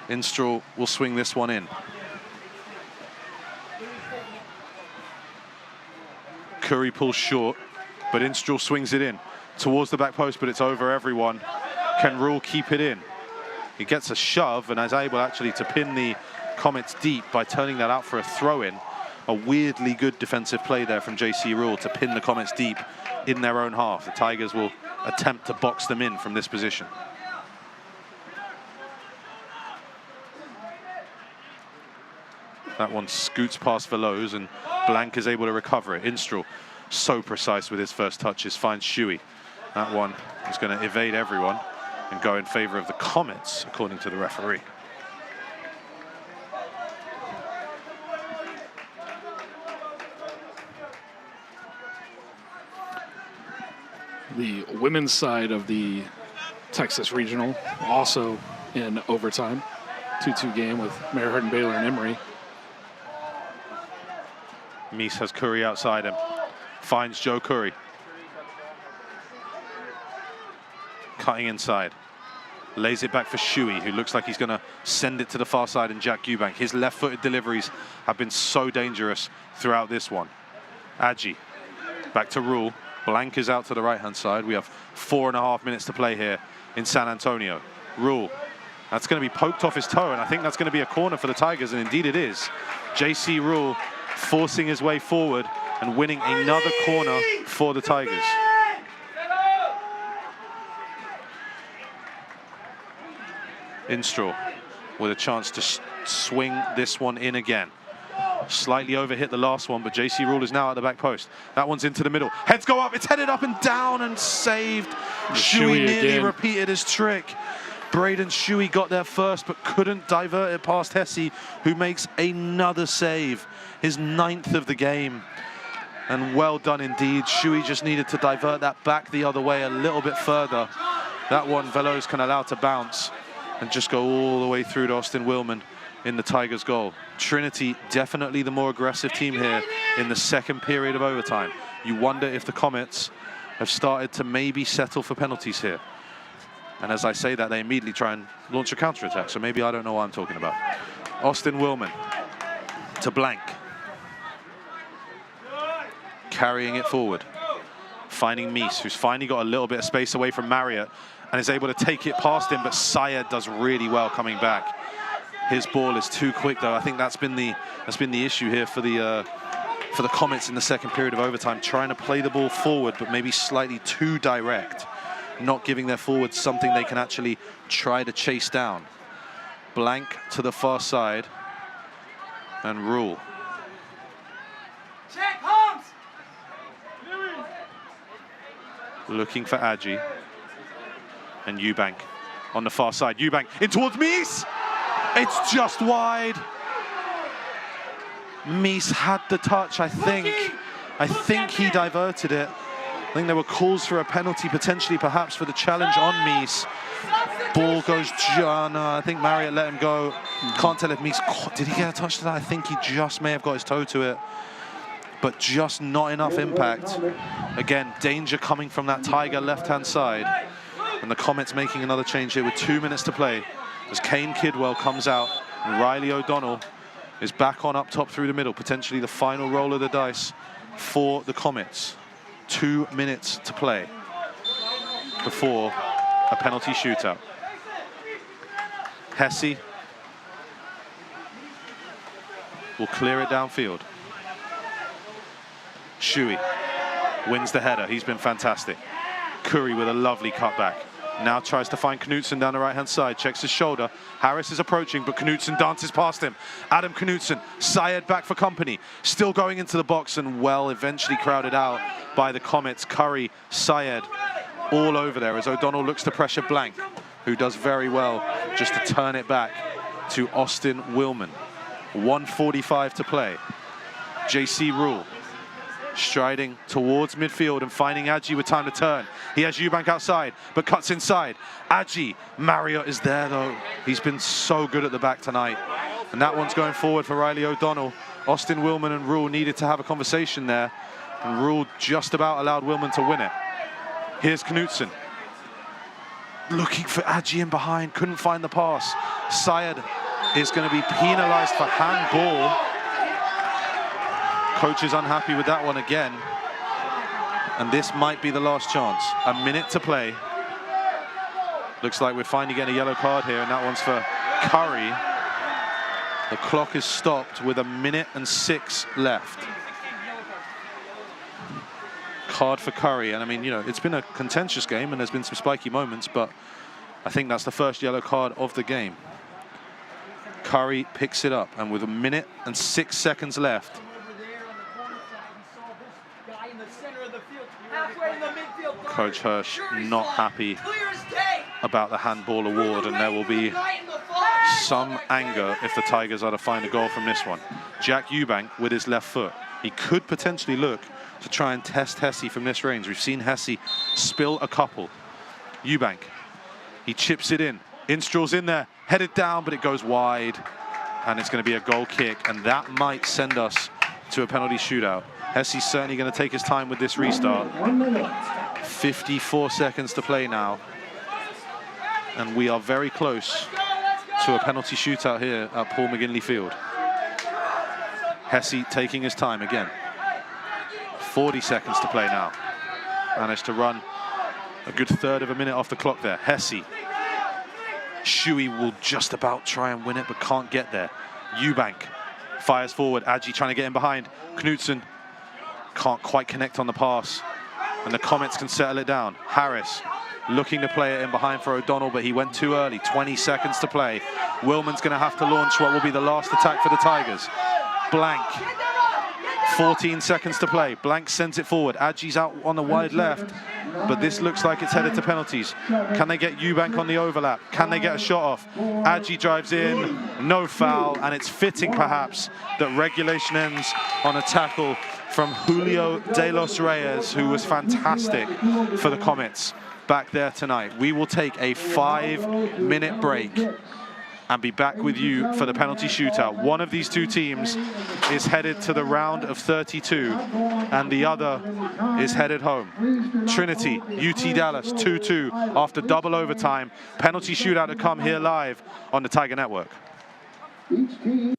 A: Instraw will swing this one in. Curry pulls short, but Instraw swings it in towards the back post, but it's over everyone. Can Rule keep it in? He gets a shove and is able actually to pin the Comets deep by turning that out for a throw-in. A weirdly good defensive play there from JC Rule to pin the Comets deep in their own half. The Tigers will attempt to box them in from this position. That one scoots past Veloz and Blank is able to recover it. Instraw, so precise with his first touches, finds Shui. That one is going to evade everyone and go in favor of the Comets, according to the referee.
B: The women's side of the Texas Regional also in overtime. 2-2 game with Mare Hardin, Baylor, and Emory.
A: Mies has Curry outside him. Finds Joe Curry. Cutting inside. Lays it back for Shui, who looks like he's going to send it to the far side, and Jack Eubank. His left-footed deliveries have been so dangerous throughout this one. Aji. Back to Rule. Blank is out to the right-hand side. We have 4.5 minutes to play here in San Antonio. Rule. That's going to be poked off his toe, and I think that's going to be a corner for the Tigers, and indeed it is. JC Rule forcing his way forward and winning another corner for the Tigers. Instraw with a chance to swing this one in again. Slightly overhit the last one, but JC Rule is now at the back post. That one's into the middle. Heads go up, it's headed up and down and saved. Shui nearly repeated his trick. Braden Shui got there first, but couldn't divert it past Hesse, who makes another save. His 9th of the game. And well done indeed. Shui just needed to divert that back the other way a little bit further. That one Veloz can allow to bounce and just go all the way through to Austin Willman in the Tigers' goal. Trinity definitely the more aggressive team here in the second period of overtime. You wonder if the Comets have started to maybe settle for penalties here. And as I say that, they immediately try and launch a counterattack. So maybe I don't know what I'm talking about. Austin Willman to Blank. Carrying it forward. Finding Mies, who's finally got a little bit of space away from Marriott and is able to take it past him, but Syed does really well coming back. His ball is too quick, though. I think that's been the issue here for the Comets in the second period of overtime, trying to play the ball forward, but maybe slightly too direct, not giving their forwards something they can actually try to chase down. Blank to the far side, and Rule.
C: Check, Holmes!
A: Looking for Adji. And Eubank on the far side. Eubank in towards Mies. It's just wide. Mies had the touch, I think. I think he diverted it. I think there were calls for a penalty, potentially perhaps for the challenge on Mies. Ball goes, no, I think Marriott let him go. Can't tell if Mies, did he get a touch to that? I think he just may have got his toe to it, but just not enough impact. Again, danger coming from that Tiger left-hand side. And the Comets making another change here with 2 minutes to play as Kane Kidwell comes out and Riley O'Donnell is back on up top through the middle, potentially the final roll of the dice for the Comets. 2 minutes to play before a penalty shootout. Hesse will clear it downfield. Shuey wins the header. He's been fantastic. Curry with a lovely cutback. Now tries to find Knutson down the right-hand side. Checks his shoulder. Harris is approaching, but Knutson dances past him. Adam Knutson, Syed back for company. Still going into the box and, well, eventually crowded out by the Comets. Curry, Syed, all over there as O'Donnell looks to pressure Blank, who does very well just to turn it back to Austin Willman. 1:45 to play. JC Rule striding towards midfield and finding Adji with time to turn. He has Eubank outside, but cuts inside. Adji, Marriott is there though. He's been so good at the back tonight. And that one's going forward for Riley O'Donnell. Austin Willman and Rule needed to have a conversation there. And Rule just about allowed Willman to win it. Here's Knutson. Looking for Adji in behind, couldn't find the pass. Syed is going to be penalized for handball. Coach is unhappy with that one again. And this might be the last chance. A minute to play. Looks like we're finally getting a yellow card here, and that one's for Curry. The clock is stopped with 1 minute and 6 left. Card for Curry, and I mean, you know, it's been a contentious game and there's been some spiky moments, but I think that's the first yellow card of the game. Curry picks it up, and with 1 minute and 6 seconds left, Coach Hirsch not happy about the handball award, and there will be some anger if the Tigers are to find a goal from this one. Jack Eubank with his left foot. He could potentially look to try and test Hesse from this range. We've seen Hesse spill a couple. Eubank, he chips it in. Instral's in there, headed down, but it goes wide. And it's going to be a goal kick, and that might send us to a penalty shootout. Hesse's certainly going to take his time with this restart. 54 seconds to play now. And we are very close to a penalty shootout here at Paul McGinley Field. Hesse taking his time again. 40 seconds to play now. Managed to run a good third of a minute off the clock there. Hesse. Shuey will just about try and win it, but can't get there. Eubank fires forward. Adji trying to get in behind. Knutson can't quite connect on the pass, and the Comets can settle it down. Harris looking to play it in behind for O'Donnell, but he went too early. 20 seconds to play. Willman's going to have to launch what will be the last attack for the Tigers. Blank. 14 seconds to play. Blank sends it forward. Adji's out on the wide left, but this looks like it's headed to penalties. Can they get Eubank on the overlap? Can they get a shot off? Adji drives in, no foul, and it's fitting perhaps that regulation ends on a tackle from Julio De Los Reyes, who was fantastic for the Comets back there tonight. We will take a 5-minute break. and be back with you for the penalty shootout. One of these two teams is headed to the round of 32, and the other is headed home. Trinity, UT Dallas, 2-2 after double overtime. Penalty shootout to come here live on the Tiger Network.
D: Each team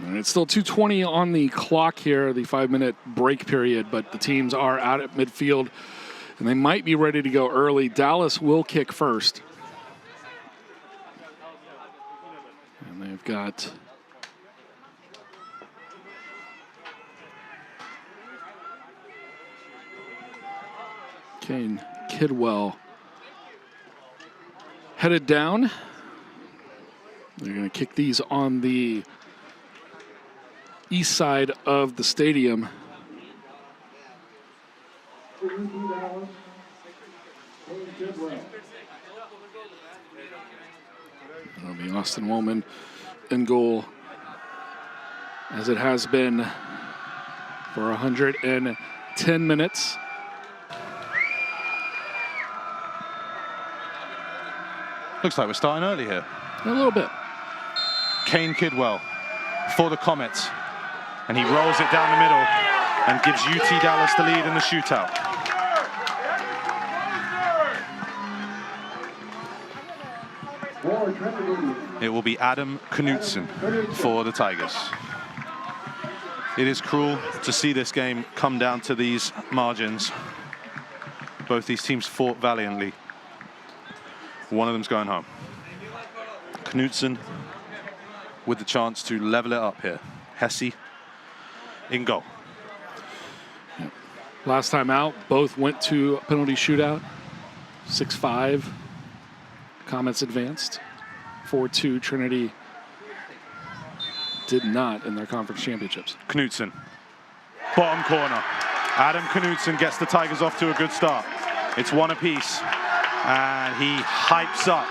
B: And it's still 2:20 on the clock here, the 5-minute break period, but the teams are out at midfield, and they might be ready to go early. Dallas will kick first. And they've got Kane Kidwell headed down. They're going to kick these on the east side of the stadium. It'll be Austin Woolman in goal, as it has been for 110 minutes.
A: Looks like we're starting early here.
B: A little bit.
A: Kane Kidwell for the Comets, and he rolls it down the middle and gives UT Dallas the lead in the shootout. It will be Adam Knutson for the Tigers. It is cruel to see this game come down to these margins. Both these teams fought valiantly. One of them's going home. Knutson with the chance to level it up here. Hesse in goal.
B: Last time out, both went to a penalty shootout. 6-5. Comets advanced. 4-2. Trinity did not in their conference championships.
A: Knutson, bottom corner. Adam Knutson gets the Tigers off to a good start. It's one apiece, and he hypes up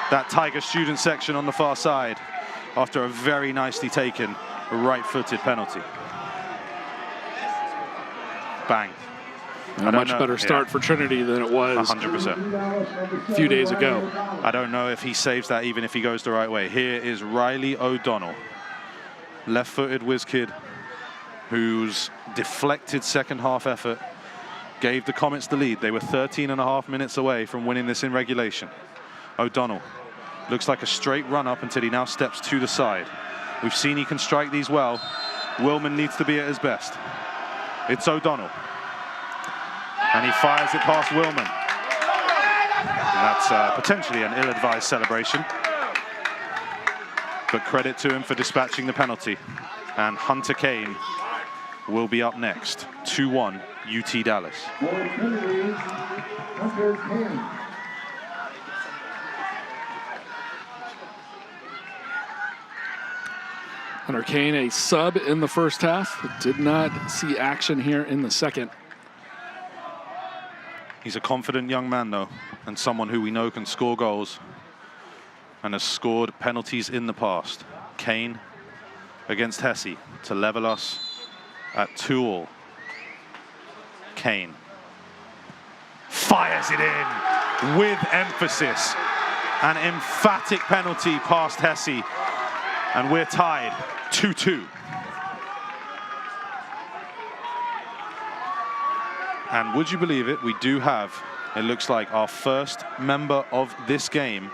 A: that Tiger student section on the far side after a very nicely taken right-footed penalty. Bang.
B: And a much better start for Trinity than it was
A: 100%.
B: a few days ago.
A: I don't know if he saves that even if he goes the right way. Here is Riley O'Donnell, left-footed whiz kid, whose deflected second half effort gave the Comets the lead. They were 13.5 minutes away from winning this in regulation. O'Donnell looks like a straight run up until he now steps to the side. We've seen he can strike these well. Willman needs to be at his best. It's O'Donnell. And he fires it past Willman. And that's potentially an ill-advised celebration. But credit to him for dispatching the penalty. And Hunter Kane will be up next. 2-1 UT Dallas.
D: For Trinity, Hunter Kane.
B: Hunter Kane, a sub in the first half. Did not see action here in the second.
A: He's a confident young man, though, and someone who we know can score goals and has scored penalties in the past. Kane against Hesse to level us at 2-2. Kane fires it in with emphasis. An emphatic penalty past Hesse, and we're tied 2-2. And would you believe it, we do have, it looks like, our first member of this game,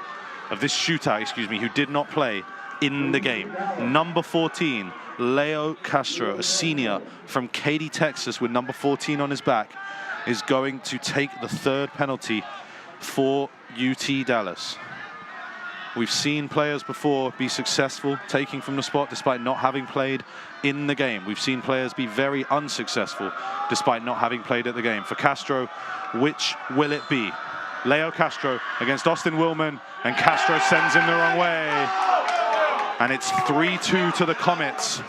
A: of this shootout, excuse me, who did not play in the game. Number 14, Leo Castro, a senior from Katy, Texas, with number 14 on his back, is going to take the third penalty for UT Dallas. We've seen players before be successful taking from the spot despite not having played in the game. We've seen players be very unsuccessful despite not having played at the game. For Castro, which will it be? Leo Castro against Austin Willman, and Castro sends him the wrong way. And it's 3-2 to the Comets,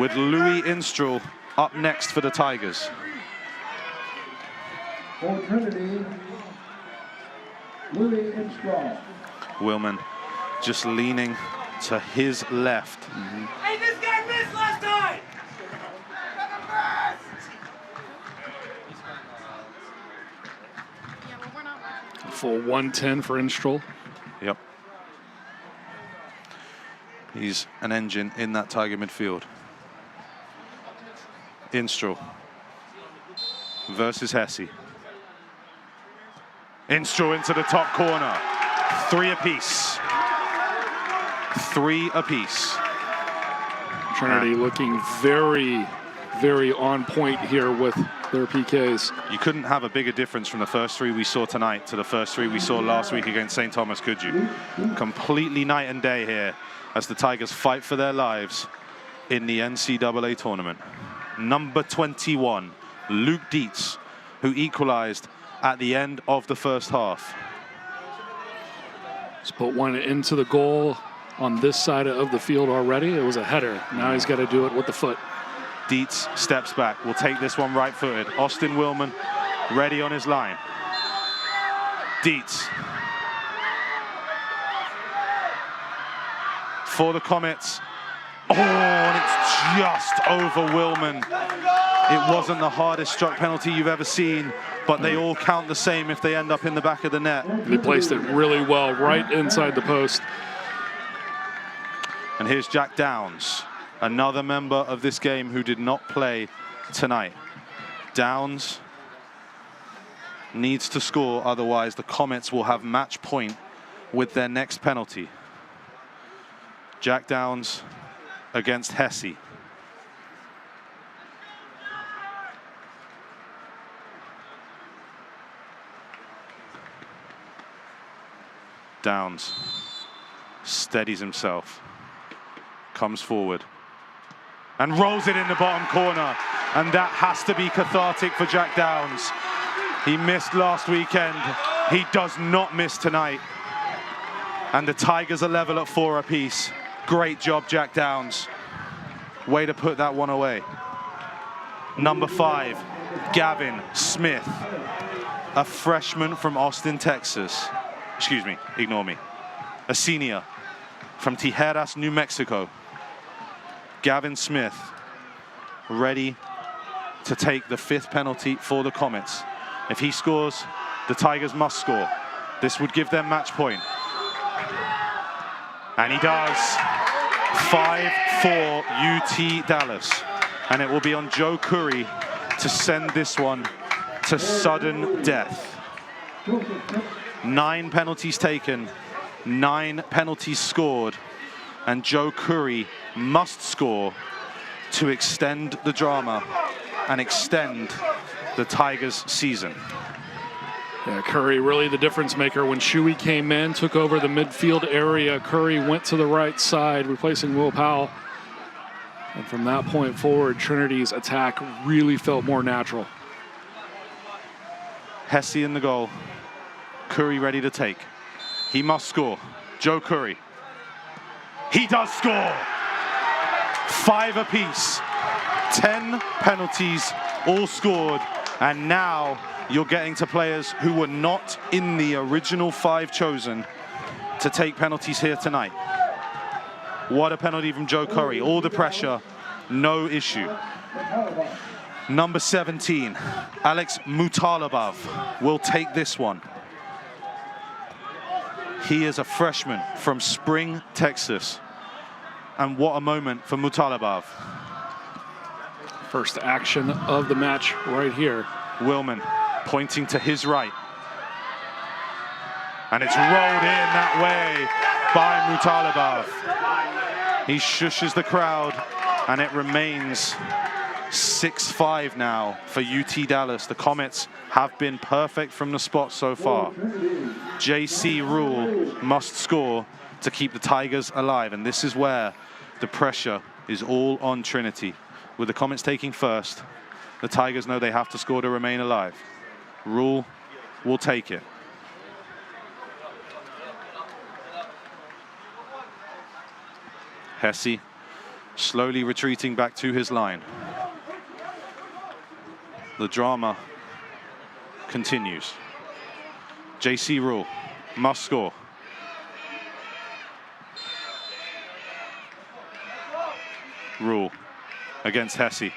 A: with Louis Instrull up next for the Tigers.
D: For Trinity, Louis Instrull.
A: Willman just leaning to his left.
F: Hey, this guy missed last time!
B: Full 110 for Instrull.
A: Yep. He's an engine in that Tiger midfield. Instrull versus Hesse. Instrull into the top corner. 3 apiece. 3 apiece.
B: Trinity looking very, very on point here with their PKs.
A: You couldn't have a bigger difference from the first 3 we saw tonight to the first 3 we saw last week against St. Thomas, could you? Completely night and day here as the Tigers fight for their lives in the NCAA tournament. Number 21, Luke Dietz, who equalized at the end of the first half.
B: He's put one into the goal on this side of the field already. It was a header. Now he's got to do it with the foot.
A: Dietz steps back. We'll take this one right-footed. Austin Willman ready on his line. Dietz. For the Comets. Oh, and it's just over Willman. It wasn't the hardest struck penalty you've ever seen, but they all count the same if they end up in the back of the net.
B: He placed it really well right inside the post.
A: And here's Jack Downs, another member of this game who did not play tonight. Downs needs to score, otherwise the Comets will have match point with their next penalty. Jack Downs against Hesse. Downs steadies himself, comes forward, and rolls it in the bottom corner. And that has to be cathartic for Jack Downs. He missed last weekend. He does not miss tonight. And the Tigers are level at 4 apiece. Great job, Jack Downs. Way to put that one away. Number 5, Gavin Smith, a freshman from Austin, Texas. Excuse me, ignore me. A senior from Tijeras, New Mexico. Gavin Smith, ready to take the 5th penalty for the Comets. If he scores, the Tigers must score. This would give them match point. And he does. 5-4 UT Dallas. And it will be on Joe Curry to send this one to sudden death. 9 penalties taken, 9 penalties scored, and Joe Curry must score to extend the drama and extend the Tigers' season.
B: Yeah, Curry really the difference maker. When Shuey came in, took over the midfield area, Curry went to the right side, replacing Will Powell. And from that point forward, Trinity's attack really felt more natural.
A: Hesse in the goal. Curry ready to take. He must score. Joe Curry. He does score. 5 apiece. 10 penalties, all scored. And now you're getting to players who were not in the original 5 chosen to take penalties here tonight. What a penalty from Joe Curry. All the pressure, no issue. Number 17, Alex Mutalabov will take this one. He is a freshman from Spring, Texas. And what a moment for Mutalabov.
B: First action of the match right here.
A: Willman pointing to his right. And it's rolled in that way by Mutalabov. He shushes the crowd, and it remains 6-5 now for UT Dallas. The Comets have been perfect from the spot so far. JC Rule must score to keep the Tigers alive, and this is where the pressure is all on Trinity. With the Comets taking first, the Tigers know they have to score to remain alive. Rule will take it. Hesse slowly retreating back to his line. The drama continues. JC Rule must score. Rule against Hesse.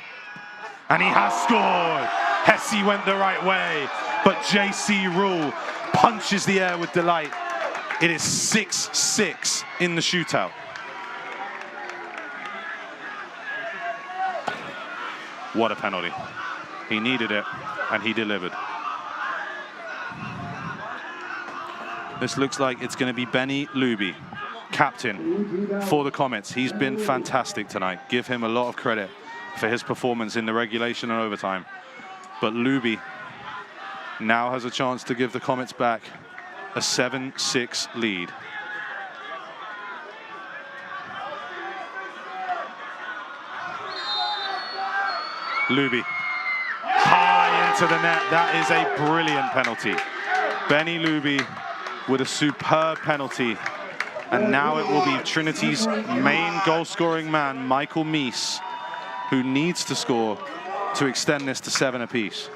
A: And he has scored! Hesse went the right way, but JC Rule punches the air with delight. It is 6-6 in the shootout. What a penalty. He needed it, and he delivered. This looks like it's going to be Benny Luby, captain for the Comets. He's been fantastic tonight. Give him a lot of credit for his performance in the regulation and overtime. But Luby now has a chance to give the Comets back a 7-6 lead. Luby, high into the net. That is a brilliant penalty. Benny Luby with a superb penalty. And now it will be Trinity's main goal-scoring man, Michael Meese, who needs to score to extend this to 7 apiece.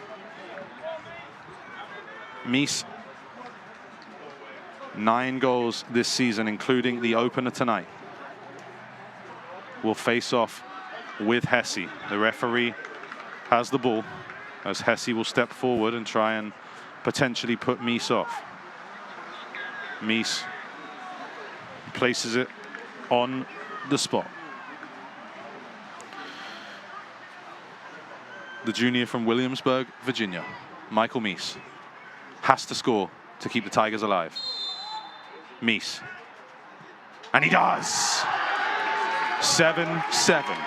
A: Meese, 9 goals this season, including the opener tonight, will face off with Hesse. The referee has the ball as Hesse will step forward and try and potentially put Meese off. Meese places it on the spot. The junior from Williamsburg, Virginia, Michael Meese, has to score to keep the Tigers alive. Meese. And he does! 7-7.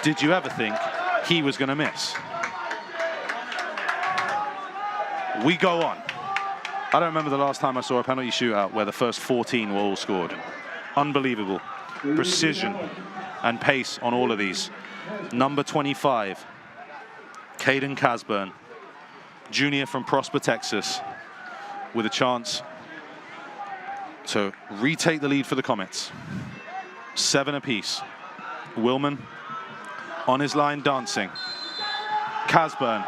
A: Did you ever think he was going to miss? We go on. I don't remember the last time I saw a penalty shootout where the first 14 were all scored. Unbelievable. Precision and pace on all of these. Number 25, Caden Casburn, junior from Prosper, Texas, with a chance to retake the lead for the Comets. 7 apiece. Willman on his line dancing. Casburn.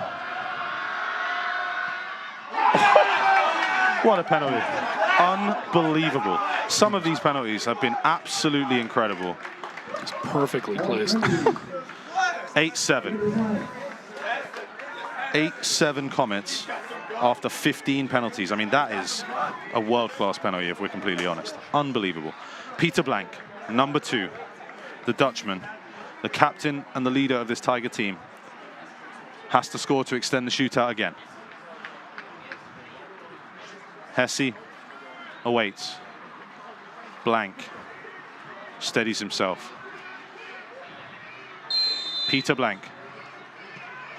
A: What a penalty. Unbelievable. Some of these penalties have been absolutely incredible.
B: It's perfectly placed.
A: 8-7. 8-7 Comets after 15 penalties. I mean, that is a world-class penalty, if we're completely honest. Unbelievable. Peter Blank, number 2, the Dutchman, the captain and the leader of this Tiger team, has to score to extend the shootout again. Hesse awaits. Blank steadies himself. Peter Blank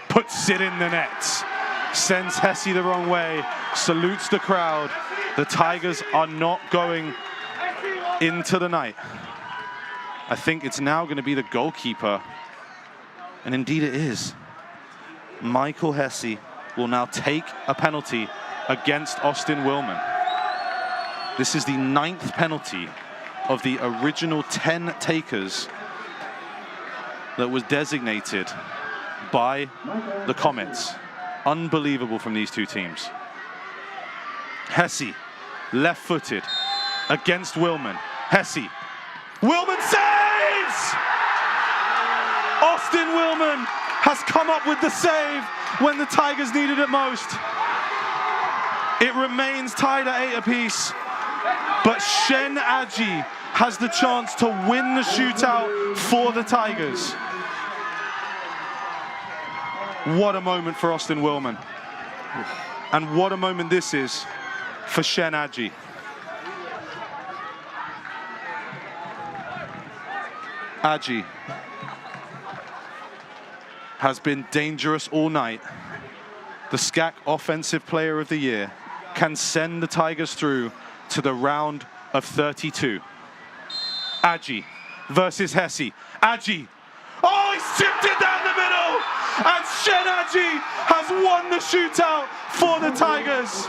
A: puts it in the net. Sends Hesse the wrong way. Salutes the crowd. The Tigers are not going into the night. I think it's now going to be the goalkeeper. And indeed it is. Michael Hesse will now take a penalty against Austin Willman. This is the 9th penalty of the original 10 takers that was designated by the Comets. Unbelievable from these two teams. Hesse, left-footed, against Willman. Hesse. Willman saves! Austin Willman has come up with the save when the Tigers needed it most. It remains tied at 8 apiece, but Shen Aji has the chance to win the shootout for the Tigers. What a moment for Austin Willman. And what a moment this is for Shen Aji. Aji has been dangerous all night. The SCAC Offensive Player of the Year can send the Tigers through to the round of 32. Aji versus Hesse. Aji. Oh, he's tipped it down the middle! And Shen Aji has won the shootout for the Tigers.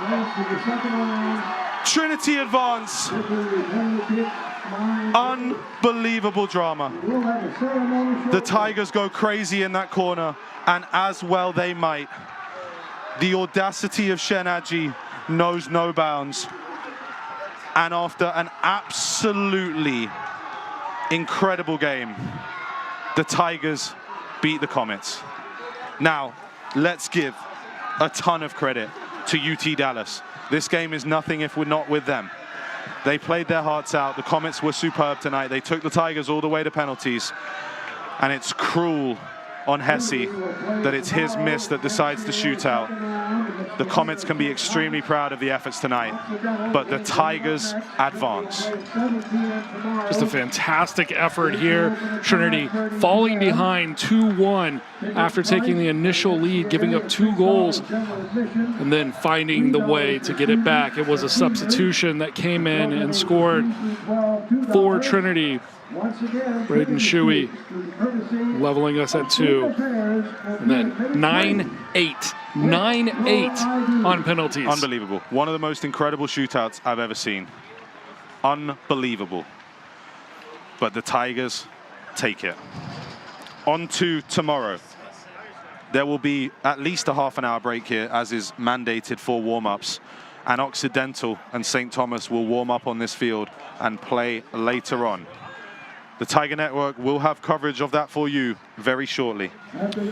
A: Trinity advance. Unbelievable drama. The Tigers go crazy in that corner, and as well they might. The audacity of Shen Aji knows no bounds. And after an absolutely incredible game, the Tigers beat the Comets. Now, let's give a ton of credit to UT Dallas. This game is nothing if we're not with them. They played their hearts out. The Comets were superb tonight. They took the Tigers all the way to penalties. And it's cruel on Hesse that it's his miss that decides the shootout. The Comets can be extremely proud of the efforts tonight, but the Tigers advance.
B: Just a fantastic effort here. Trinity falling behind 2-1 after taking the initial lead, giving up 2 goals, and then finding the way to get it back. It was a substitution that came in and scored for Trinity. Braden Shuey leveling us at 2. And then 9-8. 9-8 on penalties.
A: Unbelievable. One of the most incredible shootouts I've ever seen. Unbelievable. But the Tigers take it. On to tomorrow. There will be at least a half-an-hour break here, as is mandated for warm-ups. And Occidental and St. Thomas will warm up on this field and play later on. The Tiger Network will have coverage of that for you very shortly.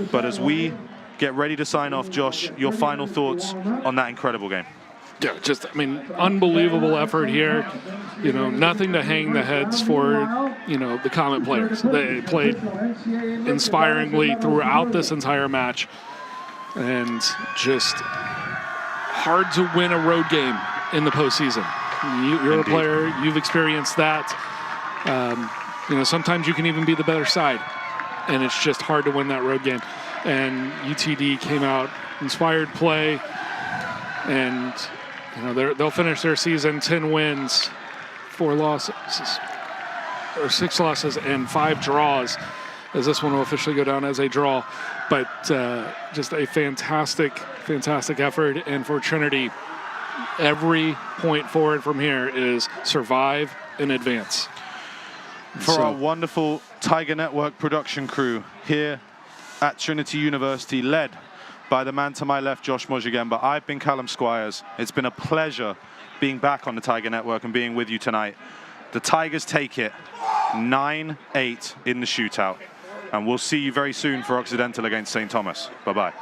A: But as we get ready to sign off, Josh, your final thoughts on that incredible game?
B: Yeah, just, I mean, unbelievable effort here. You know, nothing to hang the heads for, you know, the Comet players. They played inspiringly throughout this entire match. And just hard to win a road game in the postseason. You're
A: Indeed.
B: a player, you've experienced that. You know, sometimes you can even be the better side, and it's just hard to win that road game. And UTD came out, inspired play, and You know, they'll finish their season 10 wins, 4 losses, or 6 losses, and 5 draws, as this one will officially go down as a draw. But just a fantastic effort. And for Trinity, every point forward from here is survive and advance.
A: For our wonderful Tiger Network production crew here at Trinity University, led by the man to my left, Josh Mojigemba. I've been Callum Squires. It's been a pleasure being back on the Tiger Network and being with you tonight. The Tigers take it 9-8 in the shootout. And we'll see you very soon for Occidental against St. Thomas. Bye-bye.